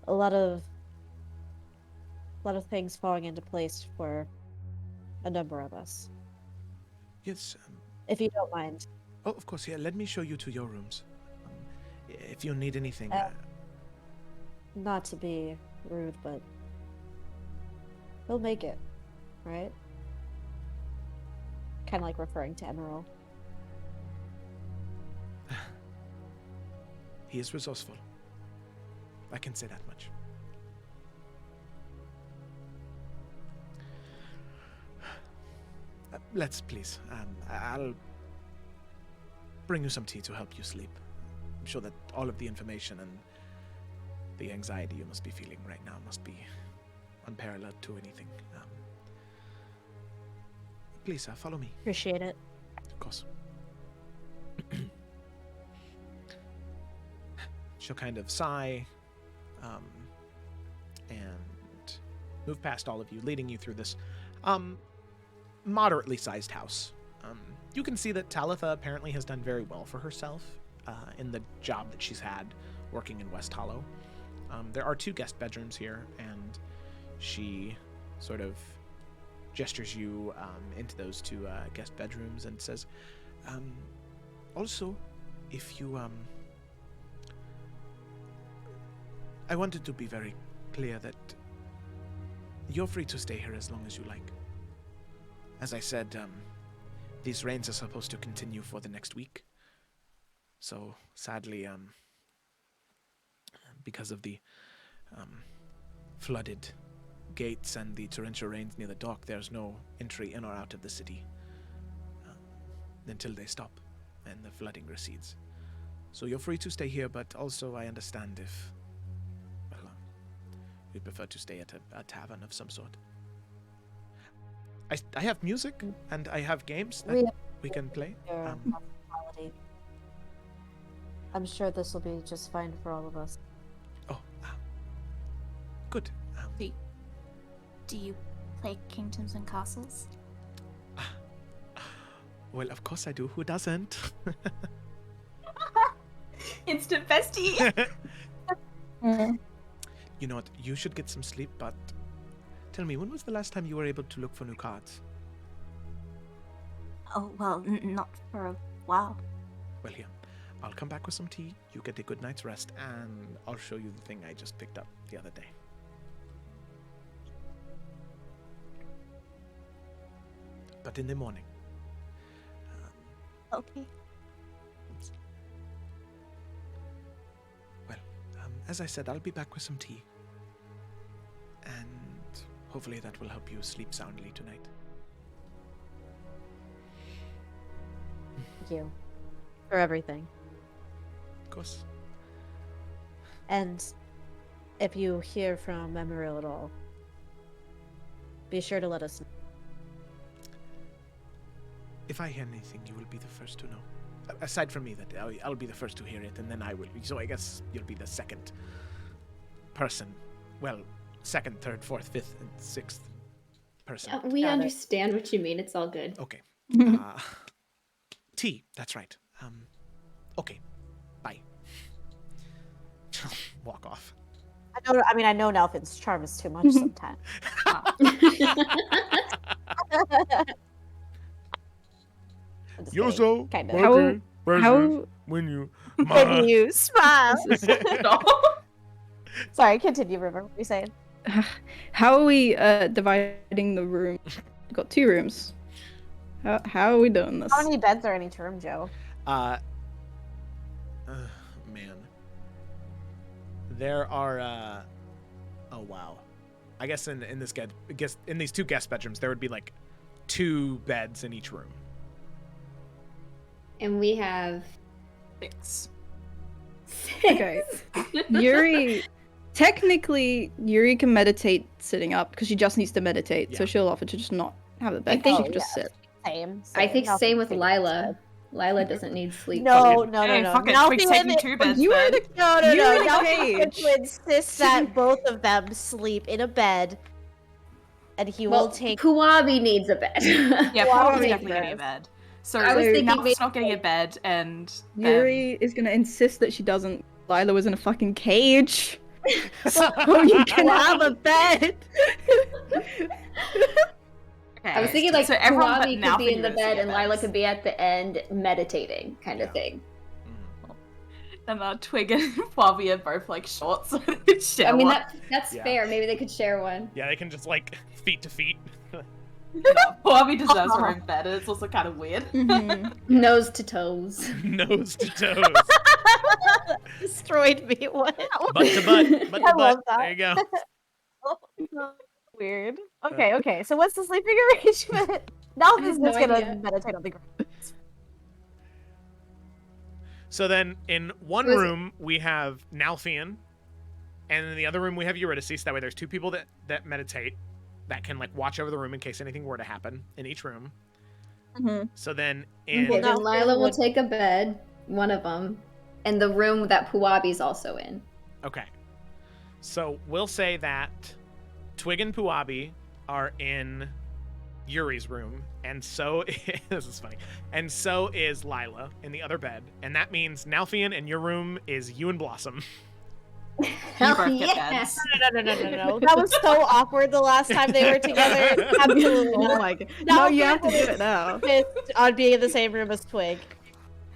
a lot of things falling into place for a number of us. Yes. If you don't mind. Oh, of course, yeah. Let me show you to your rooms. If you need anything. Not to be rude, but he'll make it, right? Kind of like referring to Emerald. He is resourceful. I can say that much. Let's please. I'll bring you some tea to help you sleep. I'm sure that all of the information and the anxiety you must be feeling right now must be unparalleled to anything. Please, follow me. Appreciate it. Of course. she'll kind of sigh and move past all of you, leading you through this moderately sized house. You can see that Talitha apparently has done very well for herself in the job that she's had working in West Hollow. There are 2 guest bedrooms here, and she sort of gestures you into those 2 guest bedrooms and says, also, if you, I wanted to be very clear that you're free to stay here as long as you like. As I said, these rains are supposed to continue for the next week. So, sadly, because of the flooded gates and the torrential rains near the dock, there's no entry in or out of the city until they stop and the flooding recedes. So you're free to stay here, but also I understand if, well, you'd prefer to stay at a tavern of some sort. I have music and I have games that we can play. Hospitality. I'm sure this will be just fine for all of us. Oh, good. Do you play Kingdoms and Castles? Well, of course I do. Who doesn't? Instant bestie. You know what? You should get some sleep, but tell me, when was the last time you were able to look for new cards? Oh, well, not for a while. Well, here. I'll come back with some tea, you get a good night's rest, and I'll show you the thing I just picked up the other day. But in the morning. Okay. Well, as I said, I'll be back with some tea. And hopefully that will help you sleep soundly tonight. Thank you for everything. Of course. And if you hear from Memorial at all, be sure to let us know. If I hear anything, you will be the first to know. Aside from me, that I'll be the first to hear it, and then I will. So I guess you'll be the second person. Well, second, third, fourth, fifth, and sixth person. We Got it. understand what you mean. It's all good. Okay. Tea. That's right. Okay. Bye. Walk off. I know Nelfin's charm is too much sometimes. I'm just kidding. Yoso, Kind of. Burger, How when you When you smile. Sorry, continue, River. What are you saying? how are we dividing the room? We've got 2 rooms. How are we doing this? How many beds are in each room, Joe? Man. There are oh wow. I guess in these 2 guest bedrooms there would be like 2 beds in each room. And we have 6. Okay. Technically, Yuri can meditate sitting up because she just needs to meditate, so Yeah. she'll offer to just not have a bed. think- She can just sit. Same. I think Nelfin's same with pretty Lila. good. Lila doesn't need sleep. No. Fuck it. Quick, take me 2 beds You were then. the No. You're the Nelfin's going cage. to insist that both of them sleep in a bed, and he Well, will take. Puabi needs a bed. Yeah, Well, probably I definitely think getting a bed. So I was thinking Nal's maybe- not getting a bed, and Yuri is gonna insist that she doesn't. Lila was in a fucking cage. So you can have a bed. okay. I was thinking like so everyone but Puabi could Nalf be in and the Yuri bed get and Lila beds. could be at the end meditating kind of thing. And Twig and Flavi are both like short, so they could share I mean one. that's Yeah. fair. Maybe they could share one. Yeah, they can just like feet to feet. Flavi deserves her own bed, and it's also kind of weird. Mhm. Nose to toes. Nose to toes. Destroyed me. What? Butt to butt. Butt I to love butt. that. There you go. Weird. Okay. So what's the sleeping arrangement? Now I this have no is gonna idea. meditate on the ground. So then in one Was it- room we have Nalfian, and in the other room we have Eurydice. That way there's 2 people that meditate that can like watch over the room in case anything were to happen in each room. Mhm. So then in Okay, Well, then now- Lila will would- take a bed, one of them, and the room that Puabi's also in. Okay. So we'll say that Twig and Puabi are in Yuri's room, and so this is funny. And so is Lila in the other bed, and that means Nalfian, and your room is you and Blossom. You both get beds. No. That was so awkward the last time they were together. Absolutely Oh not. my god. No, No, you have to do it now. Pissed on being in the same room as Twig.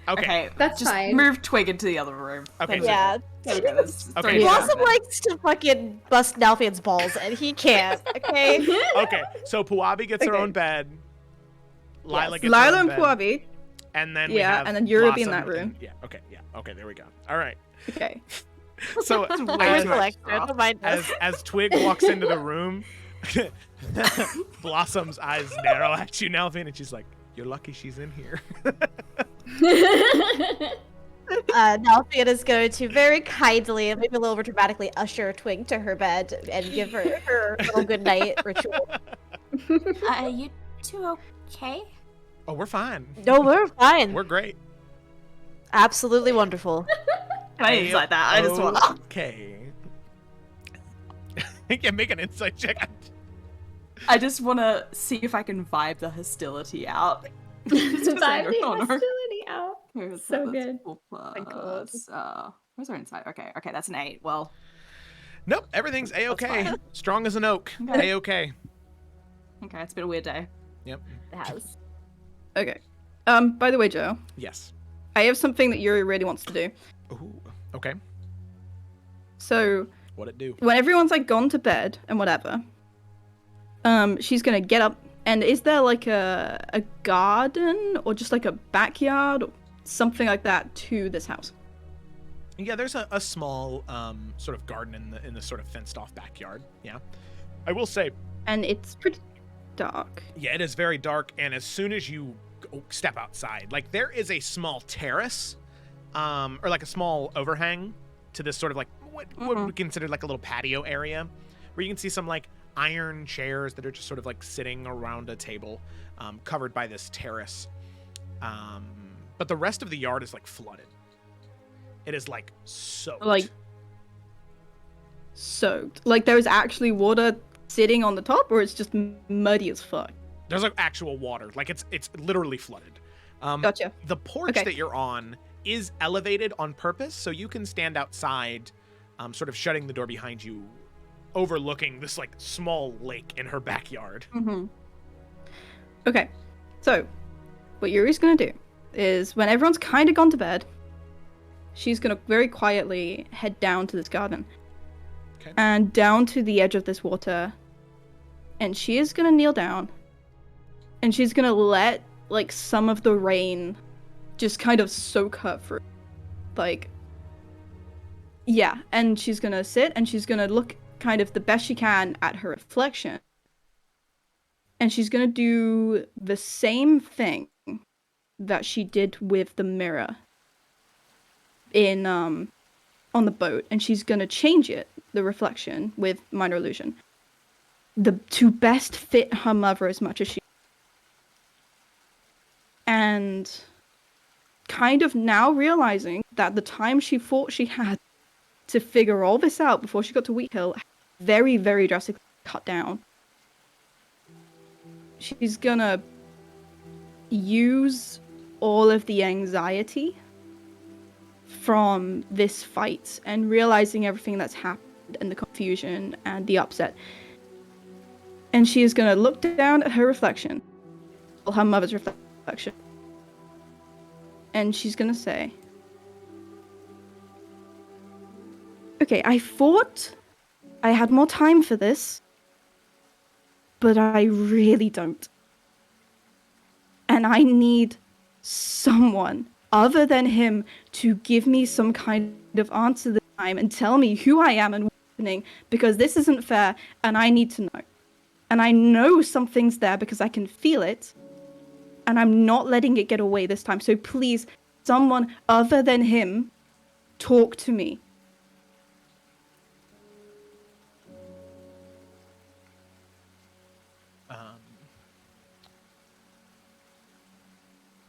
Okay. That's just fine. move Twig into the other room. Okay. Yeah. There we go. There's Okay, three yeah. Blossom likes to fucking bust Nalfian's balls, and he can't. Okay. Okay. So Puabi gets her Okay. own bed. Lila Yes. gets her Lila own and bed. Puabi. And then we Yeah, have and then Yuri will be in Blossom that room. and- yeah. Okay. Yeah. Okay. There we go. All right. Okay. So I was as, collector. Don't mind us. as Twig walks into the room, Blossom's eyes narrow at you, Nalfian, and she's like, "You're lucky she's in here." Nalfian is going to very kindly and maybe a little over dramatically usher Twig to her bed and give her her little good night ritual. Are you two okay? Oh, we're fine. No, we're fine. We're great. Absolutely wonderful. Can I use like that? I just want. Okay. Yeah, make an insight check. I just want to see if I can vibe the hostility out. Just 'cause I Vibe the don't know. hostility out. Here's So that's good. 4 My God. plus, where's our insight? Okay, that's an 8. Well, Nope, everything's a-okay. fine. Strong as an oak. Okay. A-okay. okay, it's been a weird day. Yep. It has. Okay. By the way, Joe, Yes. I have something that Yuri really wants to do. Ooh. Okay. So What'd it do? when everyone's like gone to bed and whatever, she's gonna get up. And is there like a garden or just like a backyard or something like that to this house? Yeah, there's a small sort of garden in the sort of fenced off backyard. Yeah. I will say, And it's pretty dark. yeah, it is very dark, and as soon as you step outside, like there is a small terrace, or like a small overhang to this sort of like what would be considered like a little patio area, where you can see some like iron chairs that are just sort of like sitting around a table, covered by this terrace. But the rest of the yard is like flooded. It is like soaked. Like soaked. Like there's actually water sitting on the top, or it's just muddy as fuck. There's like actual water. Like it's literally flooded. Gotcha. The porch Okay. that you're on is elevated on purpose, so you can stand outside, sort of shutting the door behind you, overlooking this like small lake in her backyard. Mm-hmm. Okay, so what Yuri's gonna do is when everyone's kind of gone to bed, she's gonna very quietly head down to this garden. Okay. And down to the edge of this water, and she is gonna kneel down, and she's gonna let like some of the rain just kind of soak her through, like, yeah. And she's gonna sit and she's gonna look kind of the best she can at her reflection, and she's gonna do the same thing that she did with the mirror in on the boat, and she's gonna change it, the reflection, with minor illusion, to best fit her mother as much as she, and kind of now realizing that the time she thought she had to figure all this out before she got to Wheat Hill very, very drastically cut down. She's gonna use all of the anxiety from this fight and realizing everything that's happened and the confusion and the upset. And she is gonna look down at her reflection, her mother's reflection, and she's gonna say, okay, I thought I had more time for this, but I really don't. And I need someone other than him to give me some kind of answer this time and tell me who I am and what's happening, because this isn't fair and I need to know. And I know something's there because I can feel it, and I'm not letting it get away this time. So please, someone other than him, talk to me.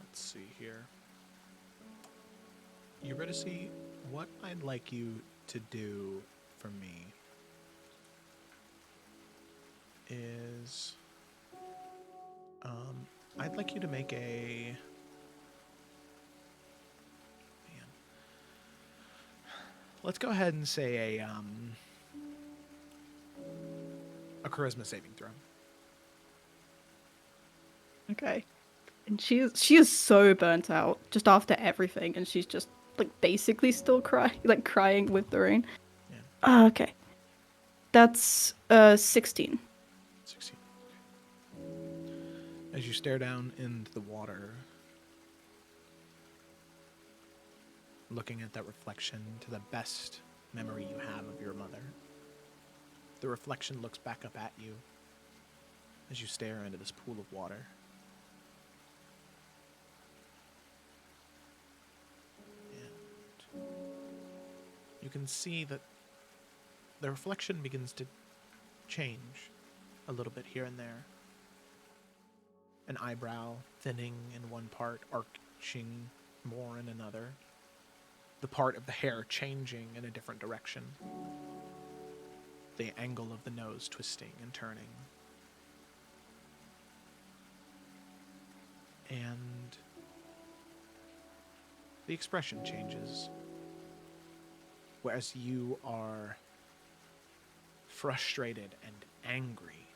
Let's see here. Eurydice, what I'd like you to do for me is, I'd like you to make a, man, let's go ahead and say a charisma saving throw. Okay. And she is so burnt out just after everything, and she's just like basically still crying with the rain. Yeah. Okay. That's 16. 16. As you stare down into the water, looking at that reflection to the best memory you have of your mother, the reflection looks back up at you as you stare into this pool of water. And you can see that the reflection begins to change a little bit here and there. An eyebrow thinning in one part, arching more in another. The part of the hair changing in a different direction. The angle of the nose twisting and turning. And the expression changes. Whereas you are frustrated and angry,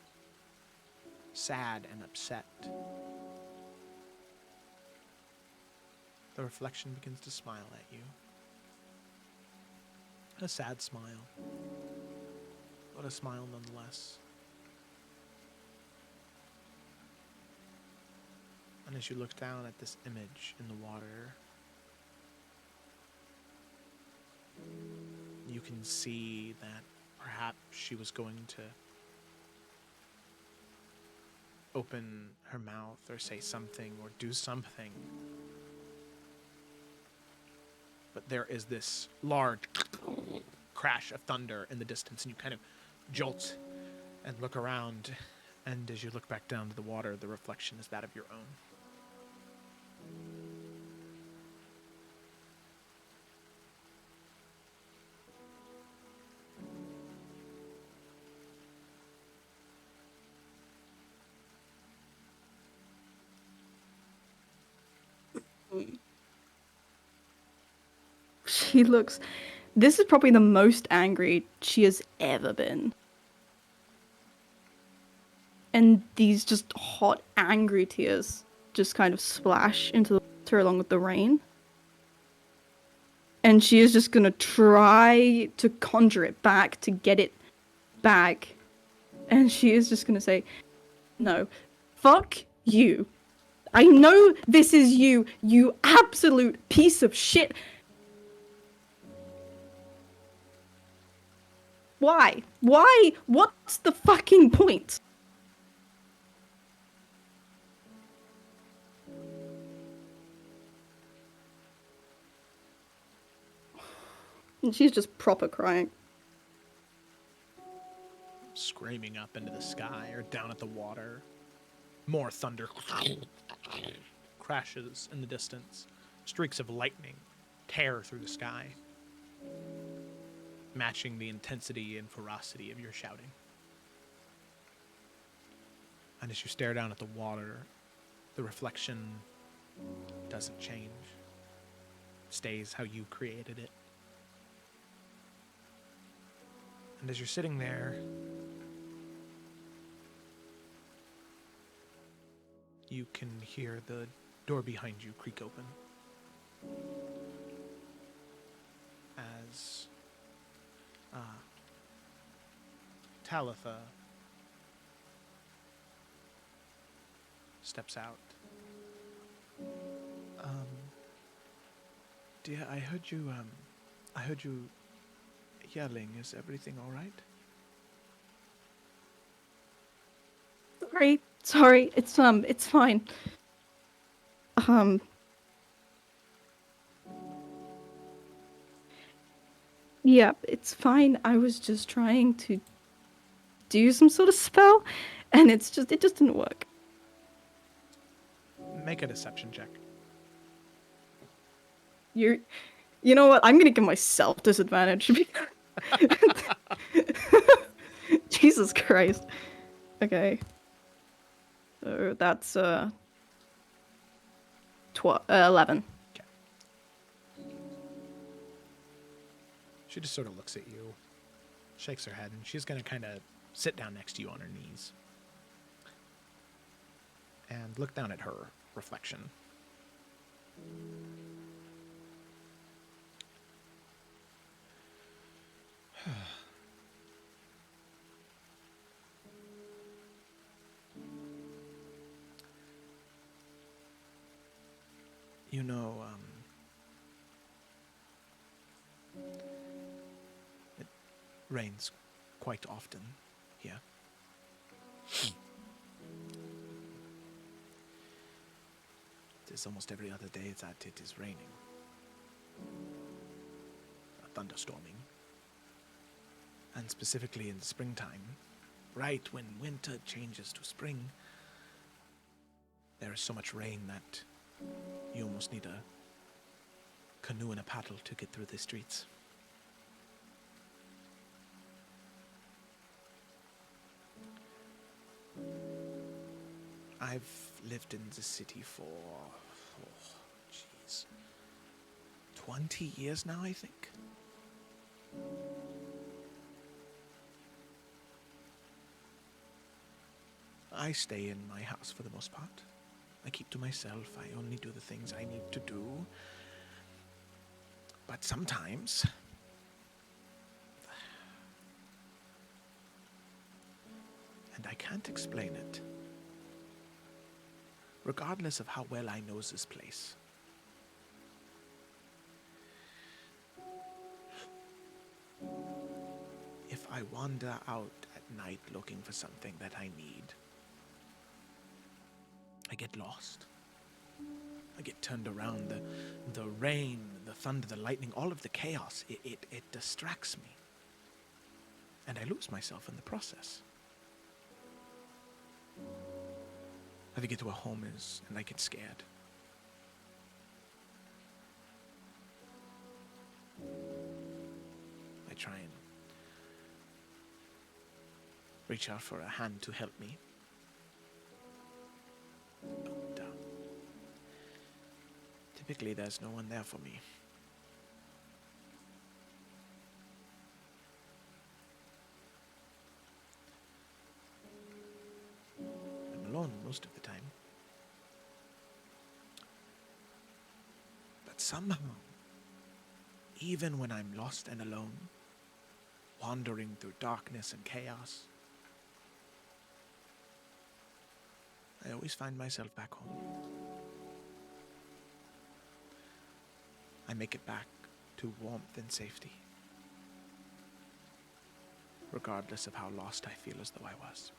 sad and upset, the reflection begins to smile at you. A sad smile, but a smile nonetheless. And as you look down at this image in the water, you can see that perhaps she was going to open her mouth or say something or do something. But there is this large crash of thunder in the distance, and you kind of jolt and look around, and as you look back down to the water, the reflection is that of your own. She looks... This is probably the most angry she has ever been. And these just hot, angry tears just kind of splash into the water along with the rain. And she is just gonna try to conjure it back, to get it back. And she is just gonna say, no, fuck you. I know this is you, you absolute piece of shit. Why? Why? What's the fucking point? And she's just proper crying. Screaming up into the sky or down at the water. More thunder crashes in the distance. Streaks of lightning tear through the sky, matching the intensity and ferocity of your shouting. And as you stare down at the water, the reflection doesn't change. Stays how you created it. And as you're sitting there, you can hear the door behind you creak open. As Talitha steps out. Dear, I heard you yelling. Is everything all right? Sorry, it's fine. Yeah, it's fine. I was just trying to do some sort of spell, and it just didn't work. Make a deception check. You know what? I'm gonna give myself disadvantage. Jesus Christ. Okay. So that's 11. She just sort of looks at you, shakes her head, and she's going to kind of sit down next to you on her knees and look down at her reflection. You know, it rains quite often here. It is almost every other day that it is raining. Thunderstorming. And specifically in the springtime, right when winter changes to spring, there is so much rain that you almost need a canoe and a paddle to get through the streets. I've lived in the city for, 20 years now, I think. I stay in my house for the most part. I keep to myself. I only do the things I need to do. But sometimes, and I can't explain it, regardless of how well I know this place, if I wander out at night looking for something that I need, I get lost. I get turned around. The rain, the thunder, the lightning, all of the chaos, it distracts me. And I lose myself in the process. I get to where home is, and I get scared. I try and reach out for a hand to help me. But typically there's no one there for me. I'm alone most of the time. But somehow, even when I'm lost and alone, wandering through darkness and chaos, I always find myself back home. I make it back to warmth and safety, regardless of how lost I feel as though I was.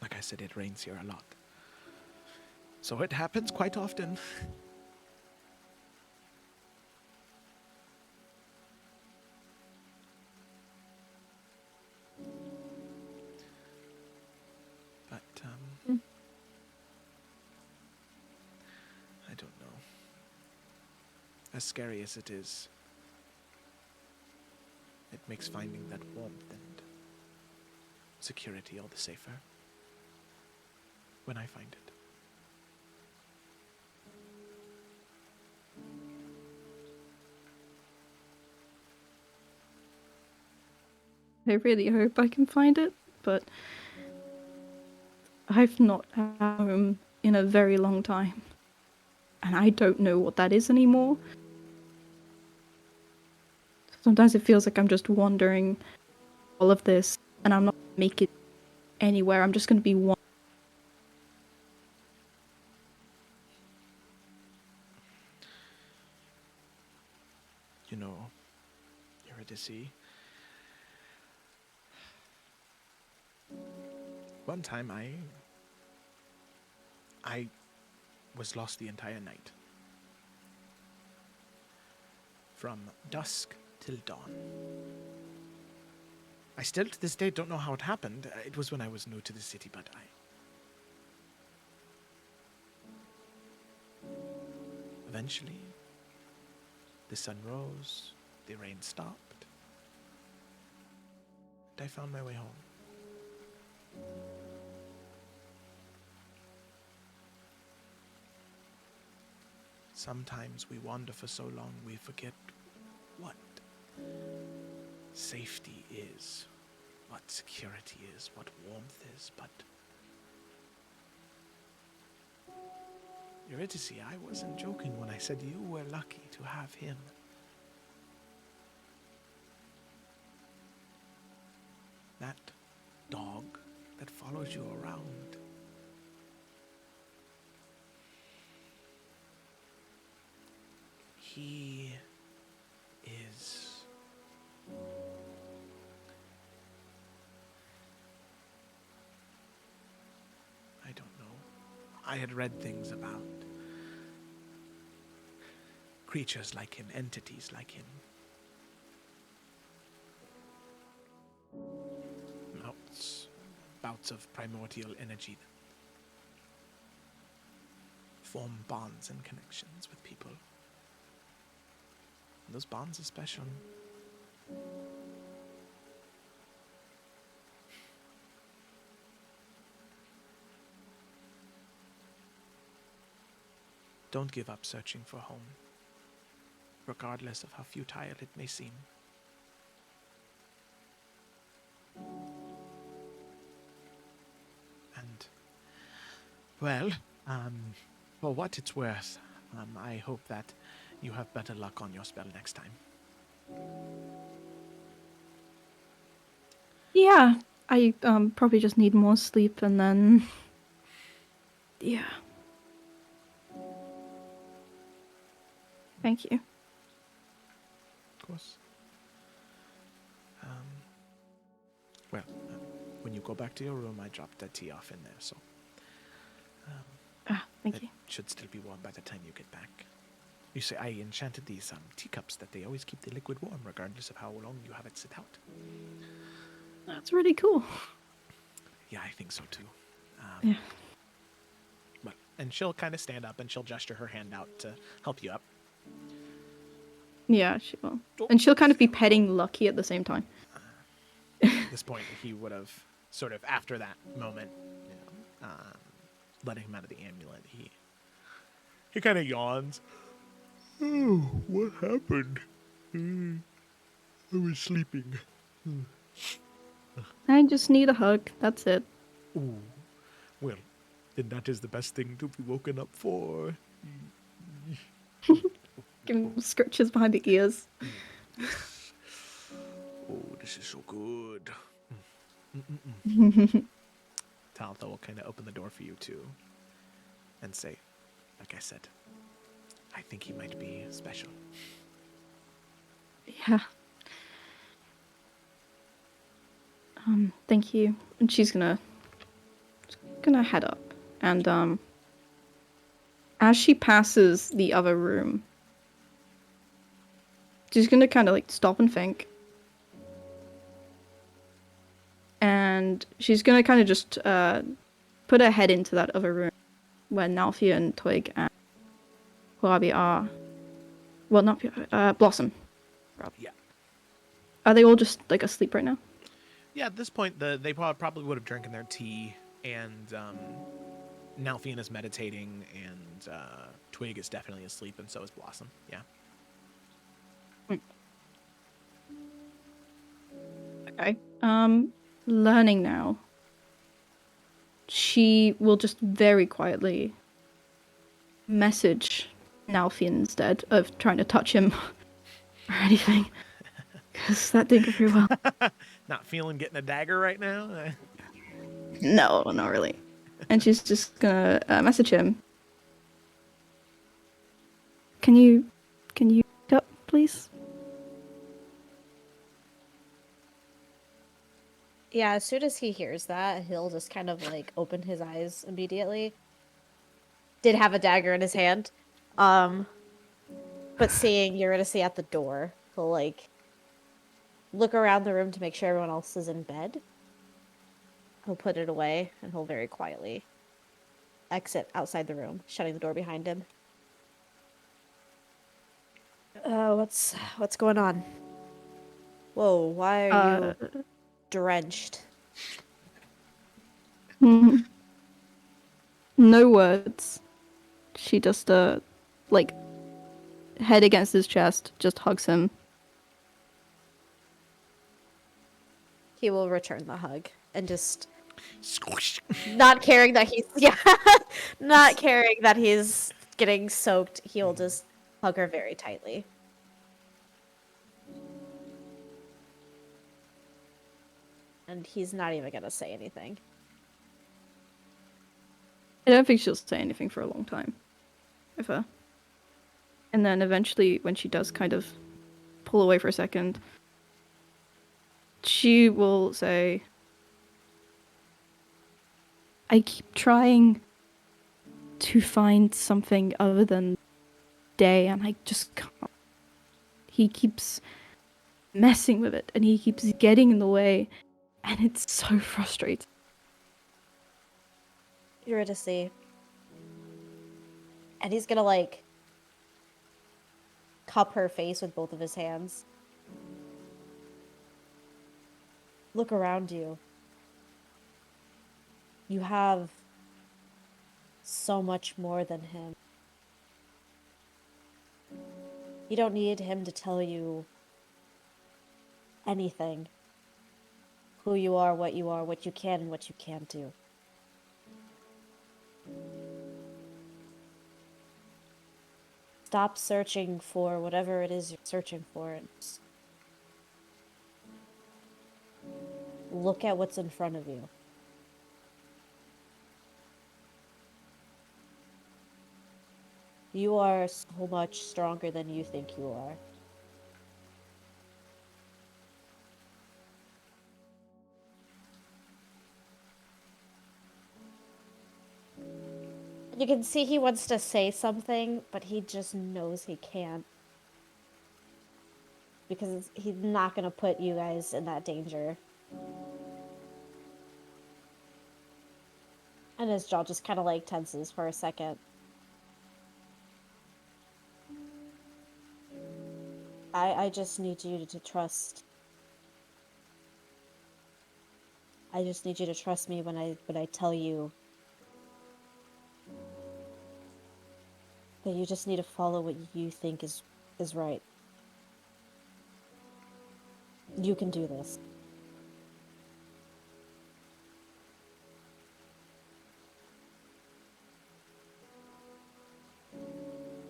Like I said, it rains here a lot. So it happens quite often. But, I don't know. As scary as it is, it makes finding that warmth and security all the safer when I find it. I really hope I can find it, but I've not had home in a very long time. And I don't know what that is anymore. Sometimes it feels like I'm just wandering all of this, and I'm not going to make it anywhere. I'm just going to be one. You know, Eurydice, one time I was lost the entire night. From dusk till dawn. I still to this day don't know how it happened. It was when I was new to the city, but eventually, the sun rose, the rain stopped, and I found my way home. Sometimes we wander for so long we forget what safety is, what security is, what warmth is, but Eurydice, I wasn't joking when I said you were lucky to have him. That dog that follows you around. He is... I don't know. I had read things about creatures like him, entities like him. Bouts of primordial energy that form bonds and connections with people. And those bonds are special. Don't give up searching for home, regardless of how futile it may seem. And, well, for what it's worth, I hope that you have better luck on your spell next time. Yeah, I probably just need more sleep and then... Yeah. Thank you. Of course. Well, when you go back to your room, I dropped that tea off in there, so... Thank you. It should still be warm by the time you get back. You see, I enchanted these teacups that they always keep the liquid warm, regardless of how long you have it sit out. That's really cool. Yeah, I think so too. Yeah. Well, and she'll kind of stand up and she'll gesture her hand out to help you up. Yeah, she will. And she'll kind of be petting Lucky at the same time. At this point, he would have sort of, after that moment, letting him out of the amulet, he kind of yawns. Oh, what happened? I was sleeping. I just need a hug. That's it. Ooh, well, then that is the best thing to be woken up for. Give him scratches behind the ears. Oh, this is so good. Talitha will kind of open the door for you too, and say, like I said, I think he might be special. Yeah. Thank you. And she's gonna head up. And as she passes the other room, she's gonna kind of like stop and think. And she's gonna kind of just put her head into that other room where Nalfia and Twig and Koabi are. Well, not Blossom. Yeah. Are they all just like asleep right now? Yeah, at this point, they probably would have drinking their tea, and Nalfian is meditating, and Twig is definitely asleep, and so is Blossom. Yeah. Okay. Learning now. She will just very quietly message Nalfian instead of trying to touch him or anything. Because that didn't go very well. Not feeling getting a dagger right now? No, not really. And she's just gonna message him. Can you wake up, please? Yeah, as soon as he hears that, he'll just kind of like open his eyes immediately. Did have a dagger in his hand. But seeing Eurydice at the door, he'll like look around the room to make sure everyone else is in bed. He'll put it away and he'll very quietly exit outside the room, shutting the door behind him. What's going on? Whoa, why are you drenched? No words. She just like head against his chest, just hugs him. He will return the hug and just Squish. not caring that he's not caring that he's getting soaked, he'll just hug her very tightly. And he's not even gonna say anything. I don't think she'll say anything for a long time. Ever. And then eventually, when she does kind of pull away for a second, she will say, I keep trying to find something other than day, and I just can't. He keeps messing with it, and he keeps getting in the way, and it's so frustrating. Eurydice. And he's gonna, like, cup her face with both of his hands. Look around you. You have so much more than him. You don't need him to tell you anything. Who you are, what you can and what you can't do. Stop searching for whatever it is you're searching for and just look at what's in front of you. You are so much stronger than you think you are. You can see he wants to say something, but he just knows he can't. Because he's not going to put you guys in that danger. And his jaw just kind of like tenses for a second. I just need you to trust. I just need you to trust me when I tell you that you just need to follow what you think is right. You can do this.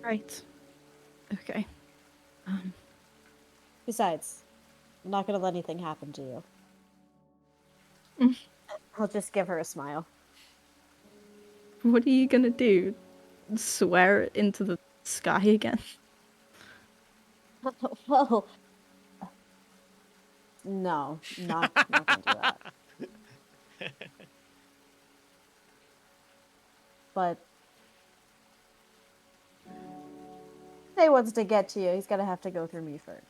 Right. Okay. Besides, I'm not going to let anything happen to you. I'll just give her a smile. What are you gonna do? Swear it into the sky again? Well, no, not gonna do that. But if he wants to get to you, he's gonna have to go through me first.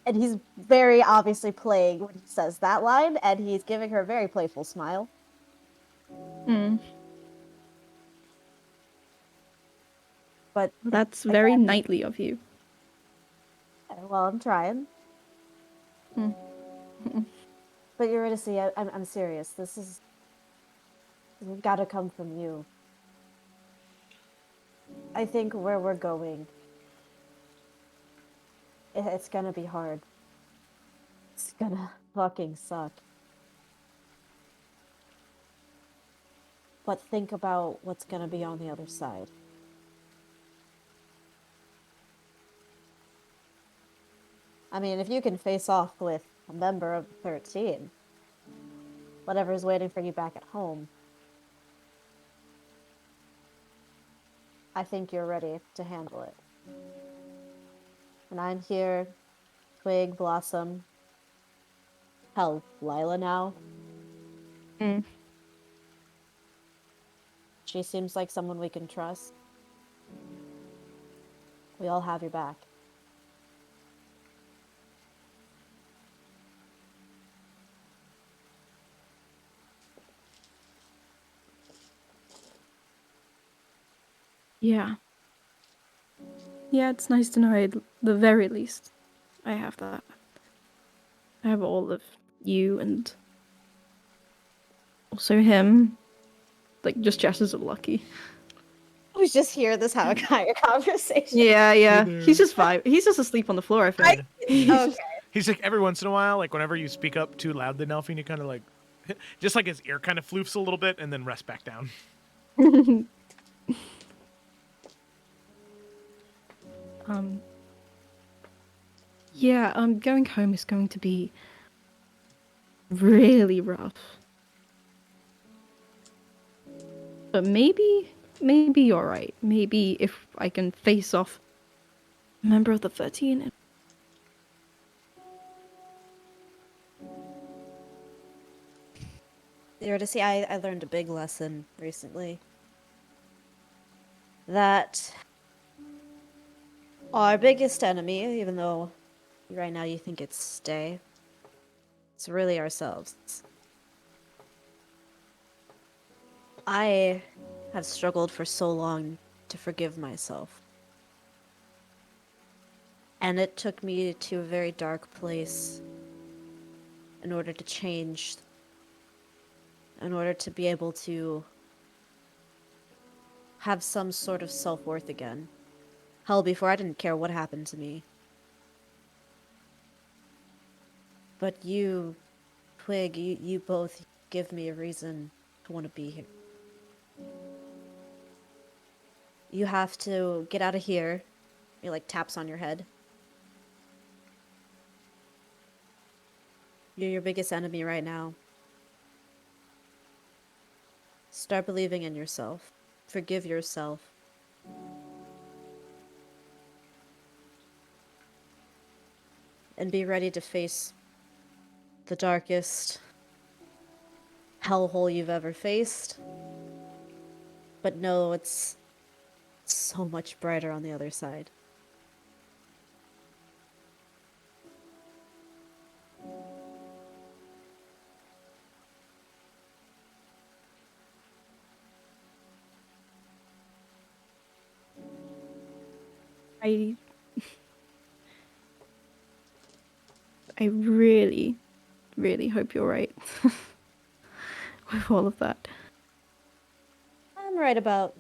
And he's very obviously playing when he says that line, and he's giving her a very playful smile. But That's very again, knightly of you. well, I'm trying. Hmm. But you're gonna see, I'm serious. This is gotta come from you. I think where we're going, it's gonna be hard. It's gonna fucking suck. But think about what's gonna be on the other side. I mean, if you can face off with a member of the 13, whatever's waiting for you back at home, I think you're ready to handle it. And I'm here, Twig, Blossom, hell, Lila now. She seems like someone we can trust. We all have your back. Yeah. Yeah, it's nice to know at the very least I have that. I have all of you and also him. Like, just gestures at Lucky. I was just hear this have a kind of conversation. Yeah. there. He's just fine. He's just asleep on the floor, I think. He's Okay. just- He's like, every once in a while, like whenever you speak up too loudly, Nelphine, you kind of like, just like his ear kind of floofs a little bit and then rests back down. Yeah, going home is going to be really rough. But maybe you're right. Maybe if I can face off a member of the 13. Eurydice, I learned a big lesson recently. That our biggest enemy, even though right now you think it's Stay, it's really ourselves. I have struggled for so long to forgive myself. And it took me to a very dark place in order to change, in order to be able to have some sort of self-worth again. Hell, before I didn't care what happened to me. But you, Twig, you both give me a reason to want to be here. You have to get out of here. He like taps on your head. You're your biggest enemy right now. Start believing in yourself. Forgive yourself. And be ready to face the darkest hellhole you've ever faced. But know it's so much brighter on the other side. I really, really hope you're right with all of that. I'm right about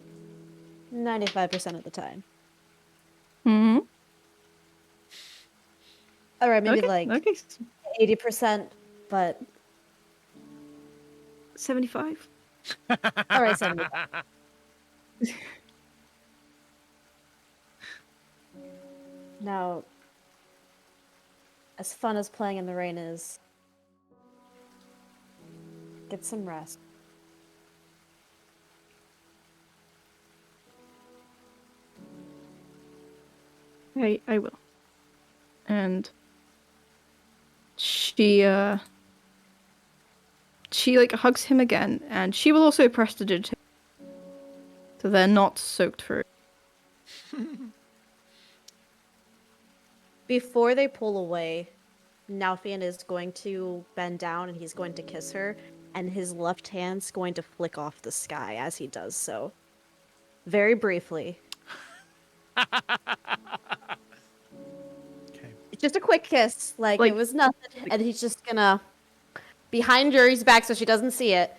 95% of the time. Hmm. Alright, maybe Okay. like Okay. 80%, but 75. alright, 75. Now, as fun as playing in the rain is, get some rest. I will. And she like hugs him again, and she will also prestidigitate, so they're not soaked through. Before they pull away, Nalfian is going to bend down and he's going to kiss her, and his left hand's going to flick off the sky as he does so. Very briefly. Okay. Just a quick kiss, like Like- it was nothing, and he's just gonna behind Yuri's back so she doesn't see it.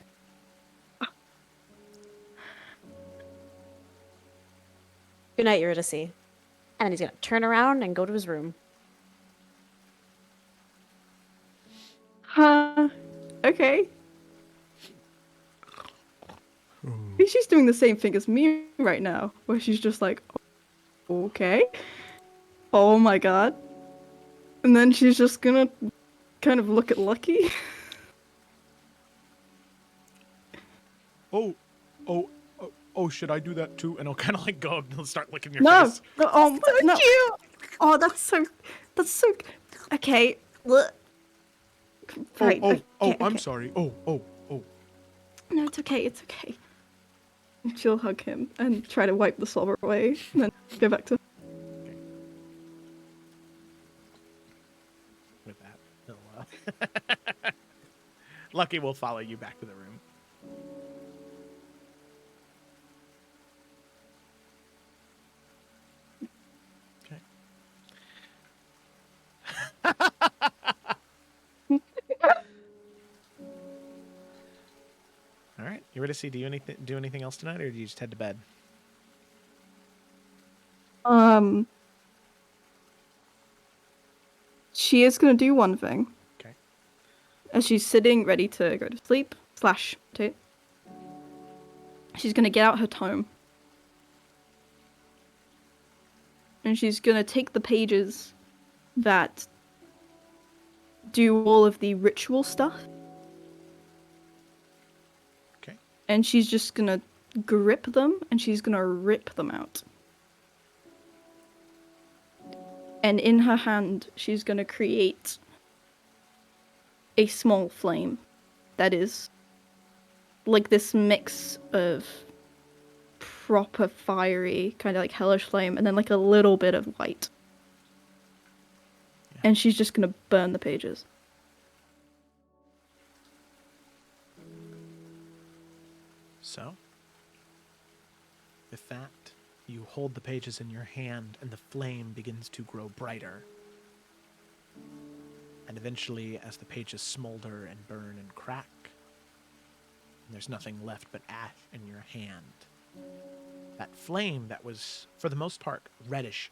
Good night, Eurydice. And then he's gonna turn around and go to his room. Okay. Maybe she's doing the same thing as me right now, where she's just like, okay, oh my god, and then she's just gonna kind of look at Lucky. Oh, should I do that too? And I'll kind of like go and start licking your No, face. no, oh, no. Oh, that's so, okay. Right, okay, I'm okay. sorry. Oh. No, it's okay. And she'll hug him and try to wipe the slobber away, and then go back to. With that, Lucky will follow you back to the room. All right, Eurydice, do anything else tonight, or do you just head to bed? She is gonna do one thing. Okay. As she's sitting ready to go to sleep / to, she's gonna get out her tome. And she's gonna take the pages that do all of the ritual stuff. Okay. And she's just gonna grip them and she's gonna rip them out. And in her hand, she's gonna create a small flame that is like this mix of proper fiery, kind of like hellish flame, and then like a little bit of white. Yeah. And she's just gonna burn the pages. So, with that, you hold the pages in your hand, and the flame begins to grow brighter. And eventually, as the pages smolder and burn and crack, there's nothing left but ash in your hand. That flame that was, for the most part, reddish,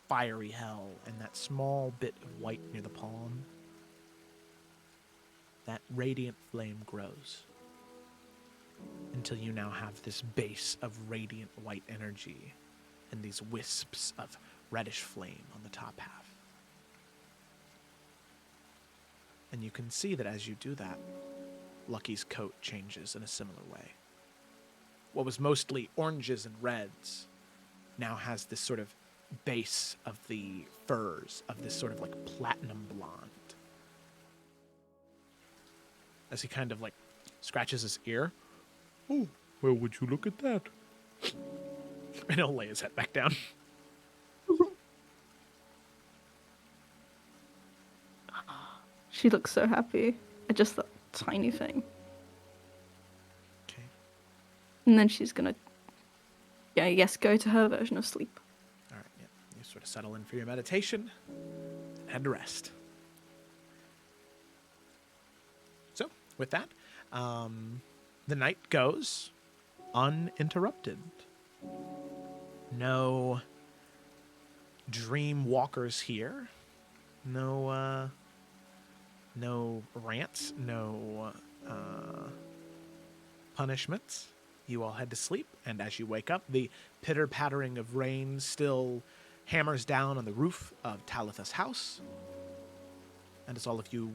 fiery hell, and that small bit of white near the palm, that radiant flame grows until you now have this base of radiant white energy and these wisps of reddish flame on the top half. And you can see that as you do that, Lucky's coat changes in a similar way. What was mostly oranges and reds now has this sort of base of the furs of this sort of like platinum blonde. As he kind of like scratches his ear. Oh, well, would you look at that? And he'll lay his head back down. She looks so happy at just that tiny thing. Okay. And then she's gonna, yeah, I guess, go to her version of sleep. All right, yeah. You sort of settle in for your meditation and head to rest. So, with that, the night goes uninterrupted. No dream walkers here. No rants, no punishments. You all head to sleep, and as you wake up, the pitter-pattering of rain still hammers down on the roof of Talitha's house. And as all of you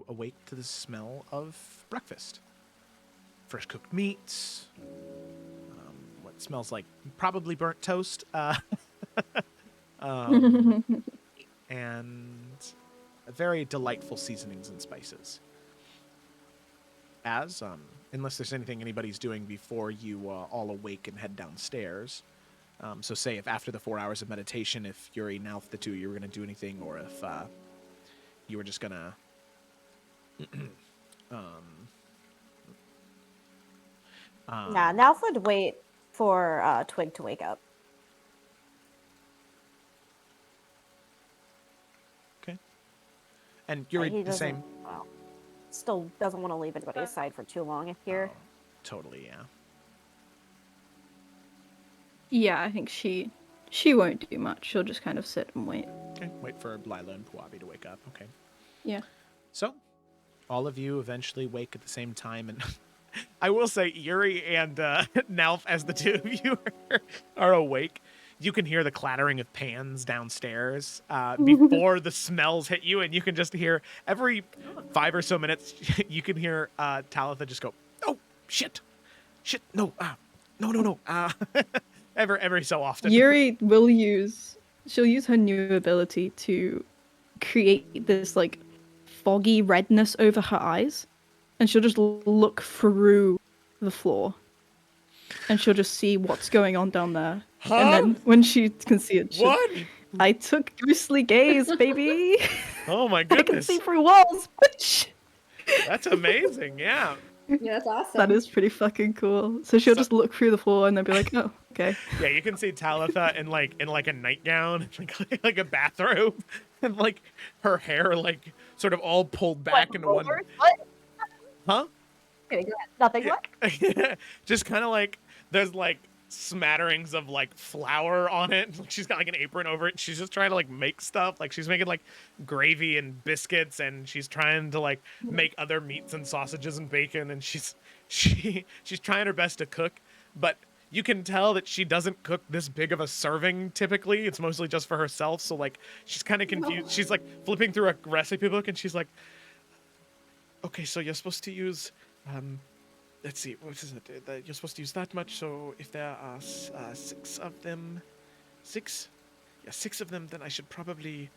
awake to the smell of breakfast. Fresh cooked meats, what smells like probably burnt toast, and very delightful seasonings and spices. As, unless there's anything anybody's doing before you all awake and head downstairs. So say if after the 4 hours of meditation, if Yuri, now the two of you were going to do anything, or if you were just going to... Nah, Nalf would wait for Twig to wake up. Okay. And Yuri, He the same... well, still doesn't want to leave anybody aside for too long here. Oh, totally, yeah. Yeah, I think she won't do much. She'll just kind of sit and wait. Okay, wait for Lila and Puabi to wake up. Okay. Yeah. So, all of you eventually wake at the same time, and I will say, Yuri and Nalf, as the two of you are awake, you can hear the clattering of pans downstairs before the smells hit you, and you can just hear every 5 or so minutes, you can hear Talitha just go, "Oh, shit, no, no," every so often. Yuri she'll use her new ability to create this like foggy redness over her eyes, and she'll just look through the floor, and she'll just see what's going on down there. Huh? And then when she can see it, What? I took ghostly gaze, baby. Oh my I can goodness. see through walls, bitch. That's amazing, yeah. Yeah, that's awesome. That is pretty fucking cool. So she'll just look through the floor and then be like, "Oh, okay." Yeah, you can see Talitha in like a nightgown, like a bathrobe, and like her hair like sort of all pulled back into one. What? Huh? Okay, go ahead. Nothing. What? Just kind of like there's like smatterings of like flour on it. She's got like an apron over it. She's just trying to like make stuff. Like she's making like gravy and biscuits, and she's trying to like make other meats and sausages and bacon, and she's trying her best to cook, but you can tell that she doesn't cook this big of a serving typically. It's mostly just for herself. So like she's kind of confused. She's like flipping through a recipe book, and she's like, okay, so you're supposed to use let's see, what is it? You're supposed to use that much, so if there are 6 of them... 6? Yeah, 6 of them, then I should probably...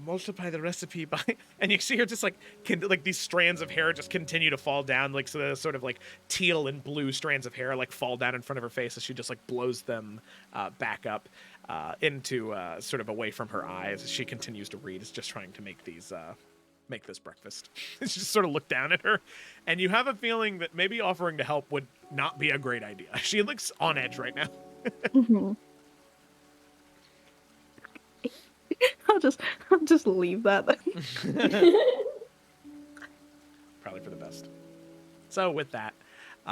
multiply the recipe by... And you see her just, like, these strands of hair just continue to fall down, like, so the sort of, like, teal and blue strands of hair, like, fall down in front of her face as she just, like, blows them back up into, sort of away from her eyes as she continues to read, is just trying to make these... make this breakfast. She just sort of look down at her, and you have a feeling that maybe offering to help would not be a great idea. She looks on edge right now. I'll just leave that then. Probably for the best. So with that,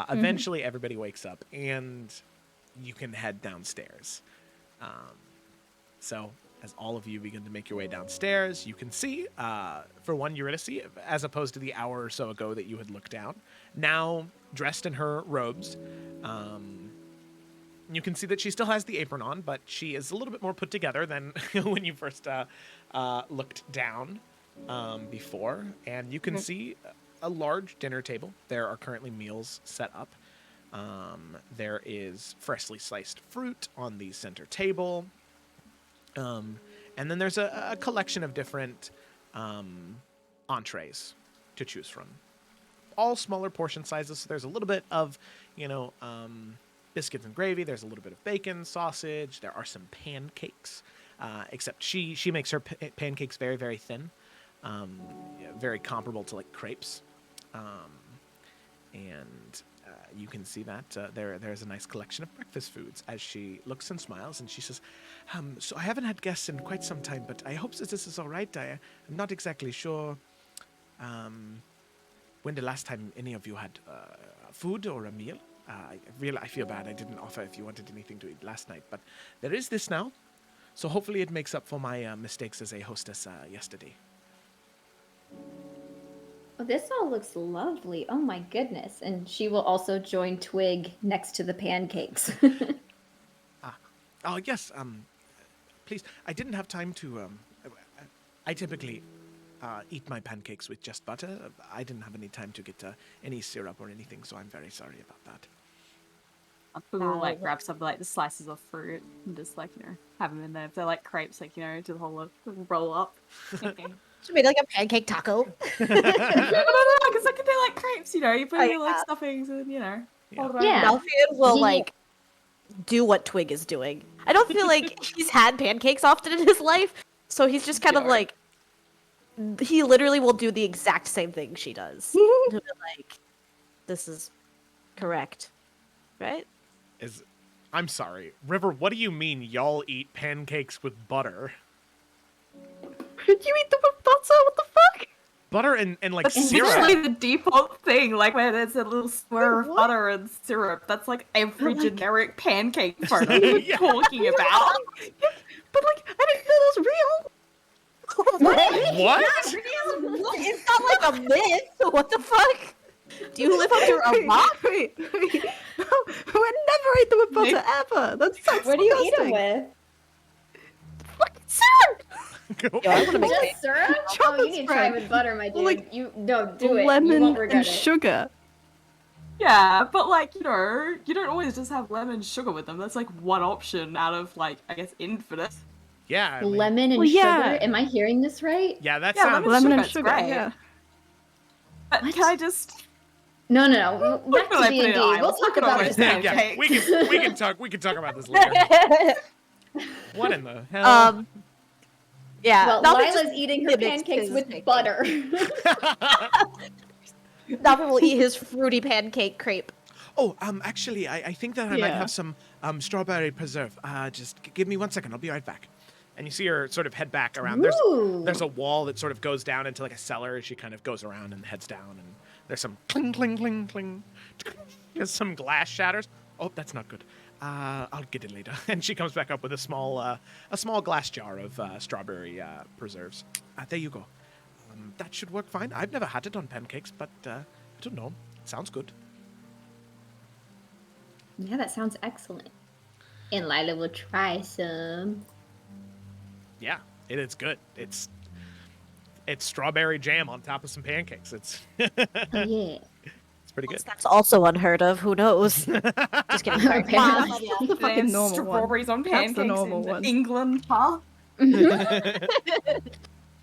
eventually everybody wakes up and you can head downstairs. So as all of you begin to make your way downstairs, you can see, for one, Eurydice, as opposed to the hour or so ago that you had looked down, now dressed in her robes. You can see that she still has the apron on, but she is a little bit more put together than when you first looked down before. And you can see a large dinner table. There are currently meals set up. There is freshly sliced fruit on the center table. And then there's a collection of different entrees to choose from. All smaller portion sizes, so there's a little bit of, biscuits and gravy. There's a little bit of bacon, sausage. There are some pancakes, except she makes her pancakes very, very thin, very comparable to, like, crepes. And you can see that there's a nice collection of breakfast foods as she looks and smiles, and she says, so I haven't had guests in quite some time, but I hope that this is all right. I'm not exactly sure when the last time any of you had food or a meal. I feel bad I didn't offer if you wanted anything to eat last night, but there is this now, so hopefully it makes up for my mistakes as a hostess yesterday. Oh, this all looks lovely. Oh my goodness. And she will also join Twig next to the pancakes. Oh, yes, please. I didn't have time to, I typically eat my pancakes with just butter. I didn't have any time to get any syrup or anything, so I'm very sorry about that. I'll like grab some like the slices of fruit and just like, have them in there. If they're like crepes, like, do the whole roll up. Should be like a pancake taco. No, because like they're like crepes, you put in your like stuffings and hold around. Yeah. Malfian will like do what Twig is doing. I don't feel like he's had pancakes often in his life, so he's just kind of like, he literally will do the exact same thing she does. He'll be like, this is correct, right? I'm sorry, River, what do you mean y'all eat pancakes with butter? You eat them with butter? What the fuck? Butter and like That's syrup. literally the default thing, like where there's a little square of butter and syrup. That's like every generic pancake photo you're talking about. But like, I didn't know that was real. What? It's not like a myth. What the fuck? Do you live under a rock? Wait. No, I never ate them with butter ever. That's so What do you eat them disgusting. with? Fucking syrup. Yo, I want to make Just syrup? Oh, Chocolate you need to try spread. with butter, my dude. Like, You no, do it. You Lemon won't regret and it. sugar. Yeah, but like, you don't always just have lemon and sugar with them. That's like one option out of like, I guess, infinite. Yeah. I mean, Lemon and Well, yeah. sugar? Am I hearing this right? yeah, that Yeah, sounds... Lemon and sugar's sugar. great. Yeah. But can I just... No. We're Back gonna to put it D&D. on. We'll Let's talk put it on about my this stand. now. Yeah, we can talk about this later. What in the hell? Yeah. Well, Malfian Lila's eating her mimics pancakes his with pancake. butter. Malfian will eat his fruity pancake crepe. Oh, actually, I think that I might Yeah. have some strawberry preserve. Just give me 1 second. I'll be right back. And you see her sort of head back around. Ooh. There's a wall that sort of goes down into like a cellar. She kind of goes around and heads down, and There's some cling, cling, cling, cling. There's some glass shatters. Oh, that's not good. I'll get it later. And she comes back up with a small glass jar of strawberry preserves. There you go. That should work fine. I've never had it on pancakes, but I don't know. It sounds good. Yeah, that sounds excellent. And Lila will try some. Yeah, it is good. It's strawberry jam on top of some pancakes. It's Oh, yeah. it's pretty good. That's also unheard of. Who knows? Just kidding. Sorry. Apparently. Yeah. The fucking And normal one. strawberries on That's pancakes the normal in one. England, huh?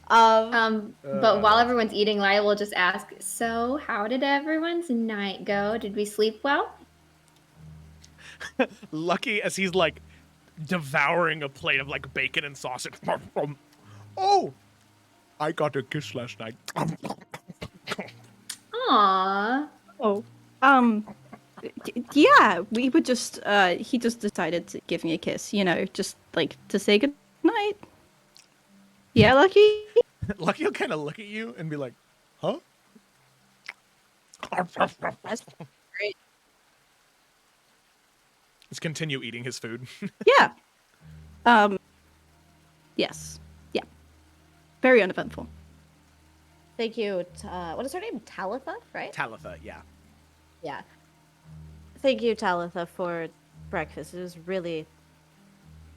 But while everyone's eating, Lila will just ask, so how did everyone's night go? Did we sleep well? Lucky as he's like devouring a plate of like bacon and sausage. Oh, I got a kiss last night. Aww. Oh, yeah, we were just, he just decided to give me a kiss, you know, just like to say good night. Yeah, Lucky? Lucky will kind of look at you and be like, huh? That's great. Let's continue eating his food. Yeah. Yes. Yeah. Very uneventful. Thank you. What is her name? Talitha, right? Talitha, yeah. Yeah. Thank you, Talitha, for breakfast. It was really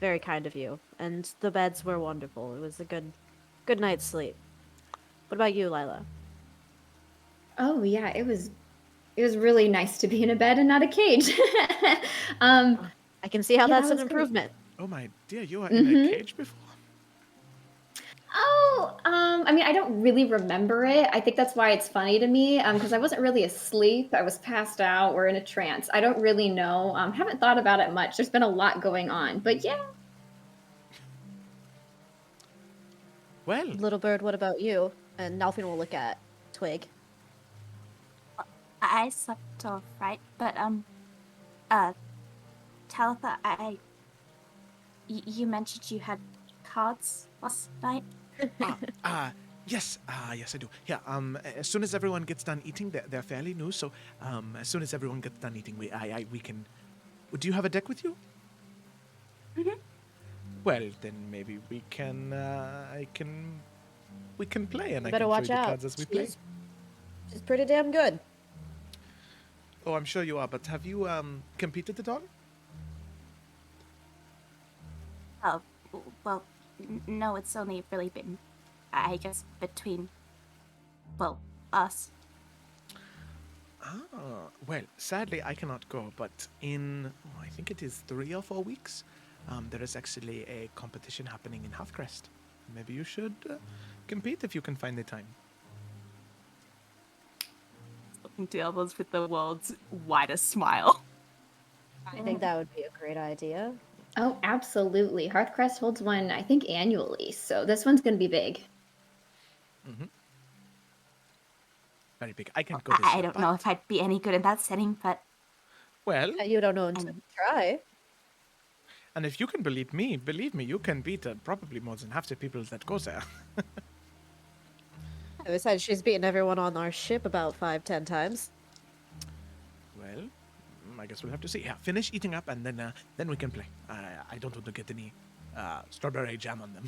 very kind of you. And the beds were wonderful. It was a good night's sleep. What about you, Lila? Oh yeah, it was really nice to be in a bed and not a cage. I can see how Yeah, that's that an was great. improvement. Oh my dear, you were in a cage before? Oh, I mean, I don't really remember it. I think that's why it's funny to me, because I wasn't really asleep. I was passed out or in a trance. I don't really know. Haven't thought about it much. There's been a lot going on, but yeah. Well, Little Bird, what about you? And Nalfin will look at Twig. I slept all right, but Talitha, you mentioned you had cards last night. yes, yes I do. Yeah, as soon as everyone gets done eating, they're fairly new, so as soon as everyone gets done eating, we can. Do you have a deck with you? Mhm. Well, then maybe we can. We can play, and I Better can watch show you the out. cards as we play. She's pretty damn good. Oh, I'm sure you are. But have you competed at all? Oh, well, no, it's only really been, I guess, between, well, us. Ah, well, sadly I cannot go, but in, I think it is 3 or 4 weeks, there is actually a competition happening in Halfcrest. Maybe you should compete if you can find the time. Looking to Elbows with the world's widest smile. I think that would be a great idea. Oh, absolutely. Hearthcrest holds one, I think, annually, so this one's going to be big. Very big. I can't go this I year, don't but, know if I'd be any good in that setting, but well, You don't know until you try. and if you can believe me, you can beat probably more than half the people that go there. Besides, she's beaten everyone on our ship about 5-10 times. Well, I guess we'll have to see. Yeah, finish eating up, and then we can play. I don't want to get any strawberry jam on them.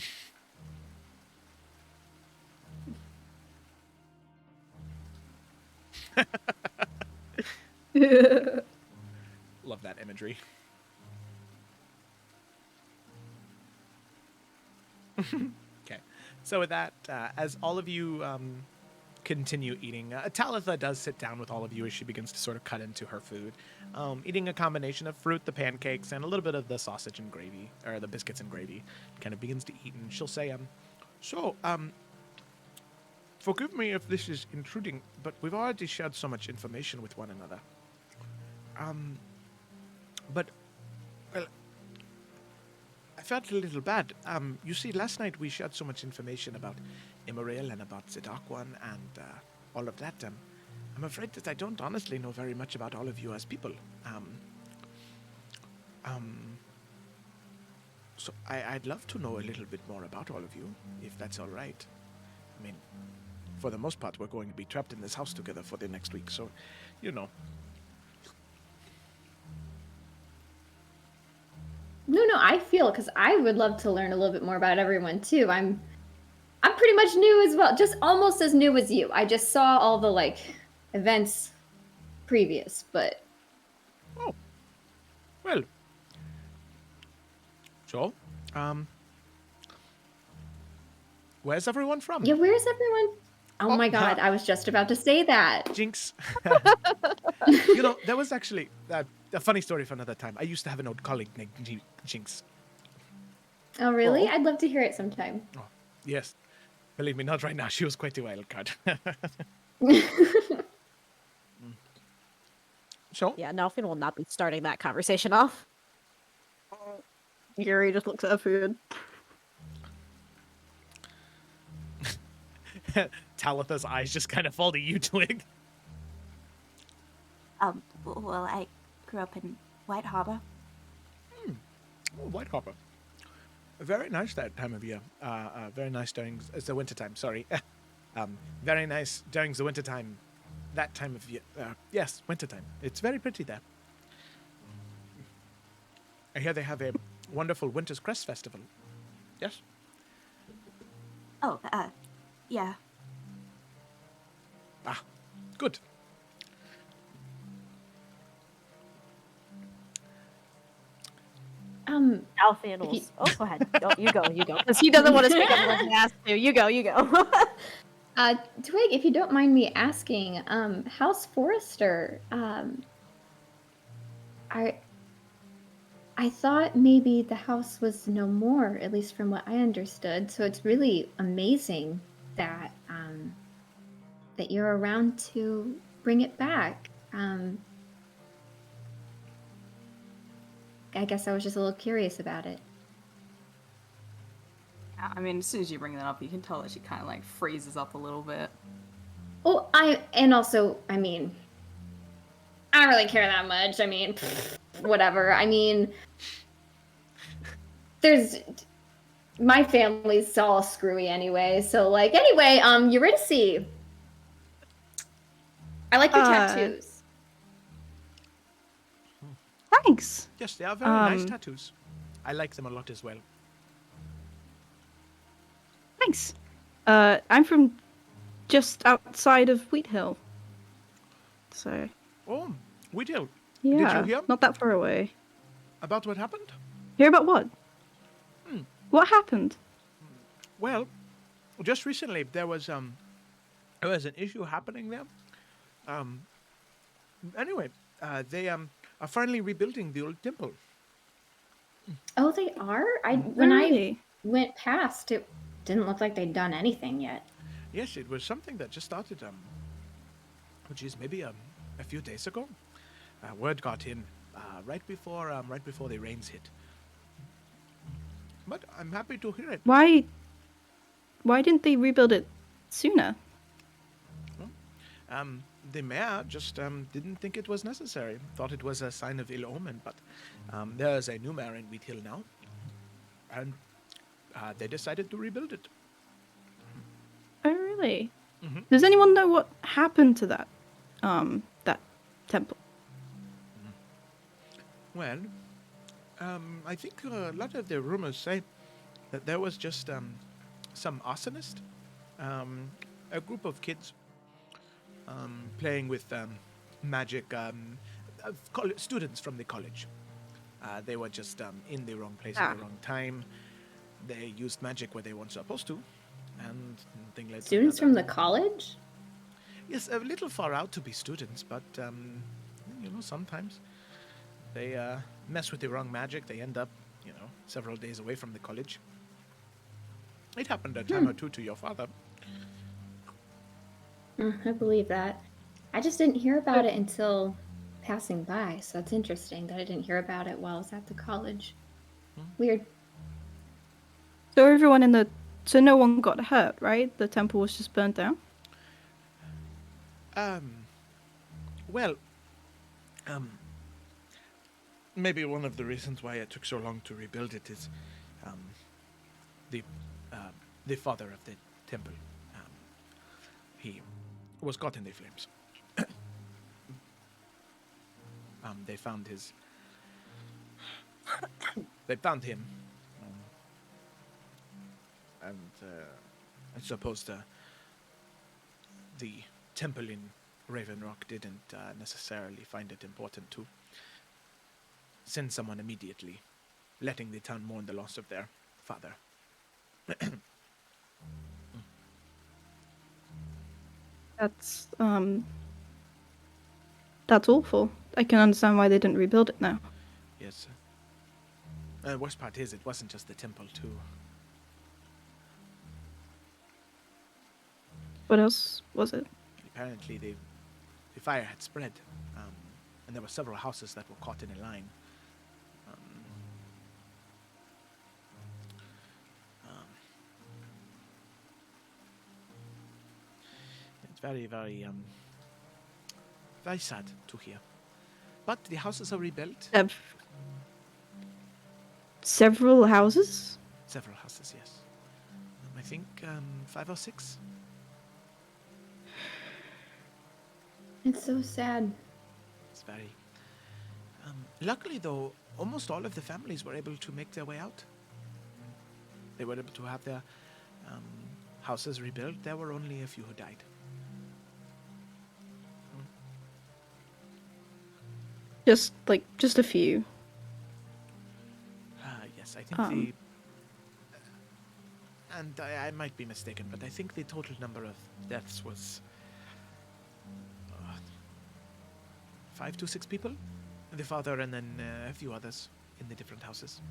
Love that imagery. Okay, so with that, as all of you continue eating, Talitha does sit down with all of you as she begins to sort of cut into her food, eating a combination of fruit, the pancakes, and a little bit of the sausage and gravy, or the biscuits and gravy. Kind of begins to eat, and she'll say, forgive me if this is intruding, but we've already shared so much information with one another. But, well, I felt a little bad. You see, last night we shared so much information about Immorail and about the Dark One and all of that. I'm afraid that I don't honestly know very much about all of you as people. So I'd love to know a little bit more about all of you, if that's all right. I mean, for the most part, we're going to be trapped in this house together for the next week. So, you know. No, I feel because I would love to learn a little bit more about everyone too. I'm pretty much new as well, just almost as new as you. I just saw all the like events previous, but Oh, well. So, where's everyone from? yeah, where's everyone? Oh my god, I was just about to say that. Jinx. You know, there was actually a funny story for another time. I used to have an old colleague named Jinx. Oh really? Oh. I'd love to hear it sometime. Oh, yes. Believe me, not right now. She was quite a wild card. So? Yeah, Nelfin will not be starting that conversation off. Yuri just looks at her food. Talitha's eyes just kind of fall to you, Twig. Well, I grew up in White Harbor. Oh, White Harbor. Very nice that time of year. Very nice during the wintertime, sorry. Very nice during the wintertime. That time of year. Yes, wintertime. It's very pretty there. I hear they have a wonderful Winter's Crest Festival. Yes? Oh, yeah. Ah, good. Alfie will... Oh, go ahead. You go. Because he doesn't want to speak unless he has to. You go. Twig, if you don't mind me asking, House Forrester, I thought maybe the house was no more, at least from what I understood. So it's really amazing that that you're around to bring it back. I guess I was just a little curious about it. I mean, as soon as you bring that up, you can tell that she kind of like freezes up a little bit. Oh, I mean, I don't really care that much. I mean, whatever. I mean, my family's all screwy anyway. So like, anyway, Eurydice, I like your tattoos. Thanks. Yes, they are very nice tattoos. I like them a lot as well. Thanks. I'm from just outside of Wheat Hill. So. Oh, we do. Yeah. Did you hear Not that far away. about what happened? Hear about what? What happened? Well, just recently there was an issue happening there. Anyway, they are finally rebuilding the old temple. Oh, they are? When I Really? went past, it didn't look like they'd done anything yet. Yes, it was something that just started, which is maybe a few days ago. Word got in right before the rains hit. But I'm happy to hear it. Why didn't they rebuild it sooner? The mayor just didn't think it was necessary. Thought it was a sign of ill omen. But there's a new mayor in Wheat Hill now, and they decided to rebuild it. Oh, really? Mm-hmm. Does anyone know what happened to that temple? Well, I think a lot of the rumors say that there was just some arsonist, a group of kids playing with magic, students from the college. They were just in the wrong place at the wrong time. They used magic where they weren't supposed to, and things like that. Students from the college? Yes, a little far out to be students, but sometimes they mess with the wrong magic. They end up, several days away from the college. It happened a time or two to your father. I believe that. I just didn't hear about it until passing by, so it's interesting that I didn't hear about it while I was at the college. Weird. So so no one got hurt, right? The temple was just burnt down? Maybe one of the reasons why it took so long to rebuild it is the father of the temple. he was caught in the flames. They found his. They found him, and I suppose the temple in Raven Rock didn't necessarily find it important to send someone immediately, letting the town mourn the loss of their father. That's awful. I can understand why they didn't rebuild it now. Yes. The worst part is, it wasn't just the temple, too. What else was it? Apparently, the fire had spread, and there were several houses that were caught in a line. It's very, very, very sad to hear. But the houses are rebuilt. Several houses? Several houses, yes. I think 5 or 6. It's so sad. It's very. Luckily, though, almost all of the families were able to make their way out. They were able to have their houses rebuilt. There were only a few who died. Just a few. Yes, I think and I might be mistaken, but I think the total number of deaths was 5 to 6 people. The father and then a few others in the different houses.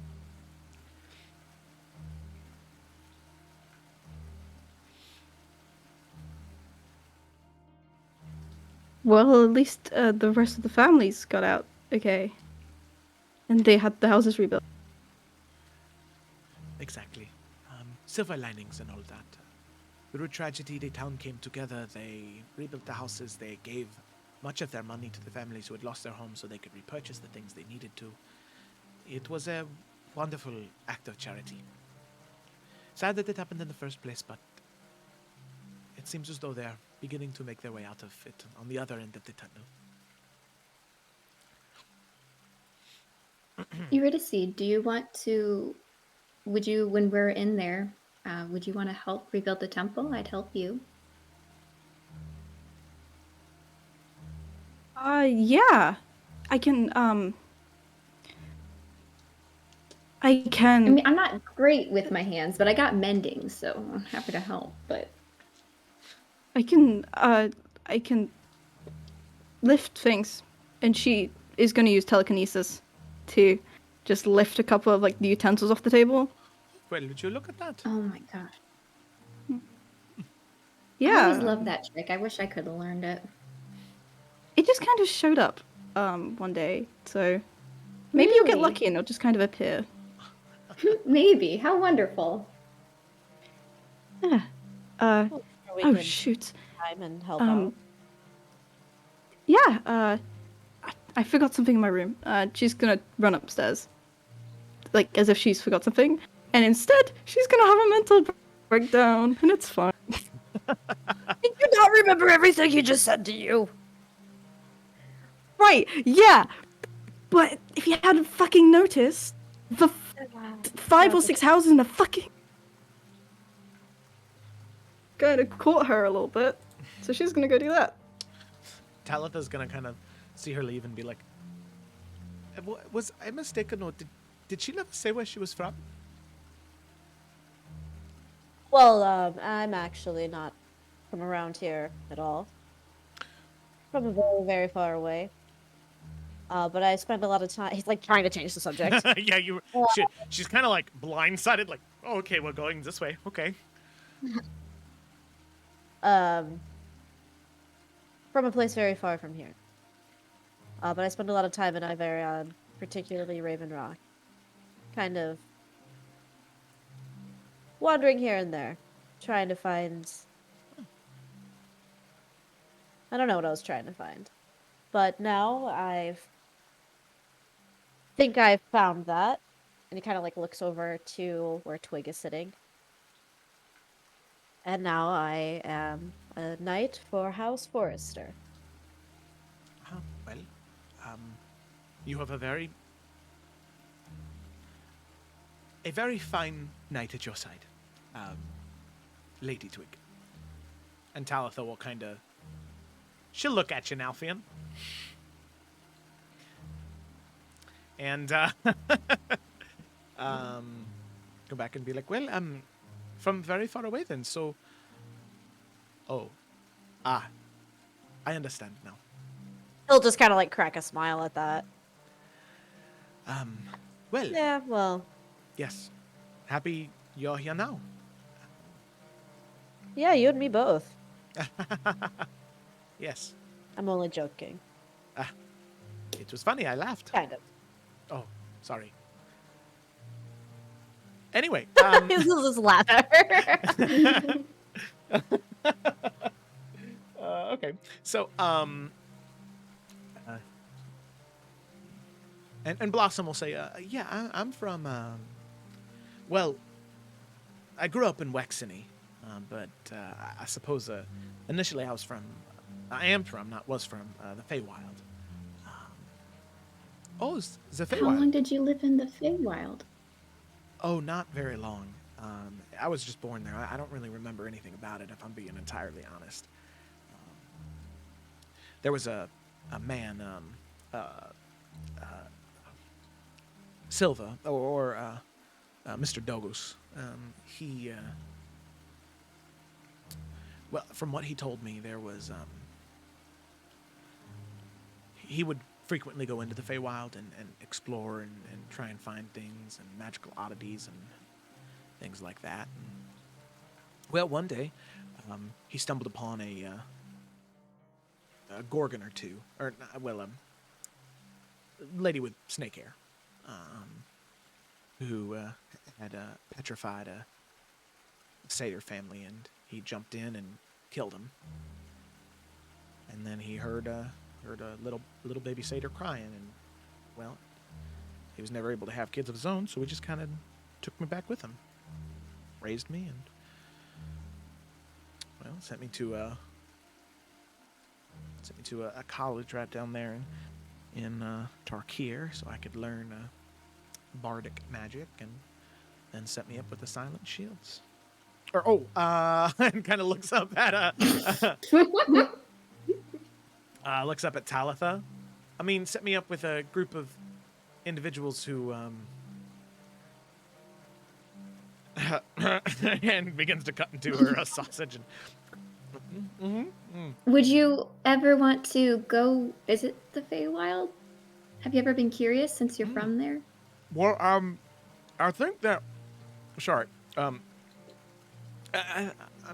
Well, at least the rest of the families got out okay. And they had the houses rebuilt. Exactly. Silver linings and all that. Through tragedy, the town came together. They rebuilt the houses. They gave much of their money to the families who had lost their homes so they could repurchase the things they needed to. It was a wonderful act of charity. Sad that it happened in the first place, but it seems as though they're beginning to make their way out of it on the other end of the tunnel. Eurydice, do you want to? Would you, when we're in there, would you want to help rebuild the temple? I'd help you. Yeah. I can, I can... I mean, I'm not great with my hands, but I got mending, so I'm happy to help, but... I can lift things. And she is going to use telekinesis to just lift a couple of, the utensils off the table. Well, would you look at that? Oh my gosh. Yeah. I always loved that trick. I wish I could have learned it. It just kind of showed up one day, so maybe you'll get lucky and it'll just kind of appear. Maybe. How wonderful. Yeah. We Oh can shoot. time and help out. Yeah. I forgot something in my room. She's gonna run upstairs, as if she's forgot something, and instead she's gonna have a mental breakdown, and it's fine. Did you not remember everything he just said to you? Right, yeah. But if you hadn't fucking noticed, the 5 or 6 houses in the fucking... kind of caught her a little bit. So she's gonna go do that. Talitha's gonna kind of see her leave and be like, was I mistaken, or did she never say where she was from? Well, I'm actually not from around here at all. From very, very far away. But I spend a lot of time... He's, trying to change the subject. Yeah, she's kind of, blindsided, oh, okay, we're going this way, okay. From a place very far from here. But I spend a lot of time in Iverion, particularly Raven Rock. Kind of wandering here and there, trying to find... I don't know what I was trying to find. But now think I've found that. And he kind of looks over to where Twig is sitting. And now I am a knight for House Forrester. Well, you have a very fine knight at your side, Lady Twig. And Talitha will kind of... She'll look at you, Nalfian. And go back and be like, well, from very far away then, so... Oh. I understand now. He'll just kind of like crack a smile at that. Well, Yeah, well, yes. Happy you're here now. yeah, you and me both. Yes. I'm only joking. It was funny, I laughed. Kind of. Oh, sorry. Anyway, This is his laughter. okay. So, and Blossom will say, yeah, I'm from, well, I grew up in Wexany, but I suppose initially I was from, the Feywild. Oh, the How long Feywild. did you live in the Feywild? Oh, not very long. I was just born there. I don't really remember anything about it, if I'm being entirely honest. There was a man, Silva, or Mr. Dogus. He, well, from what he told me, there was, he would frequently go into the Feywild and explore and try and find things and magical oddities and things like that. And, well, one day, he stumbled upon a gorgon or two, or, well, a lady with snake hair, who had petrified a satyr family, and he jumped in and killed him. And then he heard a little baby satyr crying, and, well, he was never able to have kids of his own, so he just kind of took me back with him, raised me, and, well, sent me to a college right down there in Tarkir, so I could learn bardic magic, and then set me up with the silent shields. And kind of looks up at Talitha. I mean, set me up with a group of individuals who and begins to cut into her sausage. And Would you ever want to go visit the Feywild? Have you ever been curious since you're from there? Well, I think that. Sorry. I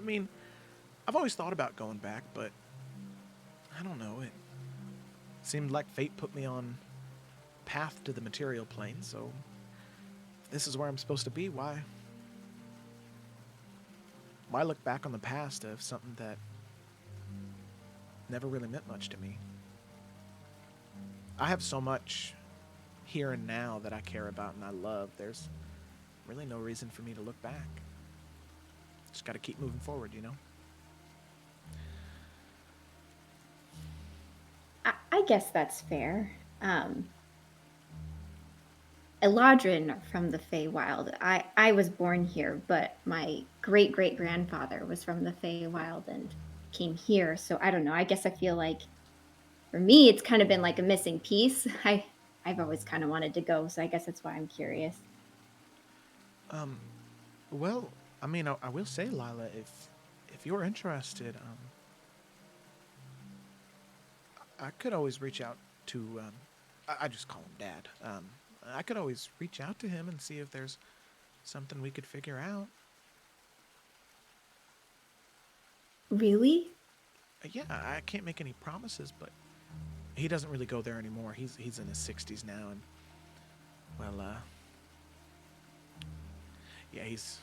mean, I've always thought about going back, but I don't know. It seemed like fate put me on path to the material plane, so if this is where I'm supposed to be, why look back on the past of something that never really meant much to me? I have so much here and now that I care about and I love. There's really no reason for me to look back. Just got to keep moving forward, you know? I guess that's fair. Eladrin from the Feywild. I was born here, but my great-great-grandfather was from the Feywild and came here, so I don't know. I guess I feel like, for me, it's kind of been like a missing piece. I've always kind of wanted to go, so I guess that's why I'm curious. Well, I mean, I will say, Lila, if you're interested, I could always reach out to, I just call him Dad. I could always reach out to him and see if there's something we could figure out. Really? Yeah, I can't make any promises, but he doesn't really go there anymore. He's in his 60s now, and, well, yeah, he's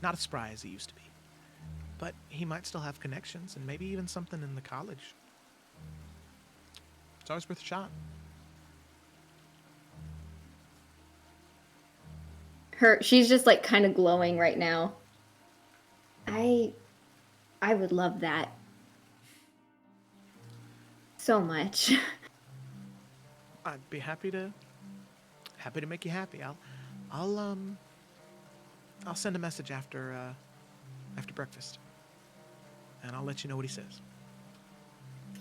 not as spry as he used to be. But he might still have connections, and maybe even something in the college. It's always worth a shot. She's just like kind of glowing right now. I I would love that. So much. I'd be happy to make you happy. I'll send a message after breakfast, and I'll let you know what he says.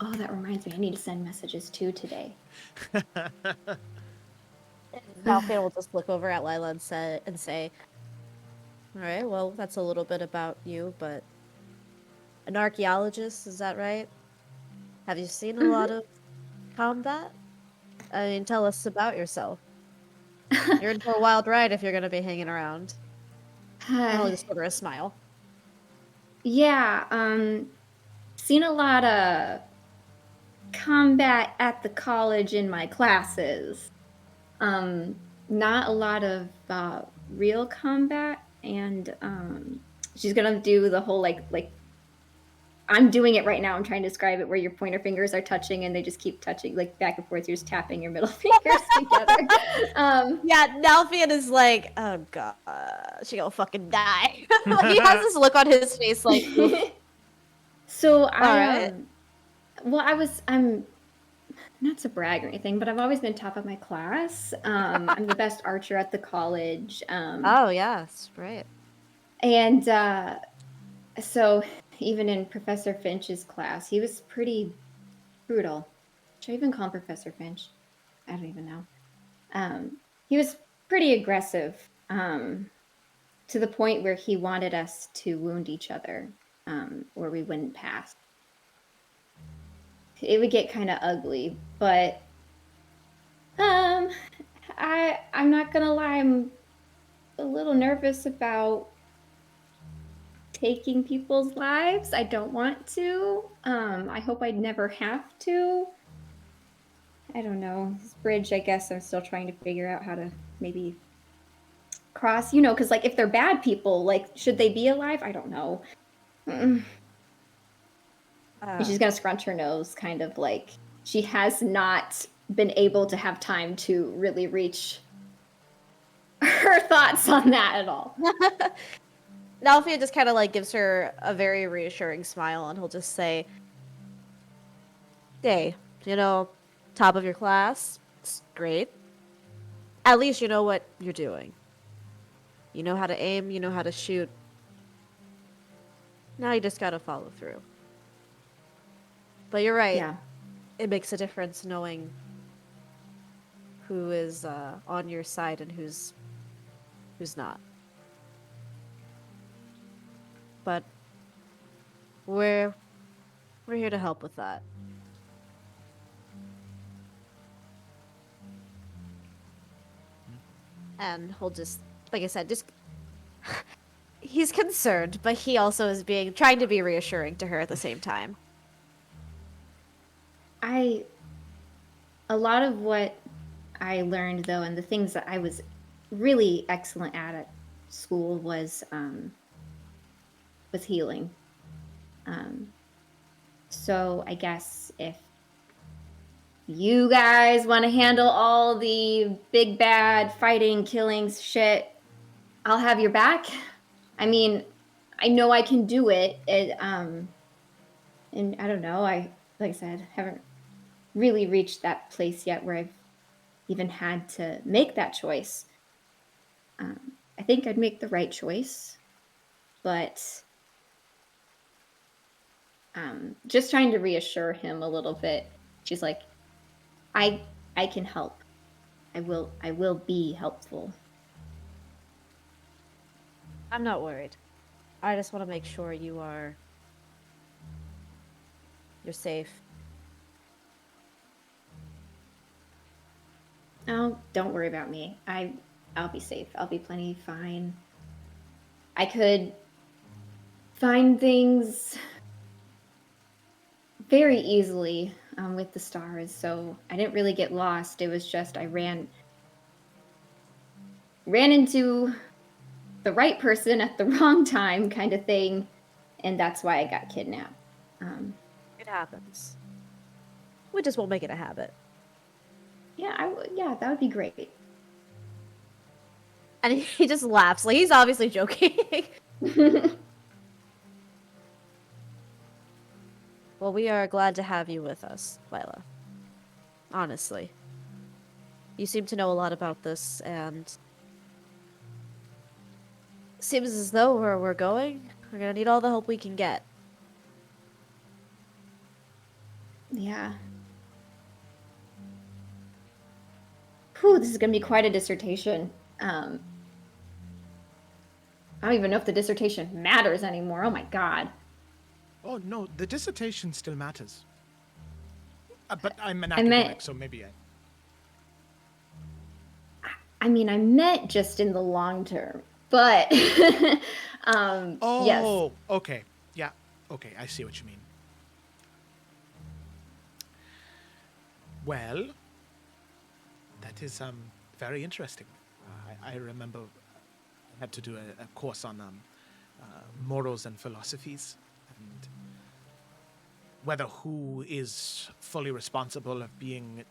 Oh, that reminds me, I need to send messages too today. Nalfian will just look over at Lila and say, all right, well, that's a little bit about you, but an archaeologist, is that right? Have you seen a lot of combat? I mean, tell us about yourself. You're in for a wild ride if you're going to be hanging around. And I'll just give her a smile. Yeah, seen a lot of combat at the college in my classes. Not a lot of real combat, and she's gonna do the whole like I'm doing it right now. I'm trying to describe it where your pointer fingers are touching and they just keep touching like back and forth. You're just tapping your middle fingers together. Yeah, Nalfian is like, oh god, she gonna fucking die. He has this look on his face like, oof. So Alright. I'm not to brag or anything, but I've always been top of my class. I'm the best archer at the college. Oh, yes, right. And so even in Professor Finch's class, he was pretty brutal. Should I even call him Professor Finch? I don't even know. He was pretty aggressive, to the point where he wanted us to wound each other, or we wouldn't pass. It would get kind of ugly, but I'm not gonna lie, I'm a little nervous about taking people's lives. I don't want to. I hope I never have to. I don't know. This bridge, I guess I'm still trying to figure out how to maybe cross, because like if they're bad people, like should they be alive? I don't know. And she's gonna scrunch her nose, kind of like she has not been able to have time to really reach her thoughts on that at all. Nalfian just kind of like gives her a very reassuring smile, and he'll just say, hey, top of your class, it's great. At least you know what you're doing. You know how to aim, you know how to shoot. Now you just gotta follow through. But you're right. Yeah. It makes a difference knowing who is on your side and who's not. But we're here to help with that. And he'll just, like I said, he's concerned, but he also is trying to be reassuring to her at the same time. A lot of what I learned though, and the things that I was really excellent at school was healing. So I guess if you guys want to handle all the big bad fighting, killings, shit, I'll have your back. I mean, I know I can do it. And I don't know. Like I said, haven't really reached that place yet where I've even had to make that choice. I think I'd make the right choice, but just trying to reassure him a little bit. She's like, I can help. I will be helpful. I'm not worried. I just want to make sure you're safe. Oh, don't worry about me. I'll be safe. I'll be plenty fine. I could find things very easily with the stars, so I didn't really get lost. It was just I ran into the right person at the wrong time kind of thing, and that's why I got kidnapped. It happens. We just won't make it a habit. Yeah, that would be great. And he just laughs. Like, he's obviously joking. Well, we are glad to have you with us, Lila. Honestly. You seem to know a lot about this, and seems as though where we're going, we're gonna need all the help we can get. Yeah. Whew, this is going to be quite a dissertation. I don't even know if the dissertation matters anymore. Oh my god. Oh, no, the dissertation still matters. But I'm an I academic, meant- so maybe I mean, I meant just in the long term, but yes. Oh, okay. Yeah, okay, I see what you mean. Well, that is very interesting. I remember I had to do a course on morals and philosophies, and whether who is fully responsible of being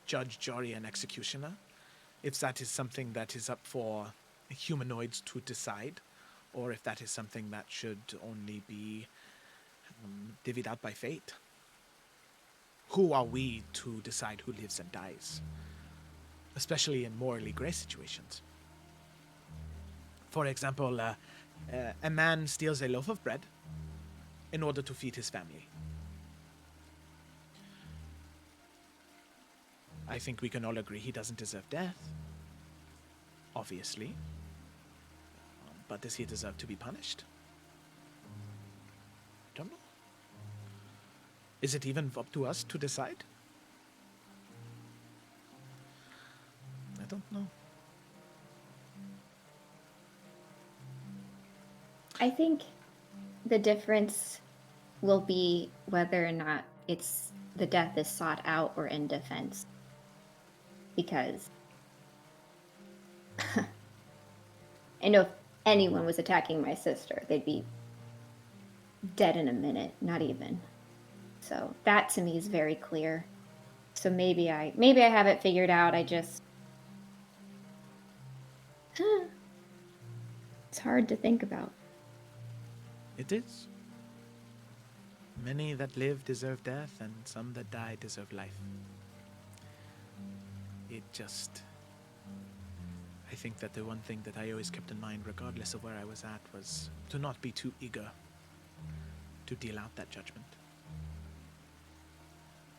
judge, jury, and executioner, if that is something that is up for humanoids to decide, or if that is something that should only be divvied out by fate. Who are we to decide who lives and dies? Especially in morally gray situations. For example, a man steals a loaf of bread in order to feed his family. I think we can all agree he doesn't deserve death. Obviously. But does he deserve to be punished? I don't know. Is it even up to us to decide? I don't know. I think the difference will be whether or not it's the death is sought out or in defense. Because I know if anyone was attacking my sister, they'd be dead in a minute, not even. So that to me is very clear. So maybe I have it figured out. I just it's hard to think about. It is. Many that live deserve death, and some that die deserve life. It just... I think that the one thing that I always kept in mind, regardless of where I was at, was to not be too eager to deal out that judgment.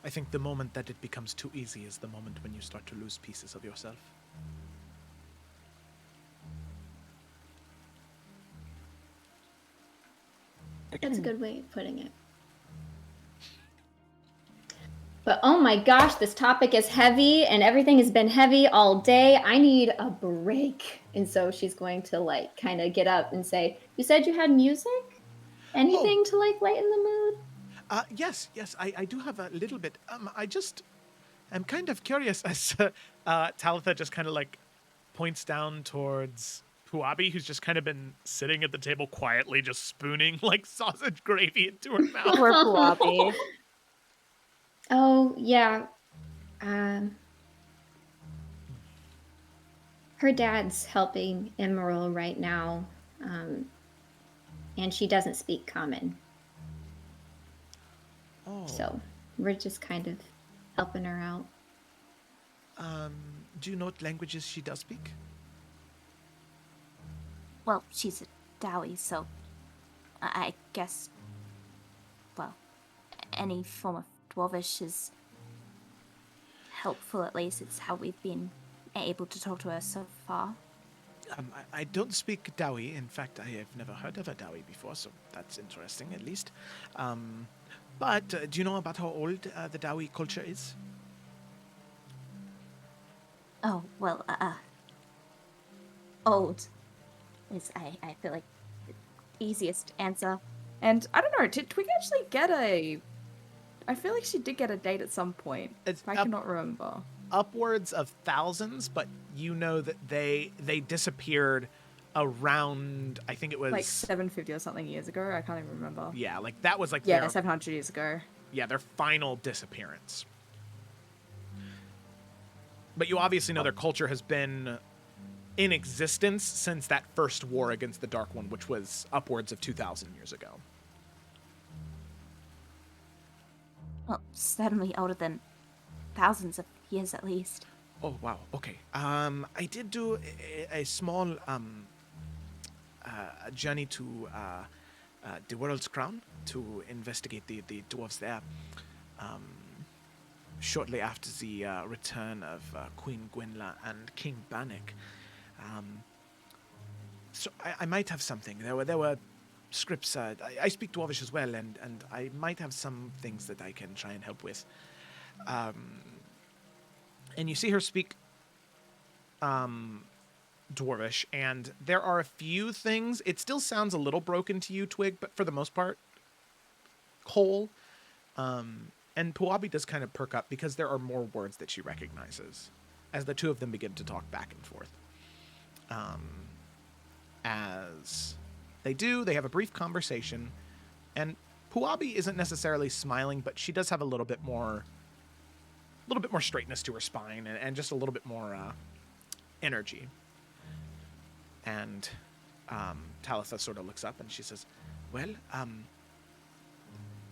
I think the moment that it becomes too easy is the moment when you start to lose pieces of yourself. That's a good way of putting it. But oh my gosh, this topic is heavy and everything has been heavy all day. I need a break. And so she's going to like kind of get up and say, "You said you had music? Anything to like lighten the mood?" Yes, I do have a little bit. I'm kind of curious as Talitha just kind of like points down towards Puabi, who's just kind of been sitting at the table quietly, just spooning like sausage gravy into her mouth. Poor Puabi. Oh, yeah. Her dad's helping Emerald right now, and she doesn't speak common. Oh. So we're just kind of helping her out. Do you know what languages she does speak? Well, she's a Dowie, so I guess, well, any form of Dwarvish is helpful, at least. It's how we've been able to talk to her so far. I don't speak Dawi. In fact, I have never heard of a Dawi before, so that's interesting, at least. But do you know about how old the Dawi culture is? Oh, well, old is, I feel like, the easiest answer. And I don't know, did we actually get a... I feel like she did get a date at some point. I cannot remember. Upwards of thousands, but you know that they disappeared around, I think it was... Like 750 or something years ago, I can't even remember. Yeah, like that was like Yeah, their, 700 years ago. yeah, their final disappearance. But you obviously know their culture has been in existence since that first war against the Dark One, which was upwards of 2,000 years ago. certainly older than thousands of years at least. Oh wow. Okay. I did do a small journey to the World's Crown to investigate the dwarves there. Um, Shortly after the return of Queen Gwynla and King Bannock. So I might have something. There were scripts. I speak Dwarvish as well, and I might have some things that I can try and help with. And you see her speak Dwarvish, and there are a few things. It still sounds a little broken to you, Twig, but for the most part, whole. And Puabi does kind of perk up because there are more words that she recognizes as the two of them begin to talk back and forth. As they do, they have a brief conversation, and Puabi isn't necessarily smiling, but she does have a little bit more straightness to her spine and just a little bit more energy. And Talitha sort of looks up and she says, well,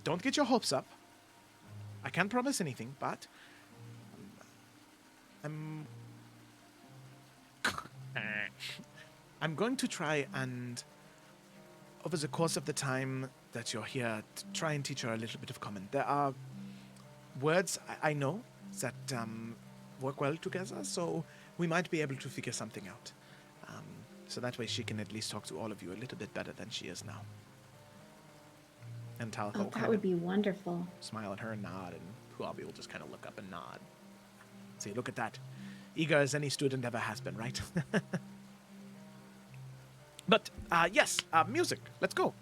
don't get your hopes up. I can't promise anything, but I'm going to try and, over the course of the time that you're here, try and teach her a little bit of common. There are words I know that work well together, so we might be able to figure something out. So that way she can at least talk to all of you a little bit better than she is now. And Talitha will that would be wonderful. smile at her and nod, and Puabi will just kind of look up and nod. Say, look at that. Eager as any student ever has been, right? But, yes, music. Let's go.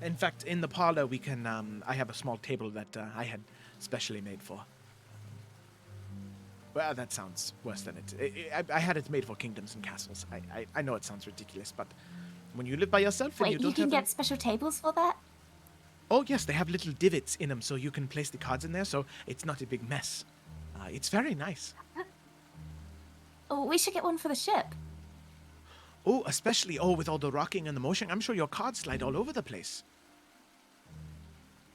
In fact, in the parlor, we can, I have a small table that I had specially made for. Well, that sounds worse than it. I had it made for kingdoms and castles. I know it sounds ridiculous, but when you live by yourself and Wait, you don't you can have get special tables for that? Oh, yes, they have little divots in them so you can place the cards in there so it's not a big mess. It's very nice. Oh, we should get one for the ship. Oh, especially, with all the rocking and the motion. I'm sure your cards slide all over the place.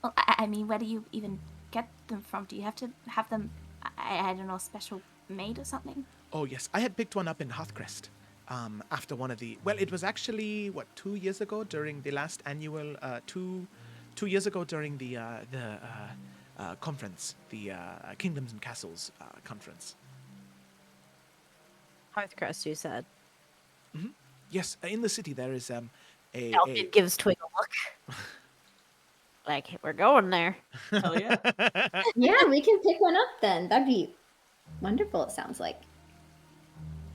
Well, I mean, where do you even get them from? Do you have to have them, I don't know, special made or something? Oh, yes. I had picked one up in Hothcrest after one of the... Well, it was actually, 2 years ago during the last annual... 2 years ago during the conference, the Kingdoms and Castles conference. Hearthcrest, you said. Mm-hmm. Yes, in the city there is Elfin gives Twig a look. Like, we're going there. Hell yeah. Yeah, we can pick one up then. That'd be wonderful, it sounds like.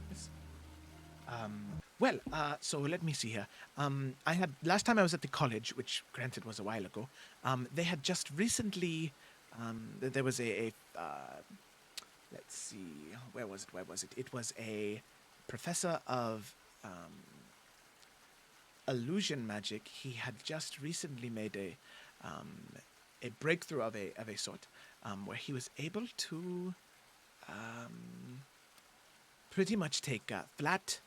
Yes. Well, so let me see here. I had last time I was at the college, which granted was a while ago. They had just recently. There was a let's see, where was it? It was a professor of illusion magic. He had just recently made a breakthrough of a sort, where he was able to pretty much take flat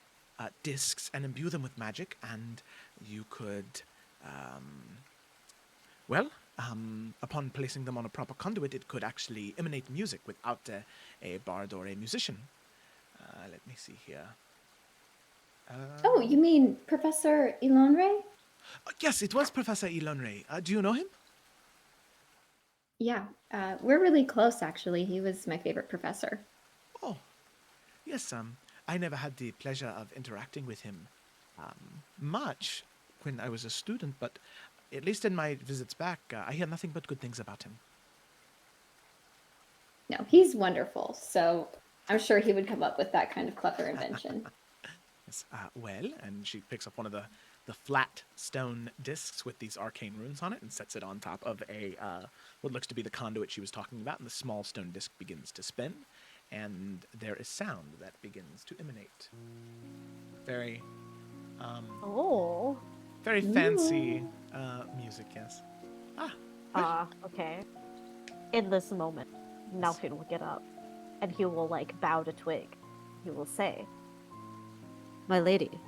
discs and imbue them with magic, and you could, upon placing them on a proper conduit, it could actually emanate music without a bard or a musician. Let me see here. Oh, you mean Professor Ilonre? Yes, it was Professor Ilonre. Do you know him? Yeah, we're really close, actually. He was my favorite professor. Oh, yes. I never had the pleasure of interacting with him much when I was a student, but at least in my visits back, I hear nothing but good things about him. No, he's wonderful, so I'm sure he would come up with that kind of clever invention. Yes, well, and she picks up one of the flat stone discs with these arcane runes on it and sets it on top of a what looks to be the conduit she was talking about, and the small stone disc begins to spin, and there is sound that begins to emanate. Very, very fancy music, yes. Okay. In this moment, Nelfin will get up, and he will, bow to Twig. He will say, "My lady,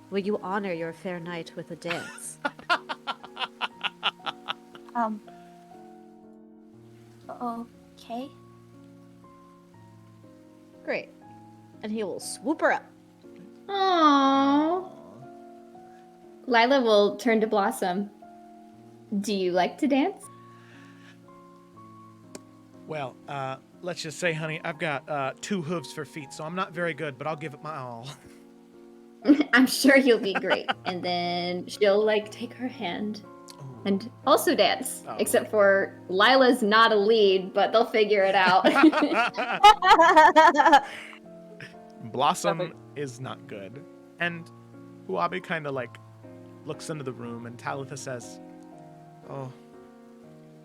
will you honor your fair knight with a dance?" Okay. Great. And he will swoop her up. Aww. Lila will turn to Blossom. Do you like to dance? Well, let's just say, honey, I've got 2 hooves for feet, so I'm not very good, but I'll give it my all. I'm sure you'll be great. And then she'll like take her hand and also dance. Oh. Except for Lila's not a lead, but they'll figure it out. Blossom is not good. And Huabi kind of like looks into the room and Talitha says, oh.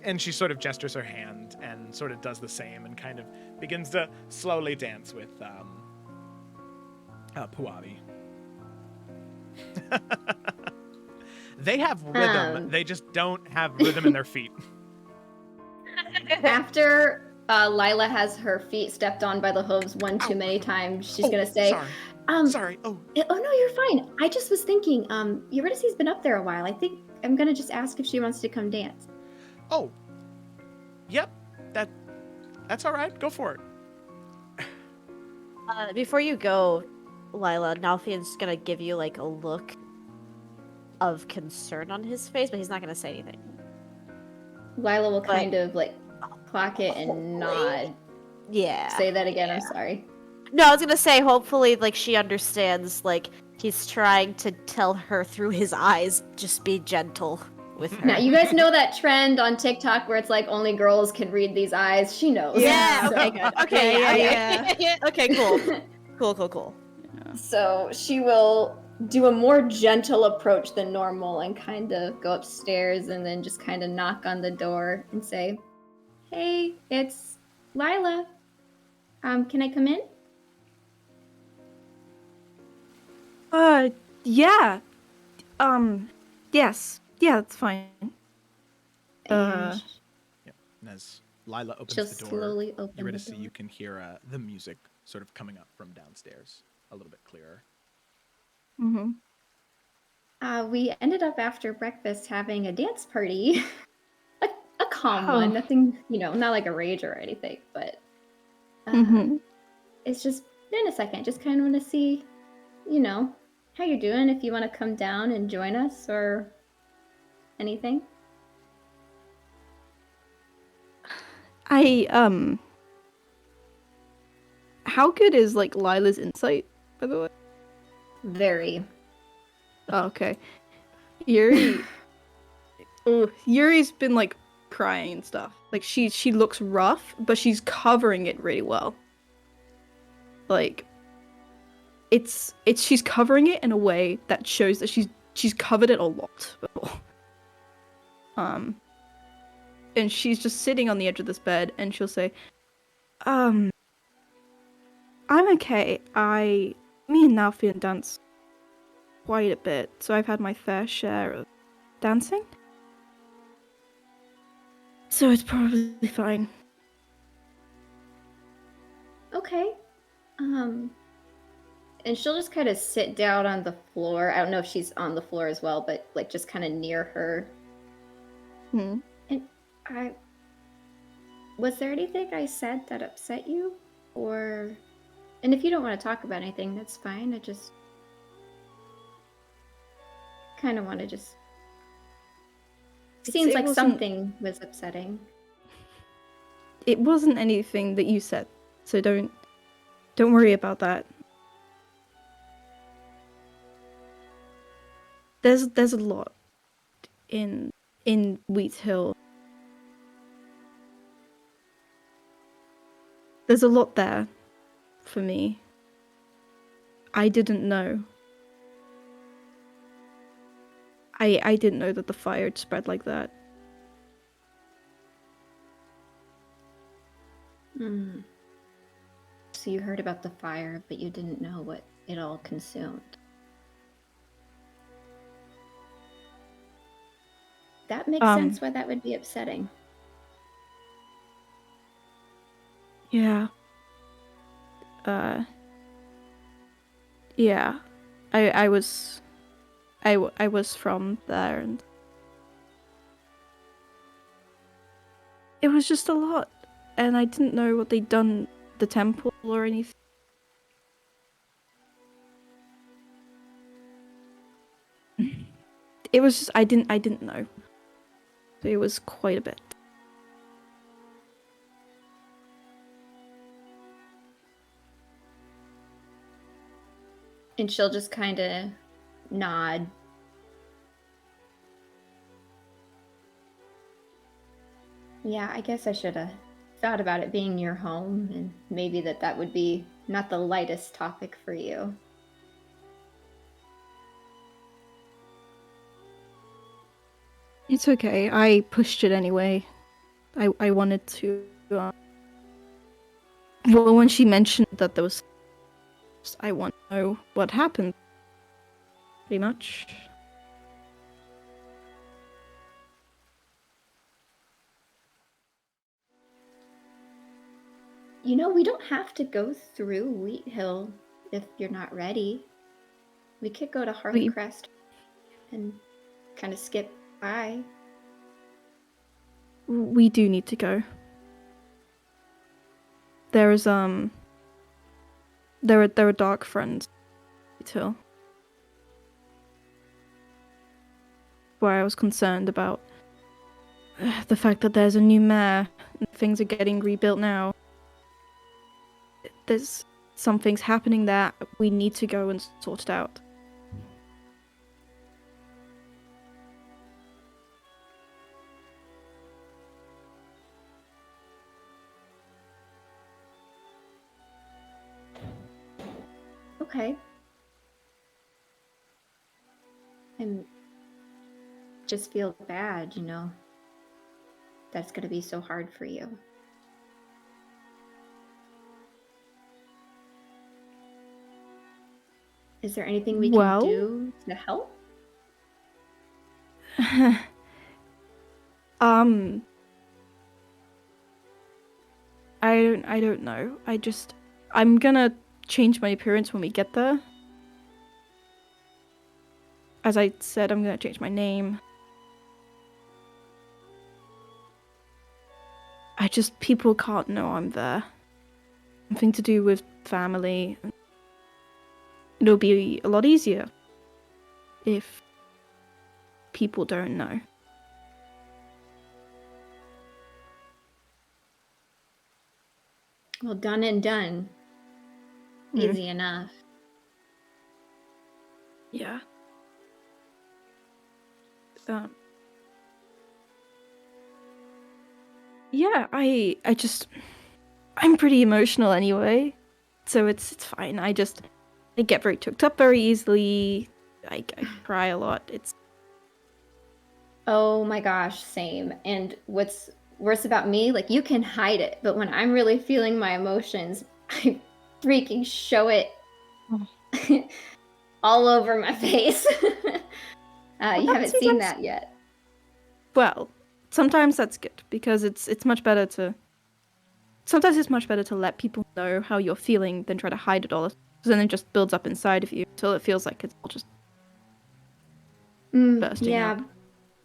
And she sort of gestures her hand and sort of does the same and kind of begins to slowly dance with Puabi. They have rhythm. They just don't have rhythm in their feet. After Lila has her feet stepped on by the hooves one too many times, she's gonna say, Sorry. Oh no, you're fine. I just was thinking, Eurydice's been up there a while. I think I'm gonna just ask if she wants to come dance. Oh. Yep. That's all right. Go for it. Before you go, Lila, Nalfian's gonna give you like a look of concern on his face, but he's not gonna say anything. Lila will kind of like clock it and nod. Yeah. Say that again, I'm sorry. No, I was gonna say hopefully like she understands, like he's trying to tell her through his eyes, just be gentle with her. Now you guys know that trend on TikTok where it's like only girls can read these eyes. She knows. Yeah, So- okay, good. Okay, yeah. Okay, cool. Cool. So she will do a more gentle approach than normal and kind of go upstairs and then just kind of knock on the door and say, "Hey, it's Lila. Can I come in?" Yeah. Yes. Yeah, that's fine. And Yep. And as Lila opens she'll the door, slowly open the Eurydice, door. you can hear the music sort of coming up from downstairs a little bit clearer. Mm-hmm. We ended up after breakfast having a dance party. a calm Oh. one. Nothing, not like a rage or anything, but Mm-hmm. it's just in a second. Just kind of want to see, how you're doing. If you want to come down and join us or anything. How good is like Lila's insight, by the way? Very. Oh, okay. Yuri's been like crying and stuff. Like she looks rough, but she's covering it really well. Like it's she's covering it in a way that shows that she's covered it a lot before. And she's just sitting on the edge of this bed and she'll say, I'm okay. Me and Nalfian dance quite a bit, so I've had my fair share of dancing. So it's probably fine. Okay. And she'll just kind of sit down on the floor. I don't know if she's on the floor as well, but like just kind of near her. Hmm. And was there anything I said that upset you? And if you don't want to talk about anything, that's fine. I just kind of want to just... Seems it like wasn't- something was upsetting. It wasn't anything that you said, so don't worry about that. There's a lot in Wheat Hill. There's a lot there for me. I didn't know. I didn't know that the fire had spread like that. So you heard about the fire, but you didn't know what it all consumed. That makes sense why that would be upsetting. Yeah. Yeah. I was from there and it was just a lot. and I didn't know what they'd done at the temple or anything. It was just, I didn't know. It was quite a bit. And she'll just kind of nod. Yeah, I guess I should have thought about it being your home, and maybe that would be not the lightest topic for you. It's okay. I pushed it anyway. I wanted to. Well, when she mentioned that there was, I want to know what happened. Pretty much. You know, we don't have to go through Wheat Hill if you're not ready. We could go to Hearthcrest and kind of skip by. We do need to go. There's there are dark friends. Hill. Where I was concerned about the fact that there's a new mayor and things are getting rebuilt now. There's some things happening there. We need to go and sort it out. Okay. I just feel bad, you know. That's gonna be so hard for you. Is there anything we can do to help? I don't know. I'm gonna change my appearance when we get there. As I said, I'm gonna change my name. People can't know I'm there. Something to do with family. It'll be a lot easier if people don't know. Well, done and done. Easy enough. Yeah. Yeah, I'm pretty emotional anyway, so it's fine. I get very choked up very easily. I cry a lot. Oh my gosh, same. And what's worse about me, like, you can hide it, but when I'm really feeling my emotions, I freaking show it all over my face. You haven't seen that yet. Well, sometimes that's good because it's much better to. Sometimes it's much better to let people know how you're feeling than try to hide it all, because then it just builds up inside of you until it feels like it's all just bursting up.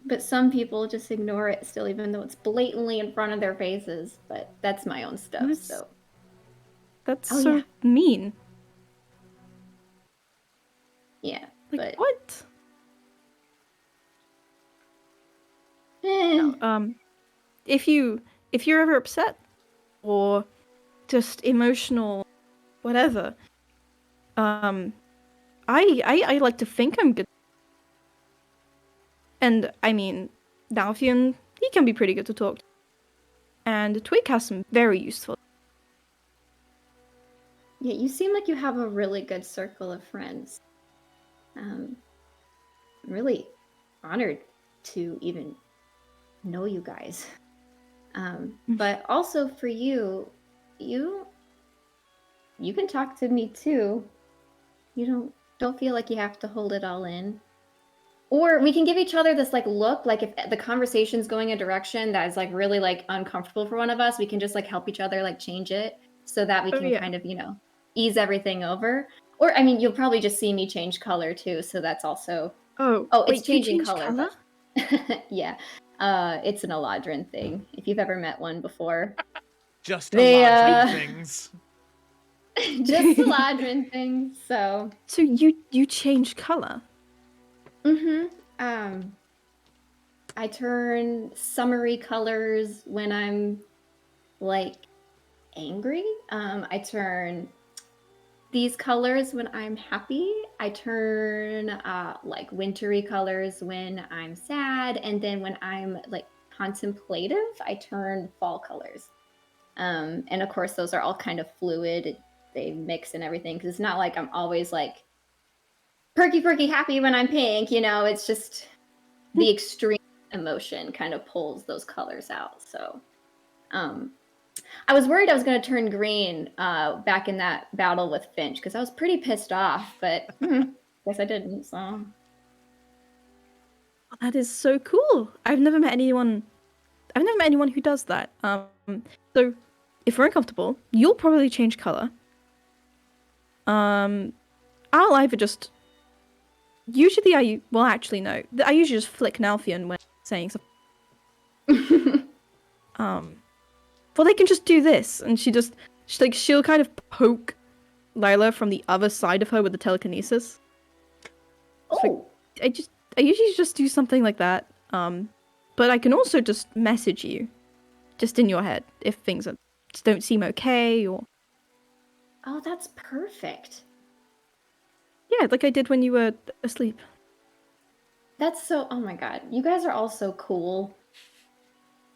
But some people just ignore it still, even though it's blatantly in front of their faces. But that's my own stuff, so. That's mean. Yeah, like, but... what? No, if you're ever upset or just emotional, whatever, I like to think I'm good. And I mean, Dalfian, he can be pretty good to talk to. And Twig has some very useful. Yeah, you seem like you have a really good circle of friends. I'm really honored to even know you guys. But also for you can talk to me too. You don't feel like you have to hold it all in. Or we can give each other this like look, like if the conversation's going a direction that is like really like uncomfortable for one of us, we can just like help each other like change it so that we can kind of, ease everything over. Or I mean, you'll probably just see me change color too, so that's also it's changing color. But... yeah. It's an Eladrin thing, if you've ever met one before. Just They, Eladrin things. just Eladrin things. So, So you change color. I turn summery colors when I'm like angry. I turn these colors when I'm happy. I turn like wintry colors when I'm sad, and then when I'm like contemplative, I turn fall colors. And of course, those are all kind of fluid. They mix and everything because it's not like I'm always like perky happy when I'm pink. You know, it's just the extreme emotion kind of pulls those colors out. So, I was worried I was going to turn green back in that battle with Finch because I was pretty pissed off, but guess I didn't. So That is so cool. I've never met anyone who does that. So if we're uncomfortable, you'll probably change color. I'll either just usually actually no. I usually just flick Nalfion when saying something. Well, they can just do this, and she'll kind of poke Lila from the other side of her with the telekinesis. oh, I usually just do something like that. But I can also just message you, just in your head, if things just don't seem okay, or oh, that's perfect. yeah, like I did when you were asleep. That's so. Oh my god, you guys are all so cool.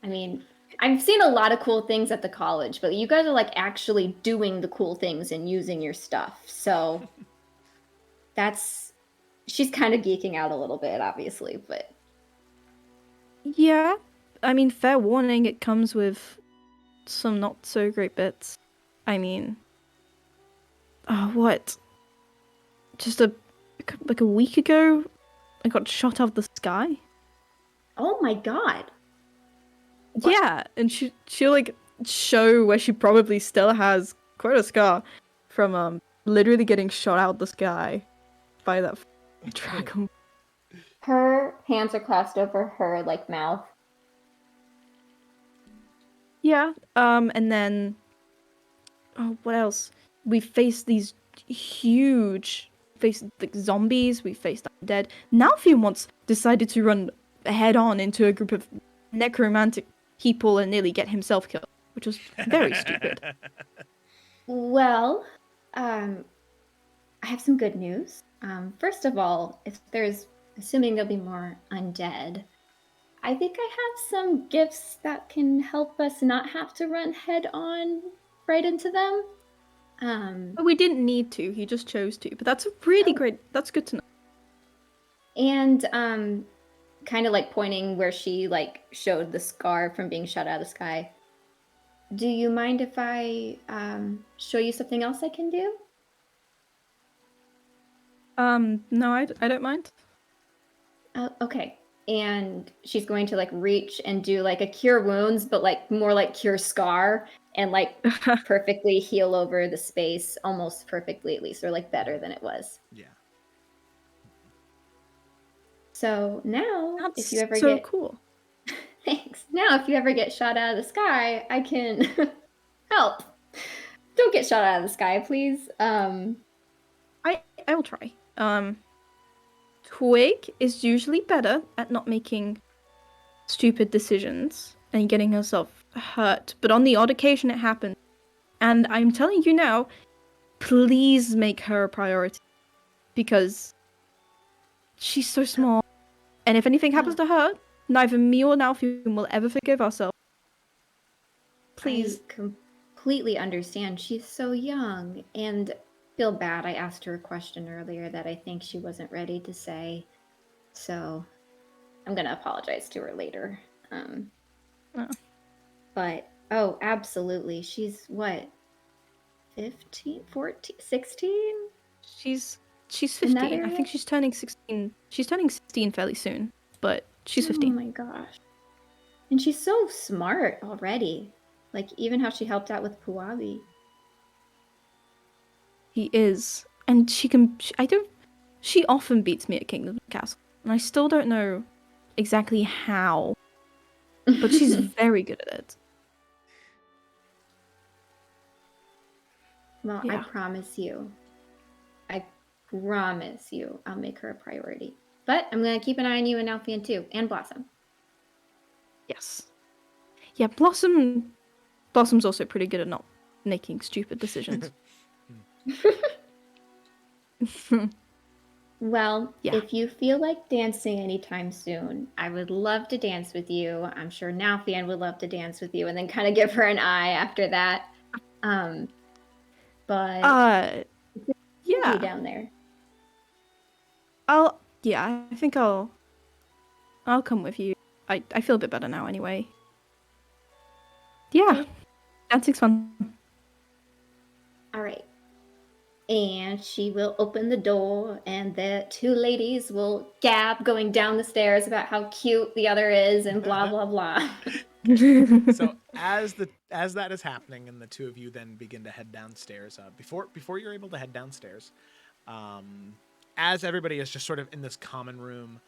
I mean, I've seen a lot of cool things at the college, but you guys are like actually doing the cool things and using your stuff. So that's. She's kind of geeking out a little bit, obviously, but Yeah, I mean, fair warning, it comes with some not so great bits. I mean, what? Just like a week ago, I got shot out of the sky. oh my god. Yeah, and she'll like show where she probably still has quite a scar from literally getting shot out of the sky by that dragon. Her hands are clasped over her like mouth. Yeah, and then what else? We faced these faced like zombies. We faced undead. Nalfion once decided to run head on into a group of necromantic people and nearly get himself killed, which was very stupid. Well, I have some good news. First of all, assuming there'll be more undead, I think I have some gifts that can help us not have to run head on right into them. But we didn't need to. He just chose to. But that's a really great. That's good to know. And kind of like pointing where she like showed the scar from being shot out of the sky. Do you mind if I show you something else I can do? No, I don't mind. Okay. And she's going to like reach and do like a cure wounds, but like more like cure scar and like perfectly heal over the space, almost perfectly at least, or like better than it was. Yeah. So now, That's if you ever so get cool. thanks. Now, if you ever get shot out of the sky, I can help. Don't get shot out of the sky, please. I will try. Twig is usually better at not making stupid decisions and getting herself hurt, but on the odd occasion it happens. And I'm telling you now, please make her a priority. Because she's so small. And if anything happens to her, neither me or Nalfion will ever forgive ourselves. Please. I completely understand. She's so young, and feel bad. I asked her a question earlier that I think she wasn't ready to say, so I'm gonna apologize to her later. But absolutely. She's what? 15, 14, 16? She's In that 15. I area? think she's turning 16. She's turning 16 fairly soon, but she's 15. Oh my gosh. And she's so smart already. Like, even how she helped out with Puabi. He is. And she often beats me at Kingdom Castle. And I still don't know exactly how. But she's very good at it. Well, I Yeah. promise you. I promise you I'll make her a priority. But I'm going to keep an eye on you and Alfian too, and Blossom. Yes. Yeah, Blossom's also pretty good at not making stupid decisions. Well, Yeah. if you feel like dancing anytime soon, I would love to dance with you. I'm sure Nalfian would love to dance with you, and then kind of give her an eye after that. Um, but you Yeah. down there. I think I'll come with you. I feel a bit better now anyway. Yeah. Okay. Dancing's fun. All right. And she will open the door, and the two ladies will gab going down the stairs about how cute the other is, and blah blah blah. So as that is happening, and the two of you then begin to head downstairs. Before you're able to head downstairs, as everybody is just sort of in this common room,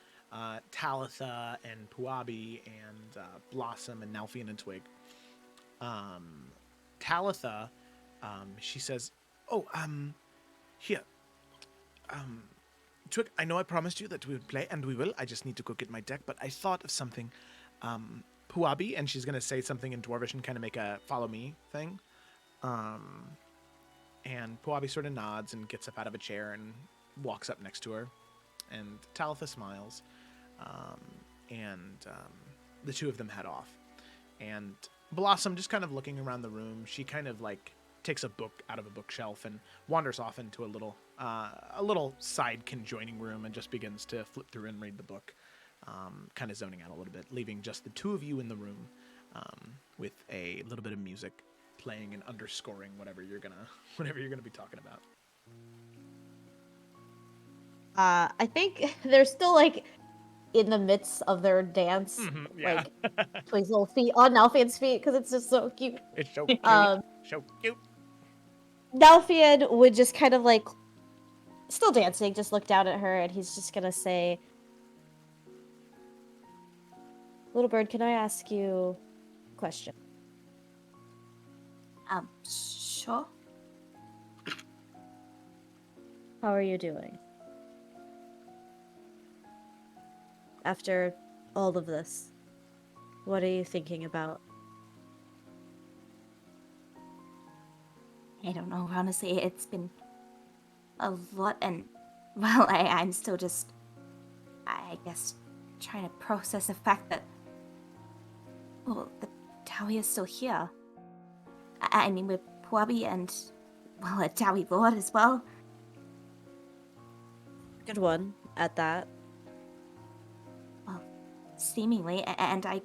Talitha and Puabi and Blossom and Nalfian and Twig. Talitha, she says, "Oh, here, Twig. I know I promised you that we would play, and we will. I just need to go get my deck. But I thought of something. Puabi," and she's gonna say something in Dwarvish and kind of make a follow me thing. And Puabi sort of nods and gets up out of a chair and walks up next to her. And Talitha smiles. The two of them head off. And Blossom, just kind of looking around the room, she kind of like takes a book out of a bookshelf and wanders off into a little side conjoining room and just begins to flip through and read the book, kind of zoning out a little bit, leaving just the two of you in the room, with a little bit of music playing and underscoring whatever you're gonna be talking about. I think they're still like in the midst of their dance, Yeah. like Twig's little feet on Nalfian's feet because it's just so cute. It's so cute. So cute. Nalfian would just kind of like, still dancing, just look down at her, and he's just gonna say, "Little bird, can I ask you a question?" Sure. How are you doing? After all of this, what are you thinking about? I don't know, honestly, it's been a lot, and, well, I'm still just, I guess, trying to process the fact that, well, the Dowie is still here. I mean, with Puabi and, well, a Dowie Lord as well. Good one at that. Well, seemingly, and I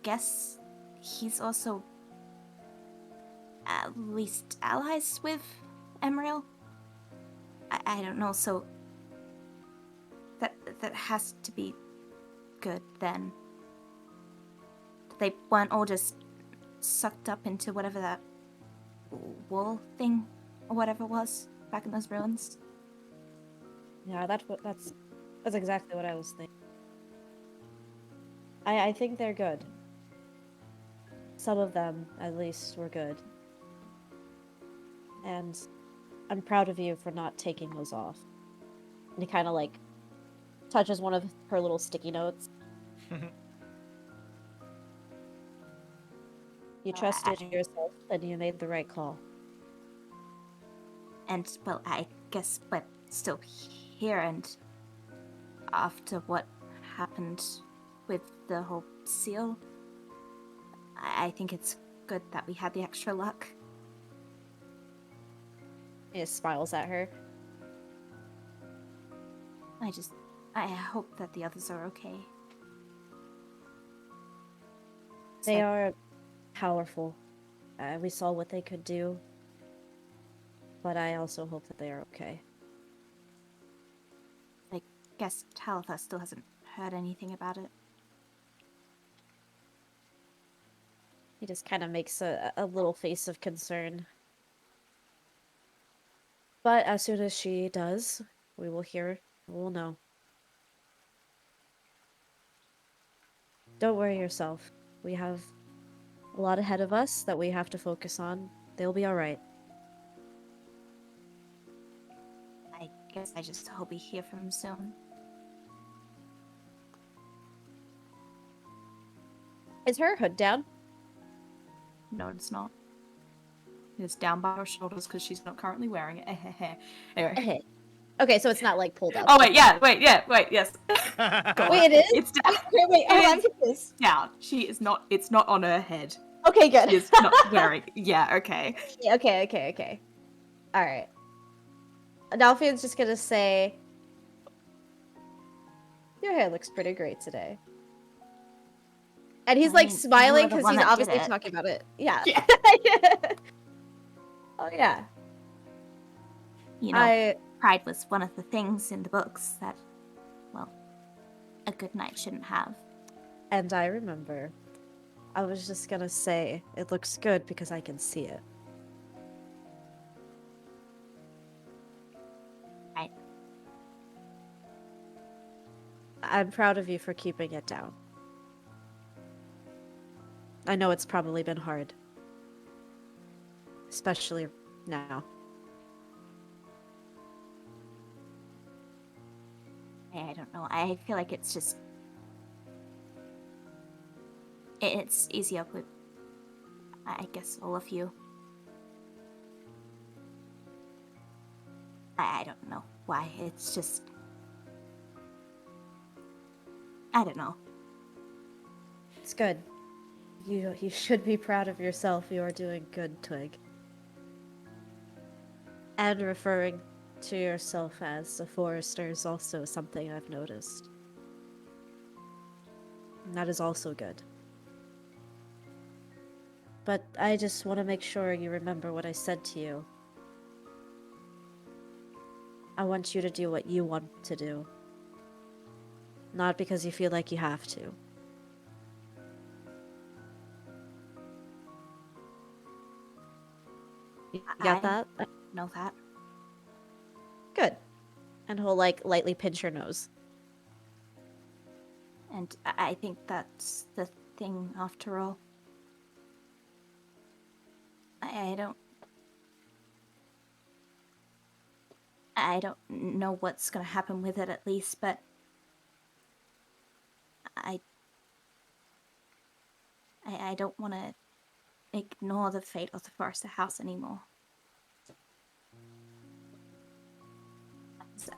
guess he's also at least allies with Emerald. I don't know, so that has to be good then. They weren't all just sucked up into whatever that wall thing or whatever it was back in those ruins. Yeah, that's exactly what I was thinking. I think they're good. Some of them, at least, were good. And I'm proud of you for not taking those off. And he kind of like touches one of her little sticky notes. You trusted yourself and you made the right call. And, well, I guess we're still here, and after what happened with the whole seal, I think it's good that we had the extra luck. He just smiles at her. I hope that the others are okay. They are powerful. We saw what they could do. But I also hope that they are okay. I guess Talitha still hasn't heard anything about it. He just kind of makes a little face of concern. But as soon as she does, we will hear, we'll know. Don't worry yourself. We have a lot ahead of us that we have to focus on. They'll be alright. guess I just hope we hear from him soon. Is her hood down? No, it's not. It's down by her shoulders because she's not currently wearing it. Anyway. Okay, so it's not like pulled up. Oh wait, yes. Go Wait, it is? It's down. Wait, It hold on. is. Get this. Down. She is not. It's not on her head. Okay, good. She is not wearing. Yeah. Okay. Yeah, okay. All right. Adolphian's just gonna say, "Your hair looks pretty great today." And he's I like mean, you smiling were the because one he's that did obviously it. talking about it. Yeah. Yeah. Oh yeah. You know, I pride was one of the things in the books that, well, a good knight shouldn't have. and I remember. I was just gonna say it looks good because I can see it. Right. I'm proud of you for keeping it down. I know it's probably been hard. Especially now. I don't know. I feel like it's just... It's easier with, I guess, all of you. I don't know why. It's just... I don't know. It's good. You should be proud of yourself. You are doing good, Twig. And referring to yourself as a forester is also something I've noticed. And that is also good. But I just want to make sure you remember what I said to you. I want you to do what you want to do. Not because you feel like you have to. You got that? Know that. Good. And he'll like lightly pinch your nose. And I think that's the thing after all. I don't know what's gonna happen with it at least, but I don't want to ignore the fate of the Forester House anymore.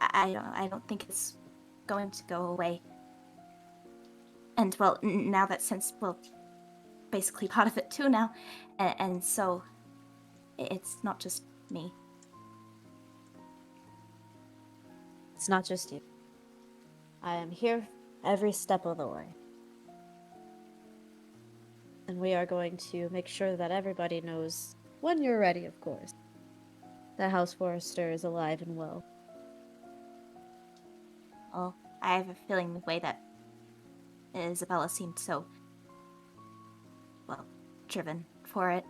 I don't think it's going to go away. And well, now that since, well, basically part of it too now, and so it's not just me. It's not just you. I am here every step of the way. And we are going to make sure that everybody knows, when you're ready, of course, that House Forester is alive and well. Well, I have a feeling the way that Isabella seemed so, well, driven for it.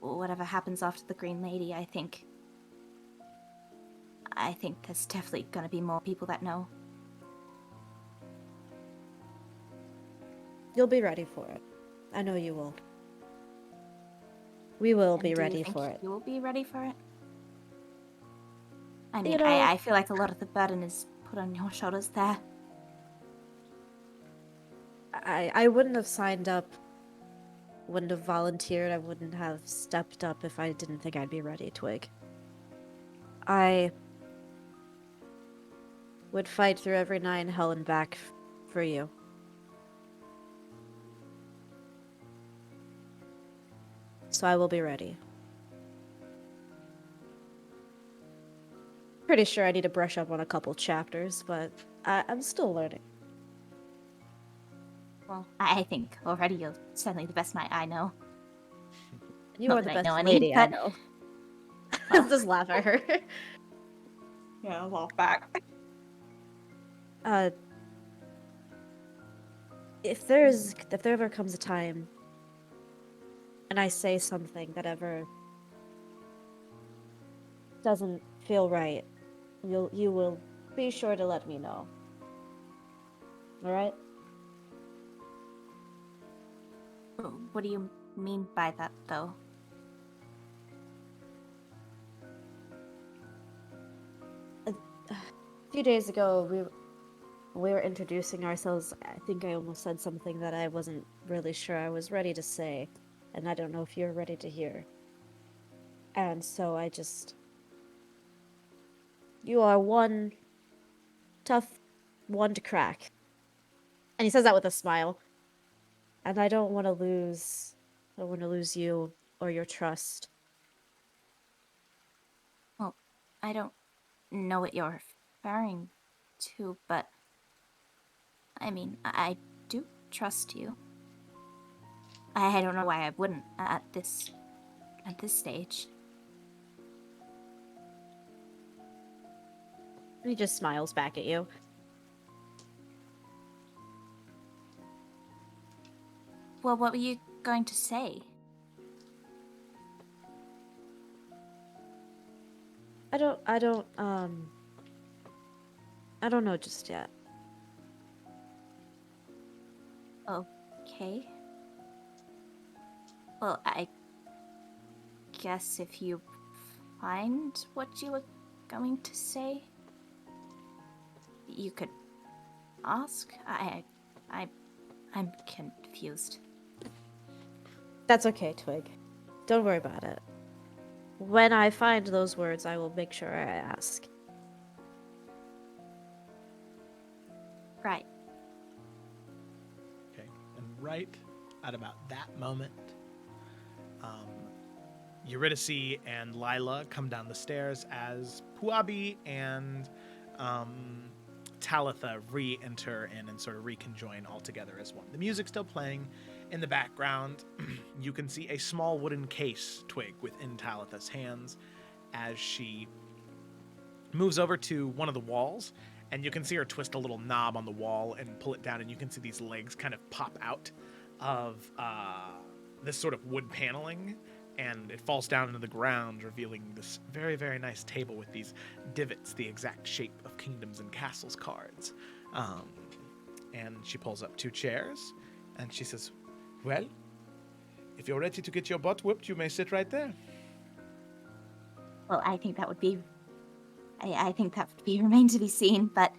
Whatever happens after the Green Lady, I think there's definitely gonna be more people that know. You'll be ready for it. I know you will. We will And be do you ready think for it. You will be ready for it? I You mean, know- I feel like a lot of the burden is put on your shoulders there. I wouldn't have signed up, wouldn't have volunteered, I wouldn't have stepped up if I didn't think I'd be ready, Twig. I would fight through every night in hell and back for you. So I will be ready. Pretty sure I need to brush up on a couple chapters, but I'm still learning. Well, I think already you're certainly the best knight I know. You Not are the that I best know any, lady I but- know. Well. Just laugh at her. Yeah, I'll laugh back. If there ever comes a time and I say something that ever doesn't feel right, you will be sure to let me know. All right? What do you mean by that, though? few days ago, we were introducing ourselves. I think I almost said something that I wasn't really sure I was ready to say, and I don't know if you're ready to hear. And so you are one tough one to crack. And he says that with a smile. And I don't want to lose you or your trust. Well, I don't know what you're referring to, but I mean, I do trust you. I don't know why I wouldn't at this stage. He just smiles back at you. Well, what were you going to say? I don't know just yet. Okay. Well, I guess if you find what you were going to say, you could ask. I'm confused. That's okay, Twig. Don't worry about it. When I find those words, I will make sure I ask. Right. Okay, and right at about that moment, Eurydice and Lila come down the stairs as Puabi and Talitha re-enter in and sort of reconjoin all together as one. The music's still playing in the background. You can see a small wooden case, Twig, within Talitha's hands as she moves over to one of the walls, and you can see her twist a little knob on the wall and pull it down, and you can see these legs kind of pop out of this sort of wood paneling, and it falls down into the ground, revealing this very, very nice table with these divots, the exact shape of Kingdoms and Castles cards. And she pulls up 2 chairs, and she says, "Well, if you're ready to get your butt whipped, you may sit right there." Well, I think that would be. I think that would be remain to be seen, but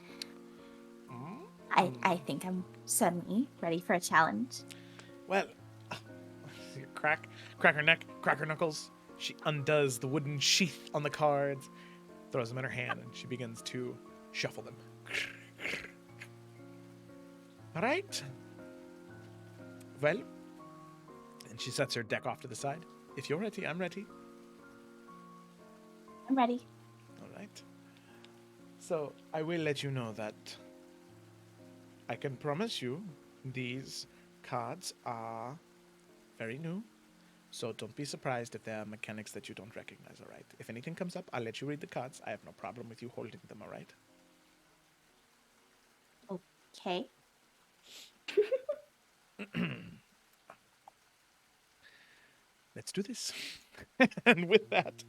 I think I'm certainly ready for a challenge. Well, crack her neck, crack her knuckles. She undoes the wooden sheath on the cards, throws them in her hand, and she begins to shuffle them. All right. Well, and she sets her deck off to the side. If you're ready, I'm ready. I'm ready. All right. So I will let you know that I can promise you these cards are very new. So don't be surprised if there are mechanics that you don't recognize, all right? If anything comes up, I'll let you read the cards. I have no problem with you holding them, all right? Okay. Let's do this. And with that,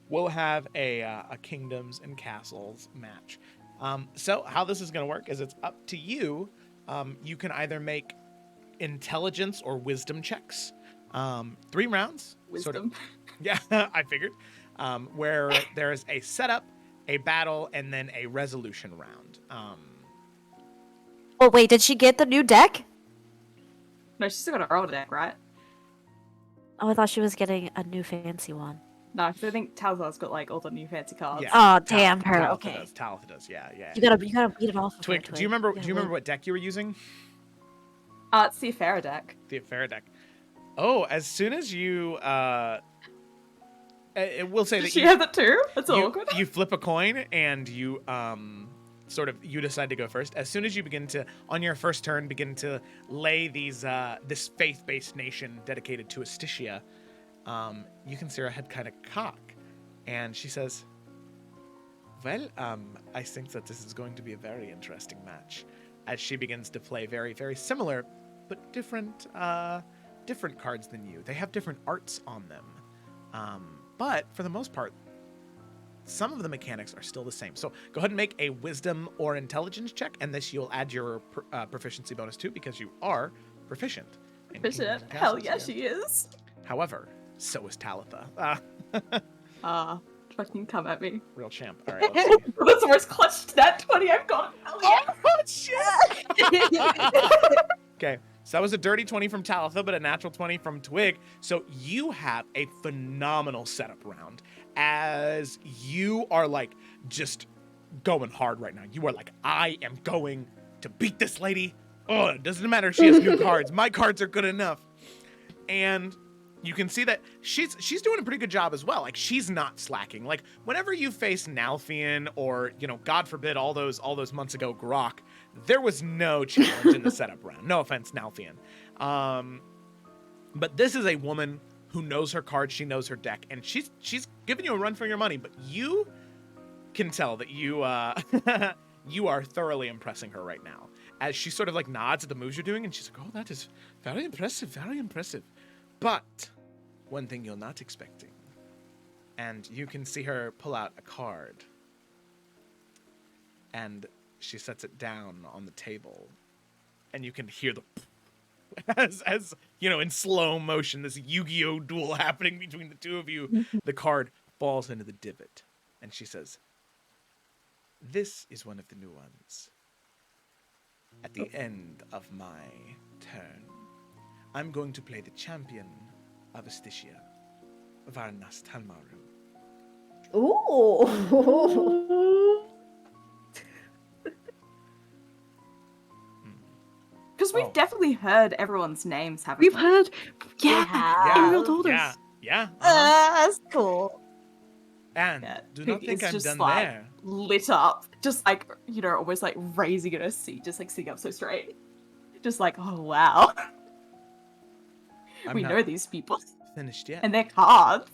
we'll have a Kingdoms and Castles match. So how this is going to work is it's up to you. You can either make intelligence or wisdom checks. 3 rounds. Wisdom. Yeah, I figured. Where there's a setup, a battle, and then a resolution round. Oh, wait, did she get the new deck? No, she's still got her old deck, right? Oh, I thought she was getting a new fancy one. No, because I think Talzar's got like all the new fancy cards. Yeah. Oh, damn her. Talitha Okay. does. Talitha does. Yeah. You gotta beat it off of her, Twig, Twig. do you remember Yeah, what deck you were using? It's the Afera deck. The Afera deck. Oh, as soon as you it will say Does that she you have that too? That's awkward. you flip a coin and you you decide to go first. As soon as you begin to, on your first turn, begin to lay these this faith-based nation dedicated to Astitia, you can see her head kind of cock, and she says, "Well, I think that this is going to be a very interesting match." As she begins to play very, very similar, but different cards than you. They have different arts on them, but for the most part, some of the mechanics are still the same. So go ahead and make a wisdom or intelligence check, and this you'll add your proficiency bonus to because you are proficient. in Kingdoms Proficient. and Hell Castles, yeah, she is. However, so is Talitha. Fucking come at me. Real champ. All right, let's see. That's the worst clutch to that 20 I've got. Hell yeah. Oh, shit! Okay, so that was a dirty 20 from Talitha, but a natural 20 from Twig. So you have a phenomenal setup round as you are like just going hard right now. You are like, I am going to beat this lady. Oh, it doesn't matter if she has new cards. My cards are good enough. And you can see that she's doing a pretty good job as well. Like, she's not slacking. Like, whenever you face Nalfian or, you know, God forbid, all those months ago, Grok, there was no challenge in the setup round. No offense, Nalfian. But this is a woman who knows her cards, she knows her deck, and she's giving you a run for your money. But you can tell that you you are thoroughly impressing her right now, as she sort of like nods at the moves you're doing, and she's like, "Oh, that is very impressive, very impressive." But one thing you're not expecting, and you can see her pull out a card, and she sets it down on the table, and you can hear the as you know, in slow motion, this Yu-Gi-Oh duel happening between the two of you. The card falls into the divot, and she says, "This is one of the new ones. At the end of my turn, I'm going to play the champion of Asticia, Varnas Talmaru." Ooh. Because we've definitely heard everyone's names, haven't We've we? heard, Yeah. in real told us. Yeah, yeah. That's cool. And Yeah, do not think it's I'm just done like there. lit up, just like, you know, almost like raising in her seat, just like sitting up so straight, just like, oh wow, I'm we not know these people finished yet. and their cards.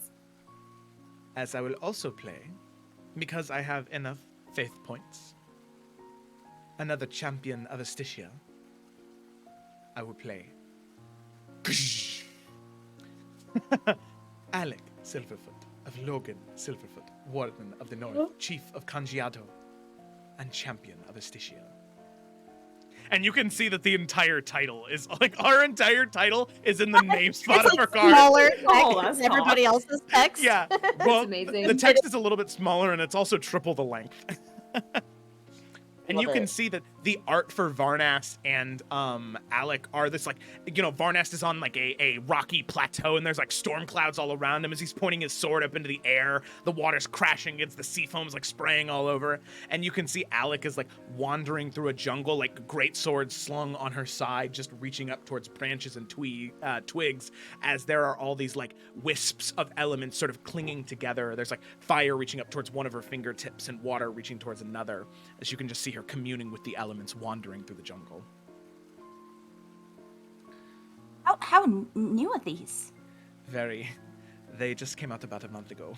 As I will also play, because I have enough faith points, another champion of Asticia. I will play Alec Silverfoot of Logan Silverfoot, Warden of the North, Chief of Cangiado, and Champion of Asticia. And you can see that the entire title is like, our entire title is in the name spot It's of like our card. smaller Oh, text that's than everybody hot. else's text. Yeah, well, amazing. the text is a little bit smaller, and it's also triple the length. And Love you can it. see that the art for Varnas and Alec are this, like, you know, Varnas is on like a rocky plateau, and there's like storm clouds all around him as he's pointing his sword up into the air. The water's crashing against the sea foam's like spraying all over. And you can see Alec is like wandering through a jungle, like great sword slung on her side, just reaching up towards branches and twigs, as there are all these like wisps of elements sort of clinging together. There's like fire reaching up towards one of her fingertips and water reaching towards another, as you can just see her communing with the elements wandering through the jungle. How new are these? Very. They just came out about a month ago.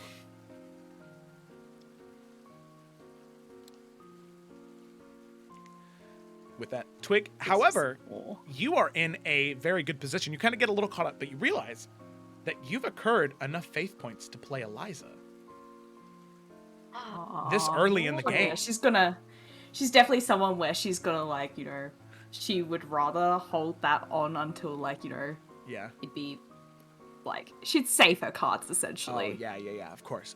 With that, Twig, however, you are in a very good position. You kind of get a little caught up, but you realize that you've accrued enough faith points to play Eliza. This early in the Oh, game. yeah, she's definitely someone where she's gonna, like, you know, she would rather hold that on until, like, you know, Yeah. it'd be like, she'd save her cards Oh, essentially. yeah. Of course.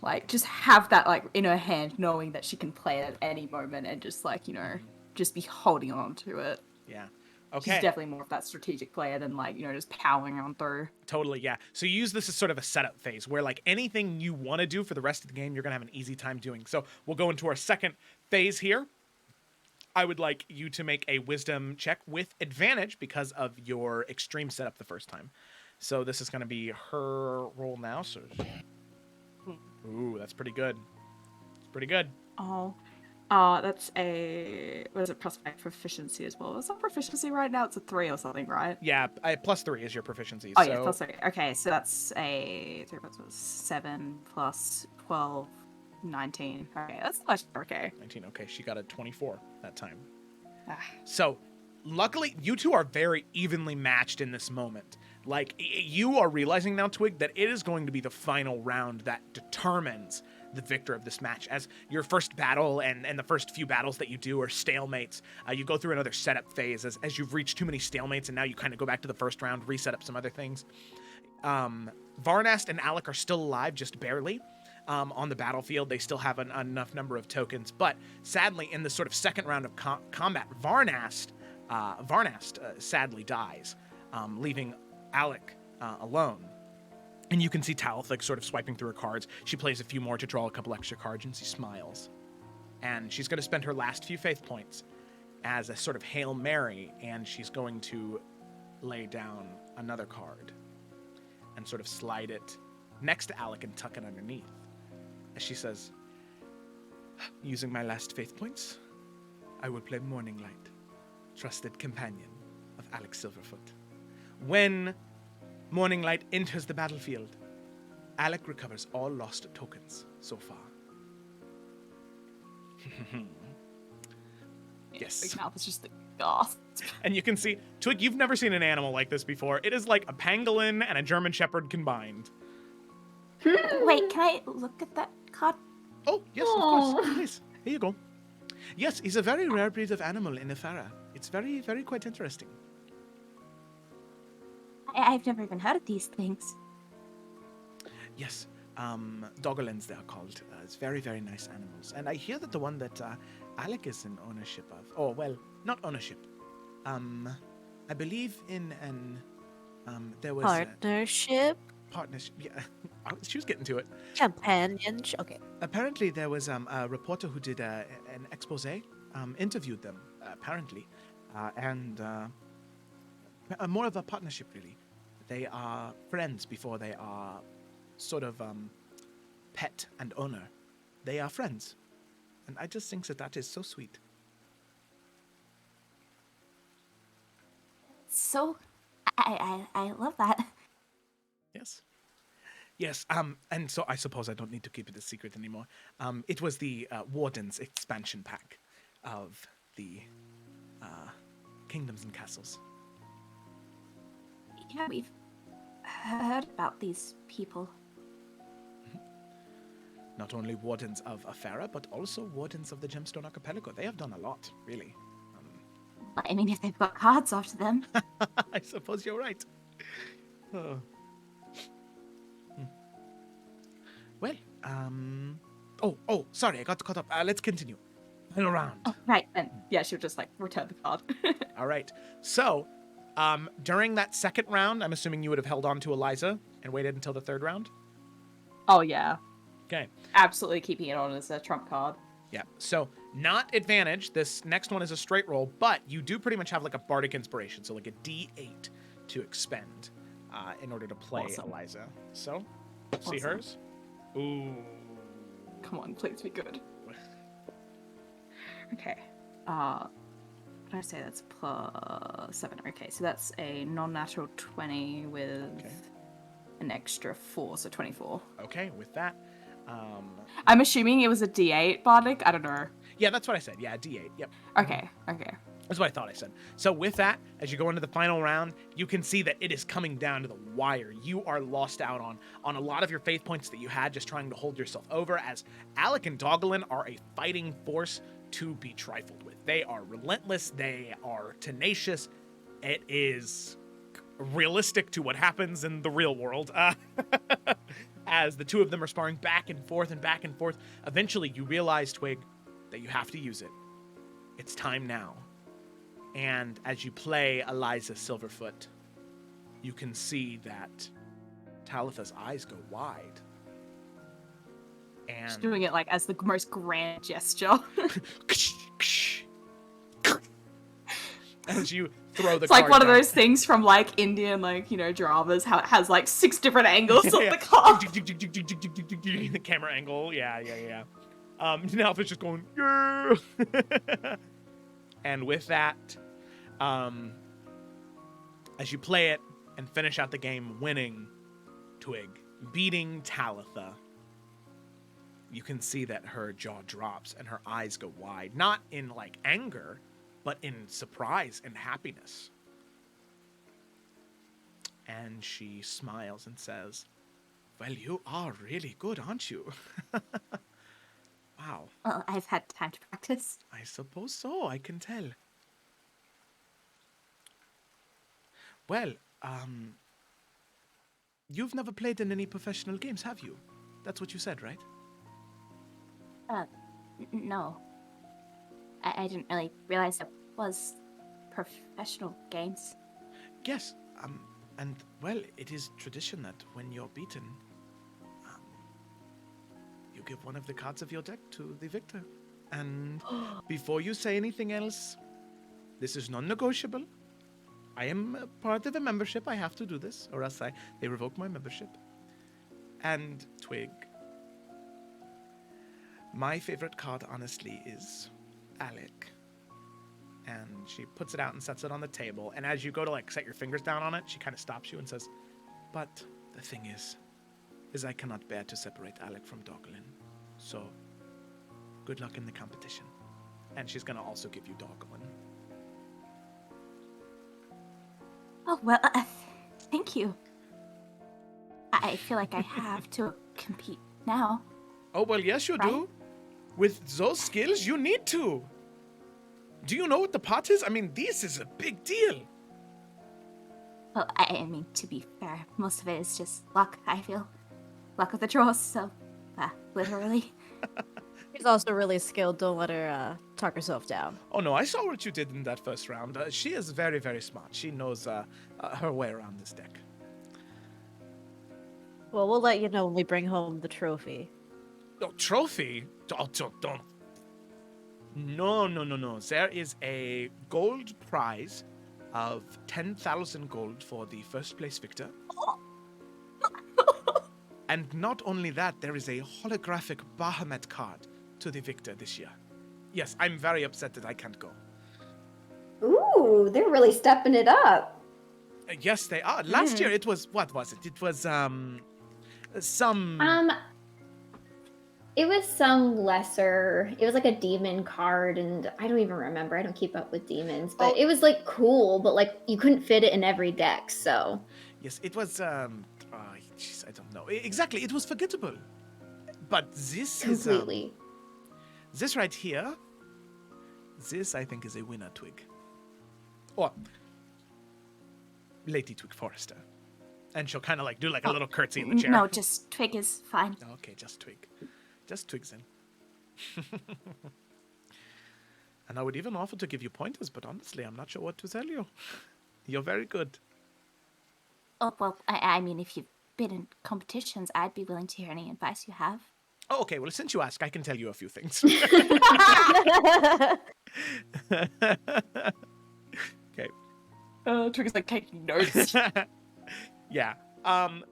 Like, just have that, like, in her hand, knowing that she can play it at any moment and just, like, you know, just be holding on to it. Yeah. She's Okay. definitely more of that strategic player than, like, you know, just powering on through. Totally, yeah. So you use this as sort of a setup phase where, like, anything you want to do for the rest of the game, you're going to have an easy time doing. So we'll go into our second phase here. I would like you to make a wisdom check with advantage because of your extreme setup the first time. So this is going to be her roll now. So, ooh, that's pretty good. It's pretty good. Oh. That's a, what is it, +5 proficiency as well. Is that proficiency right now? It's a 3 or something, right? Yeah, +3 is your proficiency. Oh, so... yeah, +3. Okay, so that's a 3 + 7 + 12, 19. Okay, that's okay. 19, okay. She got a 24 that time. Ah. So, luckily, you two are very evenly matched in this moment. Like, you are realizing now, Twig, that it is going to be the final round that determines the victor of this match. As your first battle and the first few battles that you do are stalemates, you go through another setup phase as you've reached too many stalemates, and now you kind of go back to the first round, reset up some other things. Varnast and Alec are still alive, just barely. on the battlefield. They still have enough number of tokens, but sadly, in the sort of second round of combat, Varnast sadly dies, leaving Alec alone. And you can see Talitha sort of swiping through her cards. She plays a few more to draw a couple extra cards, and she smiles. And she's going to spend her last few faith points as a sort of Hail Mary, and she's going to lay down another card and sort of slide it next to Alec and tuck it underneath. As she says, using my last faith points, I will play Morning Light, trusted companion of Alec Silverfoot. When Morning Light enters the battlefield, Alec recovers all lost tokens so far. Yes. Big mouth is just the gasp. And you can see, Twig, you've never seen an animal like this before. It is like a pangolin and a German shepherd combined. Wait, can I look at that card? Oh, yes, of course. Please. Here you go. Yes, he's a very rare breed of animal in Ifara. It's very, very quite interesting. I've never even heard of these things. Yes, Doggerlands they are called. It's very, very nice animals. And I hear that the one that Alec is in ownership of, oh, well, not ownership. I believe in an, there was Partnership? partnership. Yeah, she was getting to it. Companionship? Okay. Apparently, there was a reporter who did an expose, interviewed them, apparently, and more of a partnership, really. They are friends before they are sort of pet and owner. They are friends. And I just think that is so sweet. So, I love that. Yes. Yes, and so I suppose I don't need to keep it a secret anymore. It was the Warden's expansion pack of the Kingdoms and Castles. Yeah, we've heard about these people. Not only Wardens of Afera, but also Wardens of the Gemstone Archipelago. They have done a lot, really. I mean, if they've got cards after them. I suppose you're right. Oh. Well, oh, sorry, I got caught up. Let's continue. Final round. Oh, right, then. Yeah, she'll just, like, return the card. All right. So, during that second round, I'm assuming you would have held on to Eliza and waited until the third round? Oh, yeah. Okay. Absolutely keeping it on as a trump card. Yeah. So, not advantage. This next one is a straight roll, but you do pretty much have like a bardic inspiration, so like a D8 to expend in order to play Awesome. Eliza. So, see Awesome. hers? Ooh. Come on, please be good. Okay. What did I say? That's +7. Okay, so that's a non-natural 20 with an extra 4, so 24. Okay, with that. I'm assuming it was a D8 bardic. I don't know. Yeah, that's what I said. Yeah, D8. Yep. Okay. That's what I thought I said. So with that, as you go into the final round, you can see that it is coming down to the wire. You are lost out on a lot of your faith points that you had just trying to hold yourself over, as Alec and Doggerland are a fighting force to be trifled with. They are relentless. They are tenacious. It is realistic to what happens in the real world. As the two of them are sparring back and forth and back and forth, eventually you realize, Twig, that you have to use it. It's time now. And as you play Eliza Silverfoot, you can see that Talitha's eyes go wide. And She's doing it like as the most grand gesture. as you throw the It's like card one of down. those things from like Indian, like, you know, dramas, how it has like 6 different angles of the card. The camera angle, yeah. Now it's just going, yeah. And with that, as you play it and finish out the game winning, Twig, beating Talitha, you can see that her jaw drops and her eyes go wide, not in like anger, but in surprise and happiness. And she smiles and says, "Well, you are really good, aren't you?" Wow. Well, I've had time to practice. I suppose so, I can tell. Well, you've never played in any professional games, have you? That's what you said, right? No. I didn't really realize it was professional games. Yes, and well, it is tradition that when you're beaten, you give one of the cards of your deck to the victor. And before you say anything else, this is non-negotiable. I am a part of a membership. I have to do this, or else they revoke my membership. And Twig, my favorite card, honestly, is Alec. And she puts it out and sets it on the table. And as you go to like set your fingers down on it, she kind of stops you and says, "But the thing is I cannot bear to separate Alec from Doglin. So, good luck in the competition." And she's gonna also give you Doglin. Oh, well, thank you. I feel like I have to compete now. Oh, well, yes, you Right? do. With those skills, you need to. Do you know what the pot is? I mean, this is a big deal. Well, I mean, to be fair, most of it is just luck, I feel. Luck of the draws, so, literally. She's also really skilled. Don't let her talk herself down. Oh, no, I saw what you did in that first round. She is very, very smart. She knows her way around this deck. Well, we'll let you know when we bring home the trophy. Oh, trophy? Don't. No. There is a gold prize of 10,000 gold for the first place victor. And not only that, there is a holographic Bahamut card to the victor this year. Yes, I'm very upset that I can't go. Ooh, they're really stepping it up. Yes, they are. Last year it was, what was it? It was, some... It was some lesser. It was like a demon card, and I don't even remember. I don't keep up with demons, but it was like cool, but like you couldn't fit it in every deck, so. Yes, it was, jeez, I don't know. Exactly, it was forgettable. But this Completely. is, this right here, this I think is a winner, Twig. Or, Lady Twig Forrester. And she'll kind of like do like a little curtsy in the chair. No, just Twig is fine. Okay, just Twig. Just Twig's in. And I would even offer to give you pointers, but honestly, I'm not sure what to tell you. You're very good. Oh, well, I mean, if you've been in competitions, I'd be willing to hear any advice you have. Oh, okay, well, since you ask, I can tell you a few things. Okay. Twig is like taking notes. Yeah.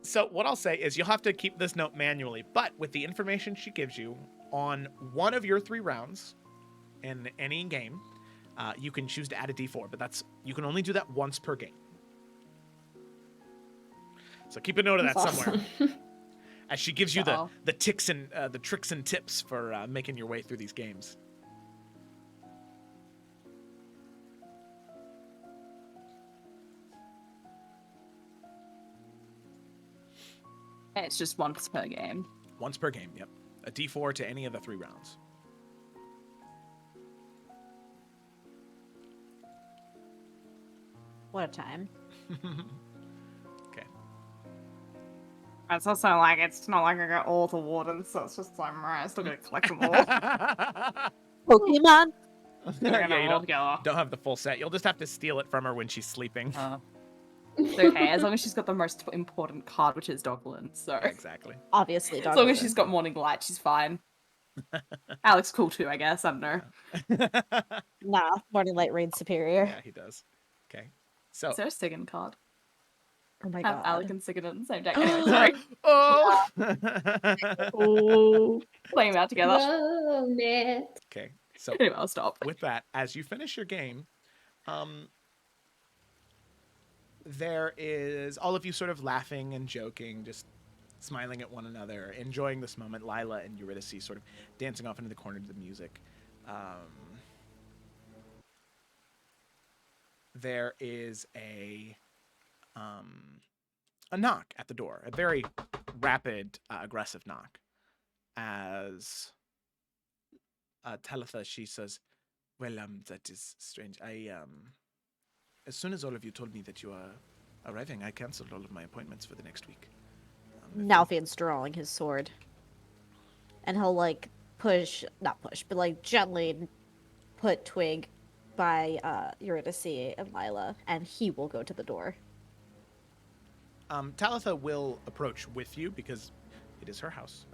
So what I'll say is you'll have to keep this note manually, but with the information she gives you on one of your 3 rounds in any game, you can choose to add a D4, but you can only do that once per game. So keep a note of that That's somewhere. awesome. As she gives you Uh-oh. the ticks and the tricks and tips for making your way through these games. It's just once per game. Once per game, yep. A D4 to any of the 3 rounds. What a time. Okay. It's also like, it's not like I got all the wardens, so it's just like, I still gotta collect them all. Pokemon? Yeah, you together. don't have the full set. You'll just have to steal it from her when she's sleeping. It's okay, as long as she's got the most important card, which is Doglin, so. Exactly. Obviously, As long as she's got Morning Light, she's fine. Alex cool too, I guess, I don't know. Nah, Morning Light reigns superior. Yeah, he does. Okay. So. Is there a Sigan card? Oh my Have god. Alec and Sigan in the same deck. Anyway, sorry. Oh. Oh. Playing them out together. Whoa, man. Okay. So Anyway, I'll stop. with that, as you finish your game, there is all of you sort of laughing and joking, just smiling at one another, enjoying this moment. Lila and Eurydice sort of dancing off into the corner to the music. There is a knock at the door, a very rapid, aggressive knock. As Talitha, she says, "Well, that is strange. As soon as all of you told me that you are arriving, I canceled all of my appointments for the next week." Nalfian's drawing his sword. And he'll, like, not push, but like gently put Twig by Eurydice and Lila, and he will go to the door. Talitha will approach with you because it is her house.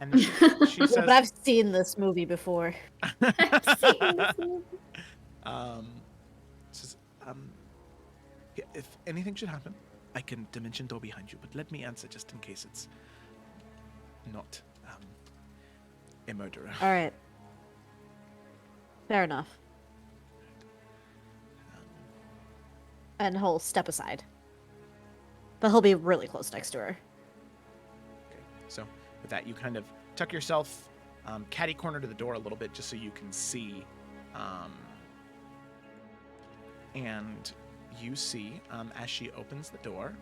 And she says, But I've seen this movie before. I've seen this movie. Says, if anything should happen, I can dimension door behind you, but let me answer just in case it's not a murderer. All right. Fair enough. And he'll step aside. But he'll be really close next to her. Okay, so with that, you kind of tuck yourself catty corner to the door a little bit just so you can see. And you see, as she opens the door,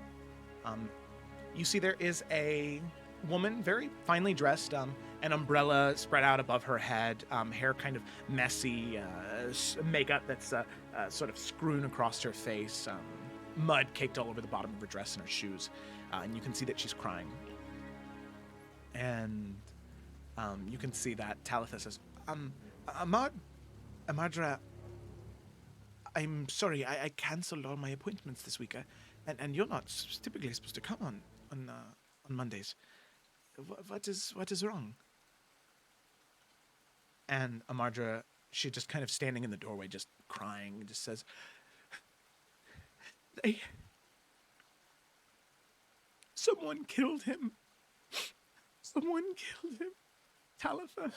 you see there is a woman, very finely dressed, an umbrella spread out above her head, hair kind of messy, makeup that's sort of strewn across her face, mud caked all over the bottom of her dress and her shoes, and you can see that she's crying. And you can see that Talitha says, Amadra, I'm sorry, I canceled all my appointments this week, and you're not typically supposed to come on Mondays. What is wrong? And Amadra, she just kind of standing in the doorway, just crying, and just says, someone killed him. Someone killed him. Talitha.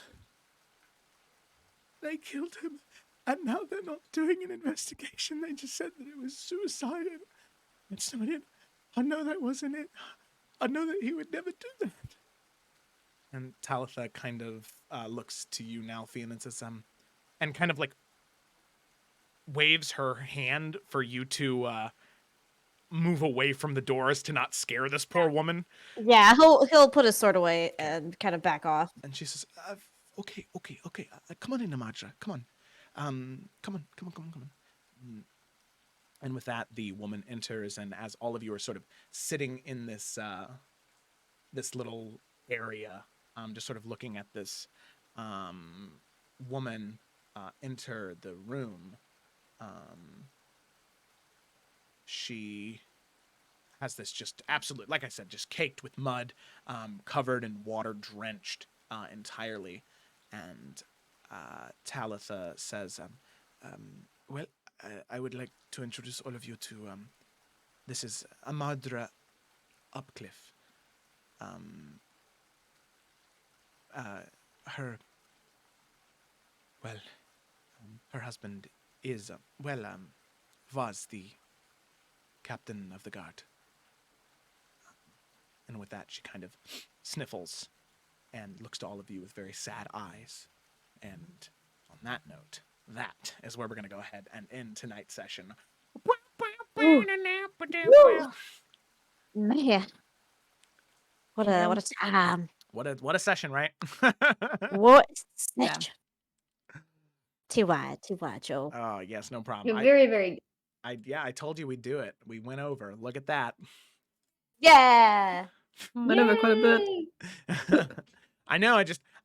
They killed him. And now they're not doing an investigation. They just said that it was suicide. And somebody, I know that wasn't it. I know that he would never do that. And Talitha kind of looks to you now, Fian, and says, and kind of like waves her hand for you to move away from the doors to not scare this poor woman. Yeah, he'll put his sword away and kind of back off. And she says, okay. Come on in, Amadra. Come on. Come on. And with that, the woman enters, and as all of you are sort of sitting in this this little area, just sort of looking at this woman enter the room, she has this just absolute, like I said, just caked with mud, covered in water, drenched entirely, and Talitha says, well, I would like to introduce all of you to, this is Amadra Upcliffe. Her husband is, was the captain of the guard. And with that, she kind of sniffles and looks to all of you with very sad eyes. And on that note, that is where we're going to go ahead and end tonight's session. Man. What a time. What a session, right? What Yeah. session? Too wide, Joe. Oh, yes, no problem. You're very, very I told you we'd do it. We went over. Look at that. Yeah. Went over quite a bit. Yay! I know.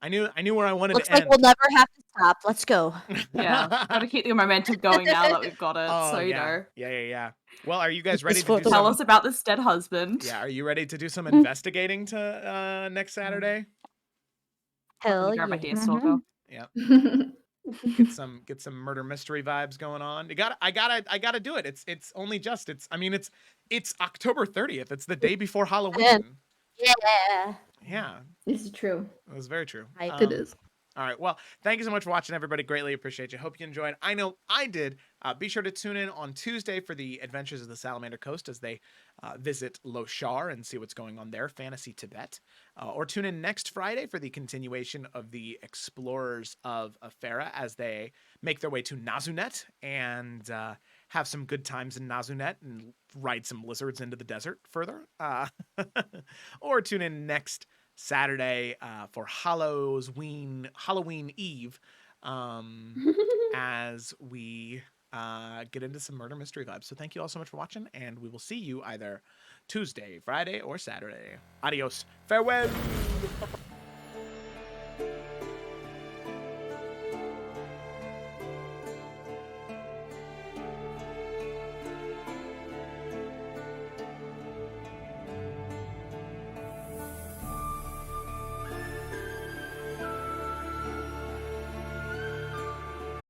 I knew where I wanted Looks to like end. we'll never have to stop. Let's go. Yeah, gotta keep the momentum going now that we've got it. Oh, so you yeah. know, Yeah. Well, are you guys ready This to do will tell some? us about this dead husband. Yeah, are you ready to do some investigating to next Saturday? Hell Grab my yeah. deerstalker. Yeah. Get some murder mystery vibes going on. I gotta do it. It's only just it's October 30th. It's the day before Halloween. Yeah. Yeah, This is true. it was very true. It is. All right. Well, thank you so much for watching, everybody. Greatly appreciate you. Hope you enjoyed. I know I did. Be sure to tune in on Tuesday for the Adventures of the Salamander Coast as they visit Loshar and see what's going on there, Fantasy Tibet. Or tune in next Friday for the continuation of the Explorers of Afera as they make their way to Nazunet and have some good times in Nazunet and ride some lizards into the desert further. Or tune in next Saturday for Halloween Eve as we get into some murder mystery vibes. So thank you all so much for watching, and we will see you either Tuesday, Friday, or Saturday. Adios. Farewell.